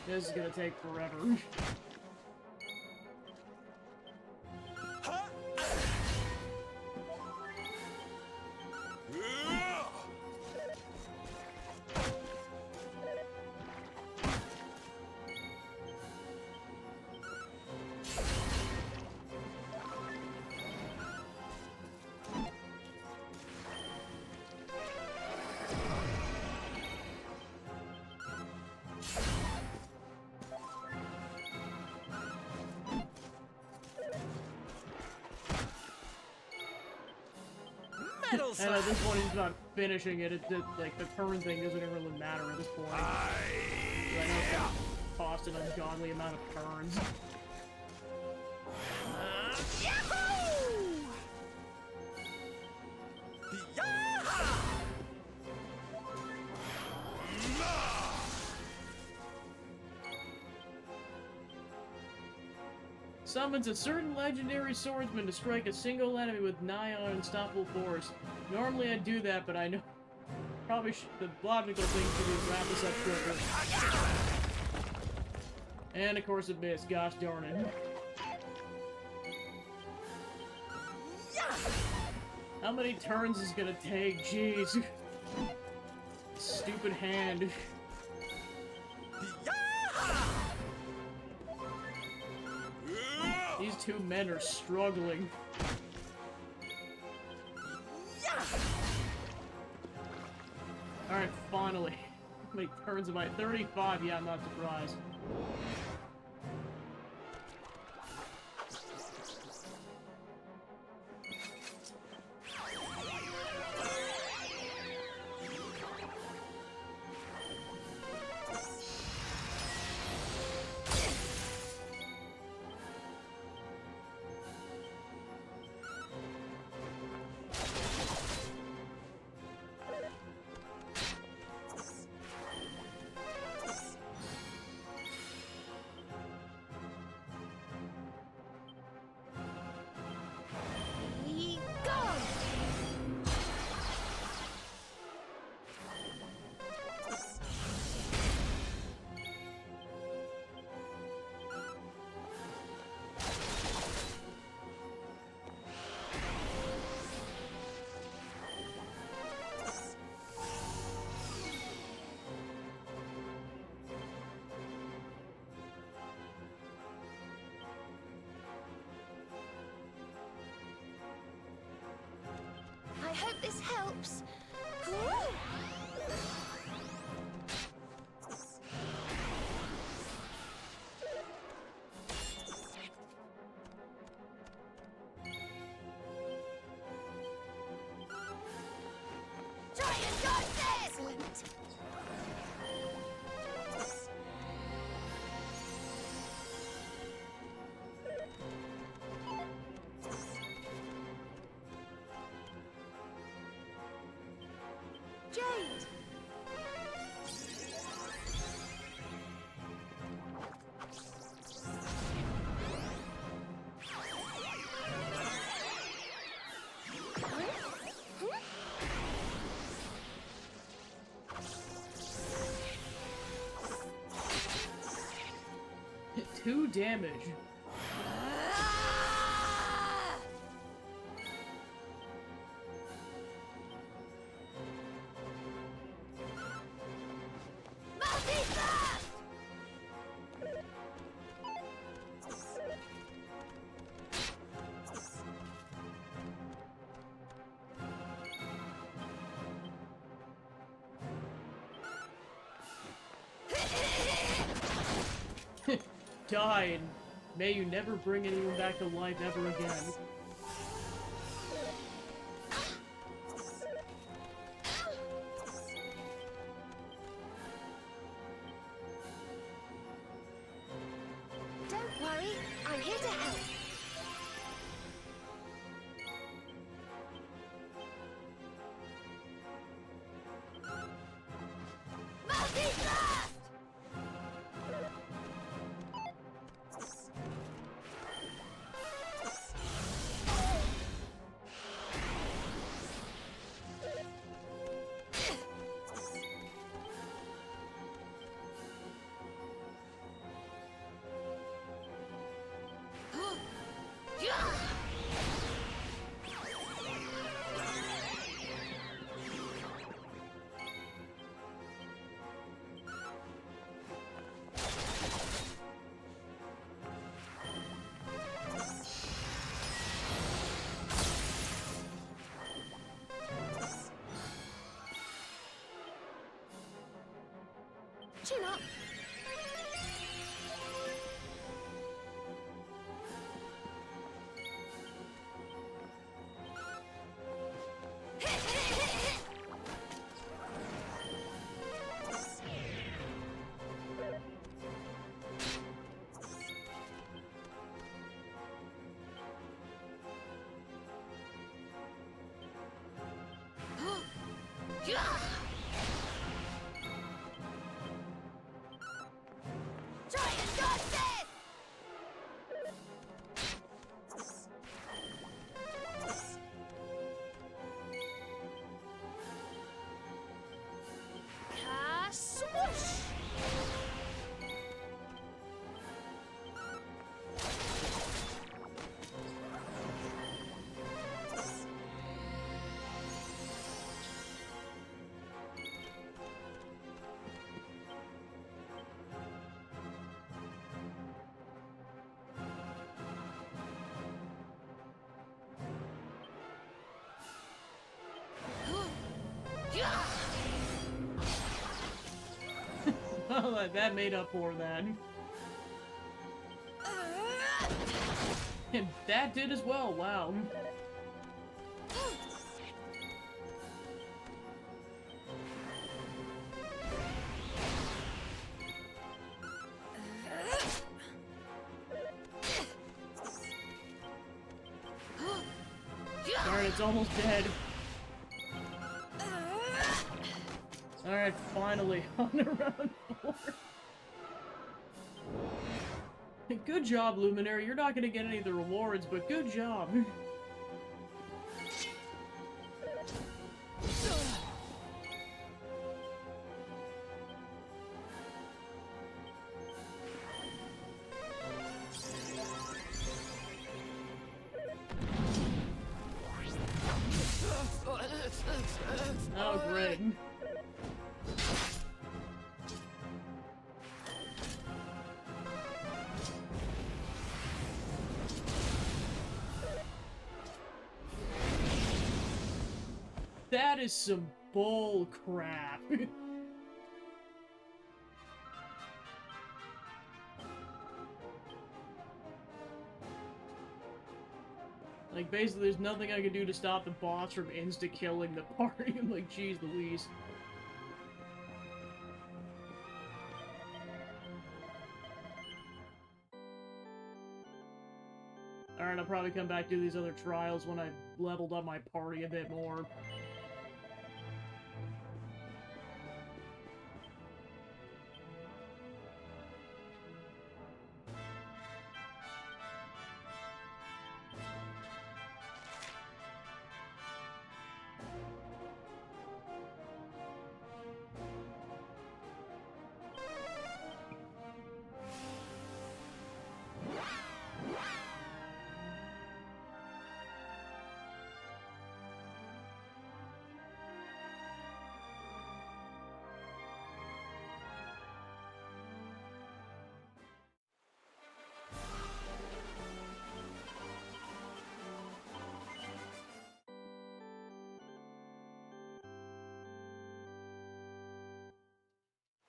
This is gonna take forever. Metal And at this point, he's not finishing it. Like, the turn thing doesn't really matter at this point. I know it's gonna cost an ungodly amount of turns. Summons a certain legendary swordsman to strike a single enemy with nigh on unstoppable force. Normally I'd do that, but I know probably the logical thing to do is wrap this up quicker. And of course it missed, gosh darn it. How many turns is it gonna take? Jeez. Stupid hand. These two men are struggling. Alright, finally. How many turns am I? 35? Yeah, I'm not surprised. I hope this helps. Try and dodge this! Excellent. Jade! Two damage. Die, and may you never bring anyone back to life ever again. Don't worry, I'm here to help. Multi-thrust! Chin up. Try and dodge it! Swoosh! Well, that made up for that. And that did as well, wow. Alright, it's almost dead. Alright, finally, on to round 4. Good job, Luminary. You're not gonna get any of the rewards, but good job. Oh, great. That is some bull crap. Like, basically, there's nothing I can do to stop the boss from insta-killing the party. I'm like, geez Louise. Alright, I'll probably come back to these other trials when I've leveled up my party a bit more.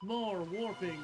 More warping.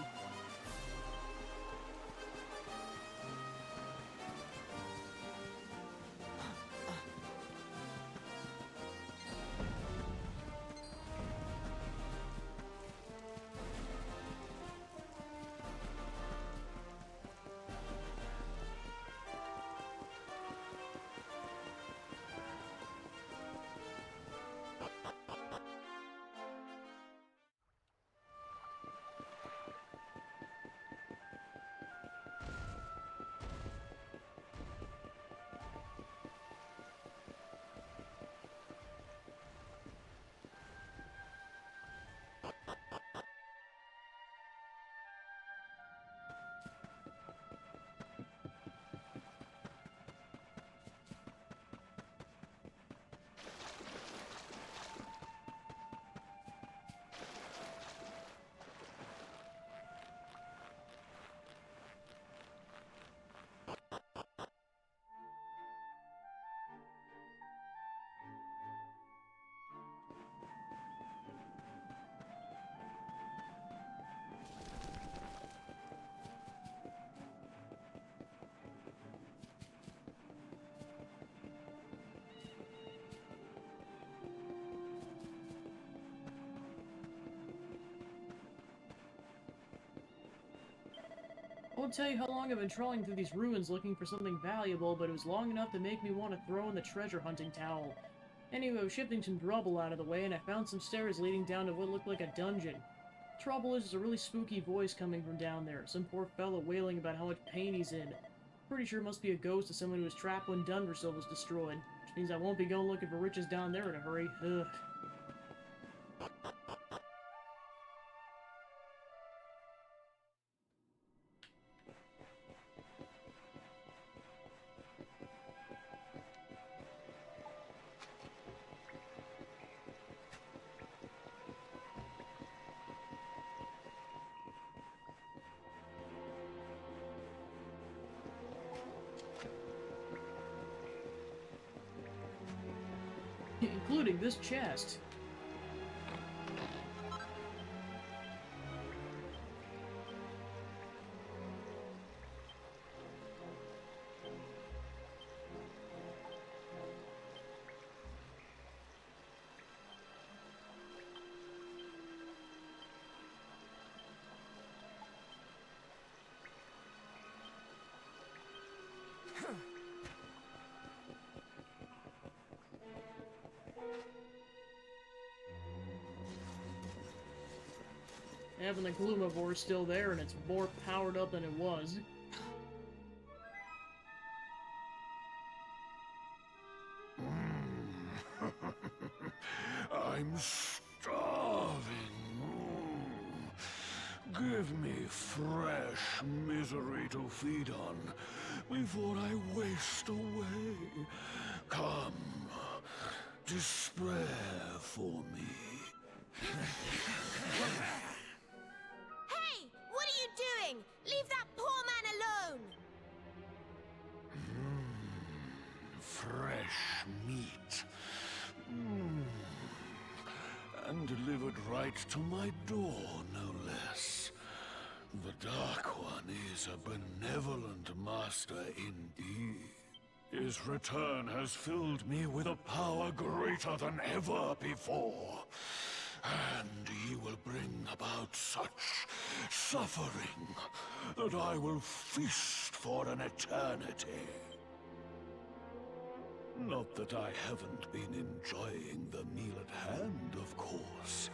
I won't tell you how long I've been trawling through these ruins looking for something valuable, but it was long enough to make me want to throw in the treasure hunting towel. Anyway, I was shifting some rubble out of the way, and I found some stairs leading down to what looked like a dungeon. Trouble is, there's a really spooky voice coming from down there. Some poor fellow wailing about how much pain he's in. Pretty sure it must be a ghost of someone who was trapped when Dundersill was destroyed. Which means I won't be going looking for riches down there in a hurry. Ugh. Including this chest. Having the Gloomivore is still there, and it's more powered up than it was. I'm starving. Give me fresh misery to feed on before I waste away. Come, despair for me. Hey! What are you doing? Leave that poor man alone! Fresh meat. And delivered right to my door, no less. The Dark One is a benevolent master indeed. His return has filled me with a power greater than ever before. And he will bring about such suffering that I will feast for an eternity. Not that I haven't been enjoying the meal at hand, of course.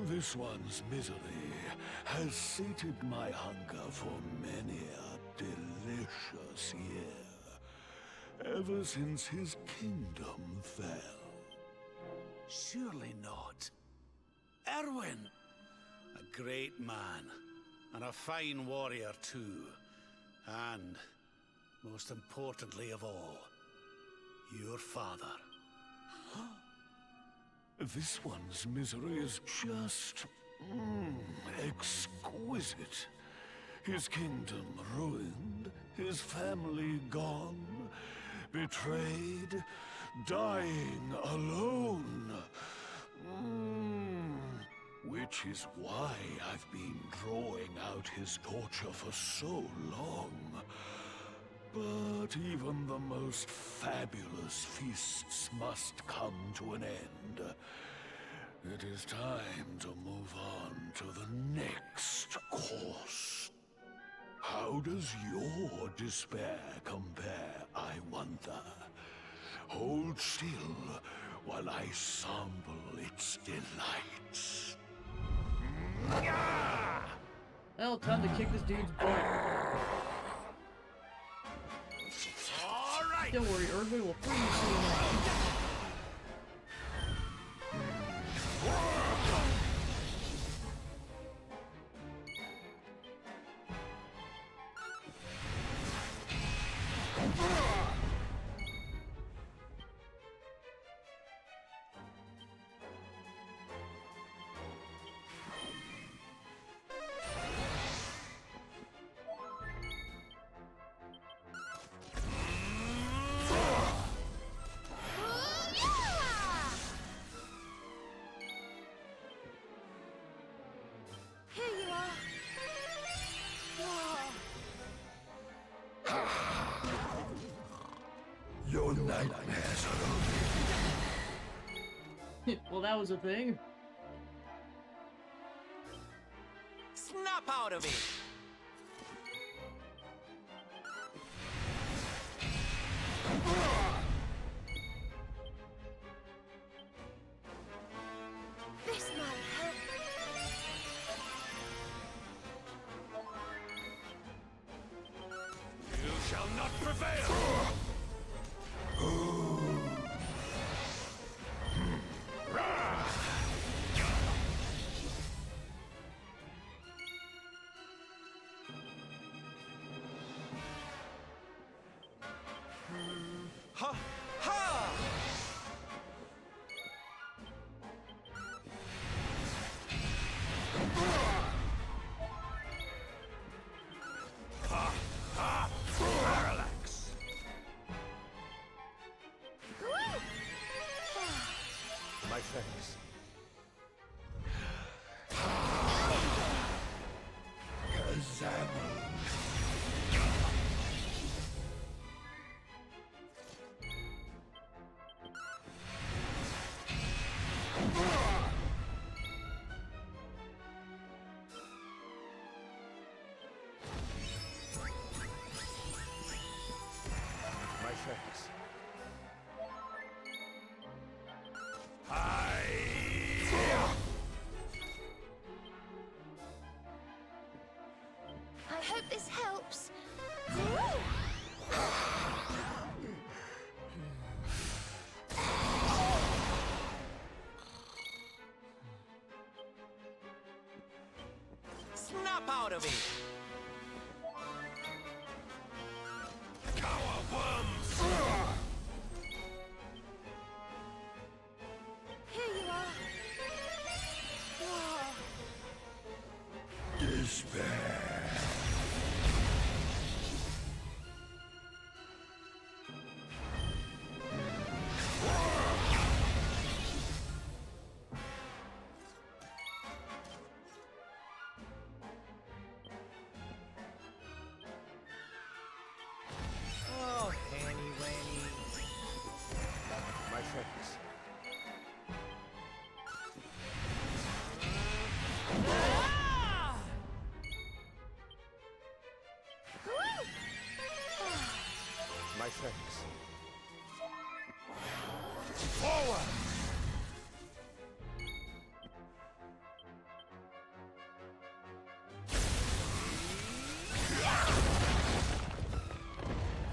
This one's misery has sated my hunger for many a delicious year, ever since his kingdom fell. Surely not. Erwin! A great man, and a fine warrior too. And, most importantly of all, your father. This one's misery is just... exquisite. His kingdom ruined, his family gone, betrayed, dying alone. Which is why I've been drawing out his torture for so long. But even the most fabulous feasts must come to an end. It is time to move on to the next course. How does your despair compare, I wonder? Hold still while I sample its delights. Well, time to kick this dude's butt. Don't worry, Erdwin will free you soon enough. Your nightmares are over. Well, that was a thing. Snap out of it! thanks. My thanks. I hope this helps. Snap out of it! Here you are. Oh, Hanny Wanny. My thanks. My thanks. Forward!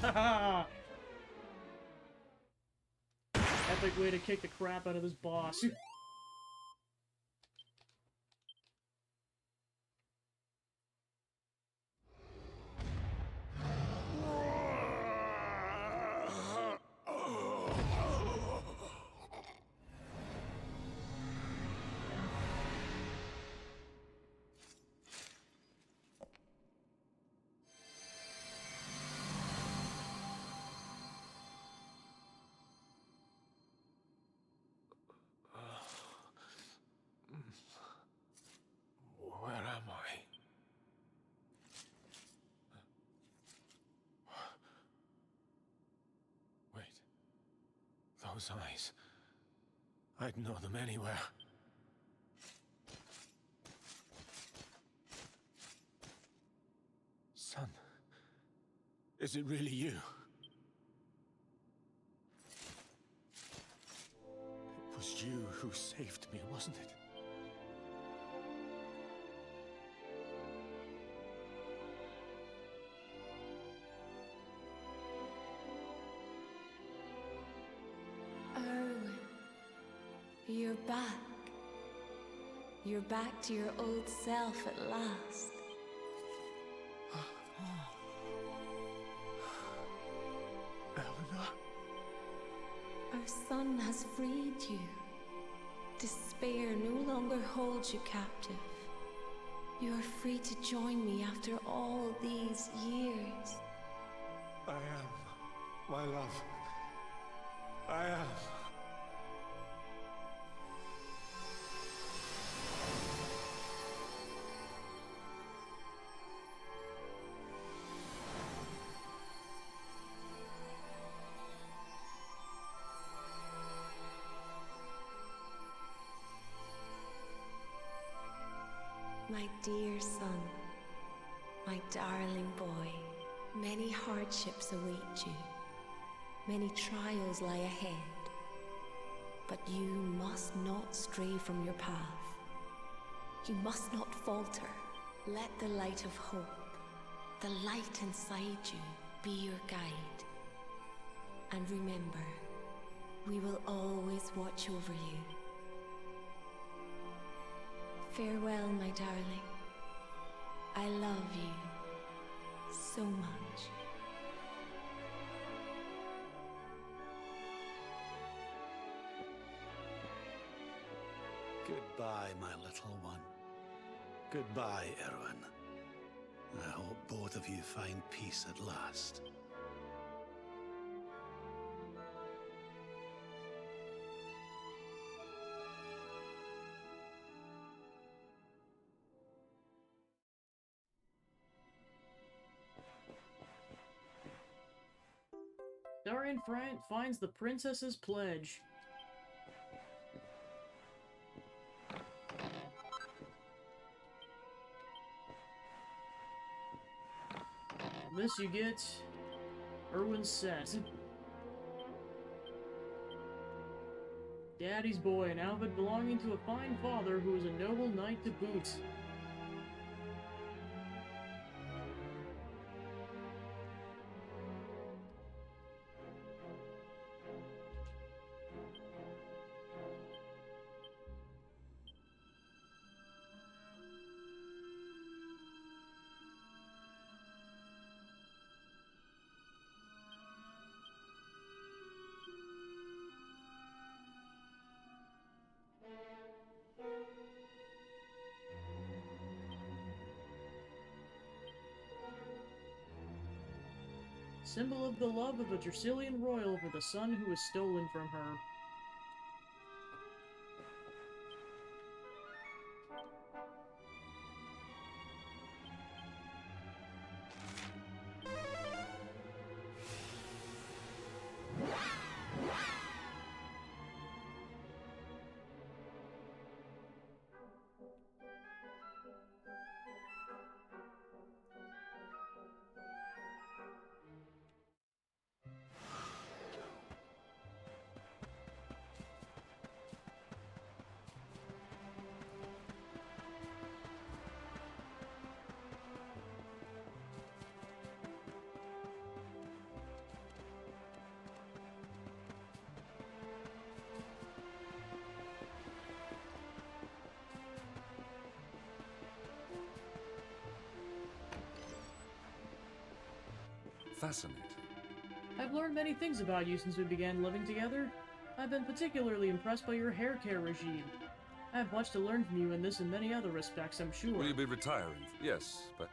Haha! Epic way to kick the crap out of this boss. Where am I? Wait. Those eyes. I'd know them anywhere. Son. Is it really you? It was you who saved me, wasn't it? Erwin, you're back. You're back to your old self at last. Eleanor? Our son has freed you. Despair no longer holds you captive. You are free to join me after all these years. I am, my love. I am. My dear son, my darling boy, many hardships await you. Many trials lie ahead. But you must not stray from your path. You must not falter. Let the light of hope, the light inside you, be your guide. And remember, we will always watch over you. Farewell, my darling. I love you so much. Goodbye, my little one. Goodbye, Erwin. I hope both of you find peace at last. Astarion finds the princess's pledge. This you get Erwin's set. Daddy's boy, an outfit belonging to a fine father who is a noble knight to boot. Symbol of the love of a Dracilian royal for the son who was stolen from her. Fascinating. I've learned many things about you since we began living together. I've been particularly impressed by your hair care regime. I have much to learn from you in this and many other respects, I'm sure. Will you be retiring? Yes, but...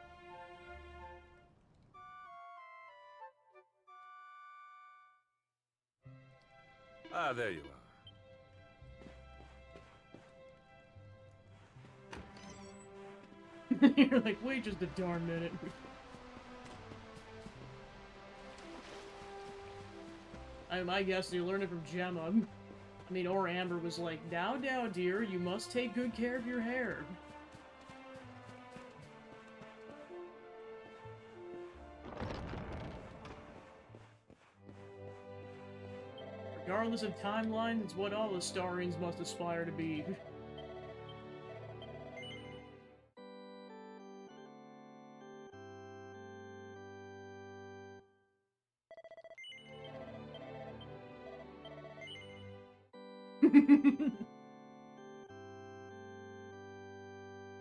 Ah, there you are. You're like, wait just a darn minute. I guess you learned it from Gemma. I mean, or Amber was like, now, dear, you must take good care of your hair. Regardless of timeline, it's what all Astarions must aspire to be.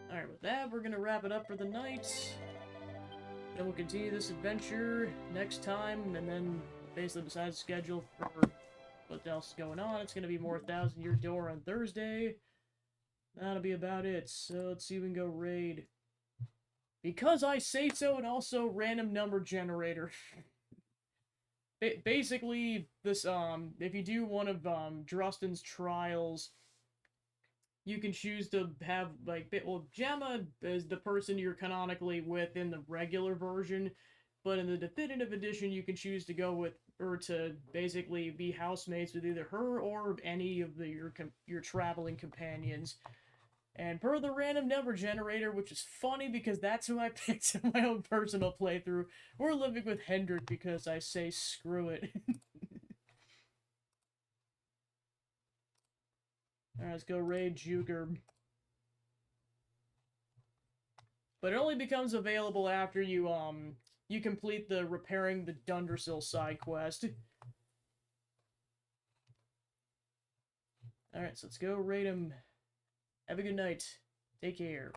Alright, with that, we're gonna wrap it up for the night. Then we'll continue this adventure next time, and then basically besides schedule for what else is going on, it's gonna be more Thousand Year Door on Thursday. That'll be about it. So let's see if we can go raid. Because I say so, and also random number generator. Basically, this, if you do one of, Drustin's trials, you can choose to have, like, well, Gemma is the person you're canonically with in the regular version, but in the definitive edition, you can choose to go with, or to basically be housemates with either her or any of your traveling companions. And per the random number generator, which is funny because that's who I picked in my own personal playthrough, we're living with Hendrik because I say screw it. Alright, let's go raid Juker. But it only becomes available after you, you complete the repairing the Dundersill side quest. Alright, so let's go raid him. Have a good night. Take care.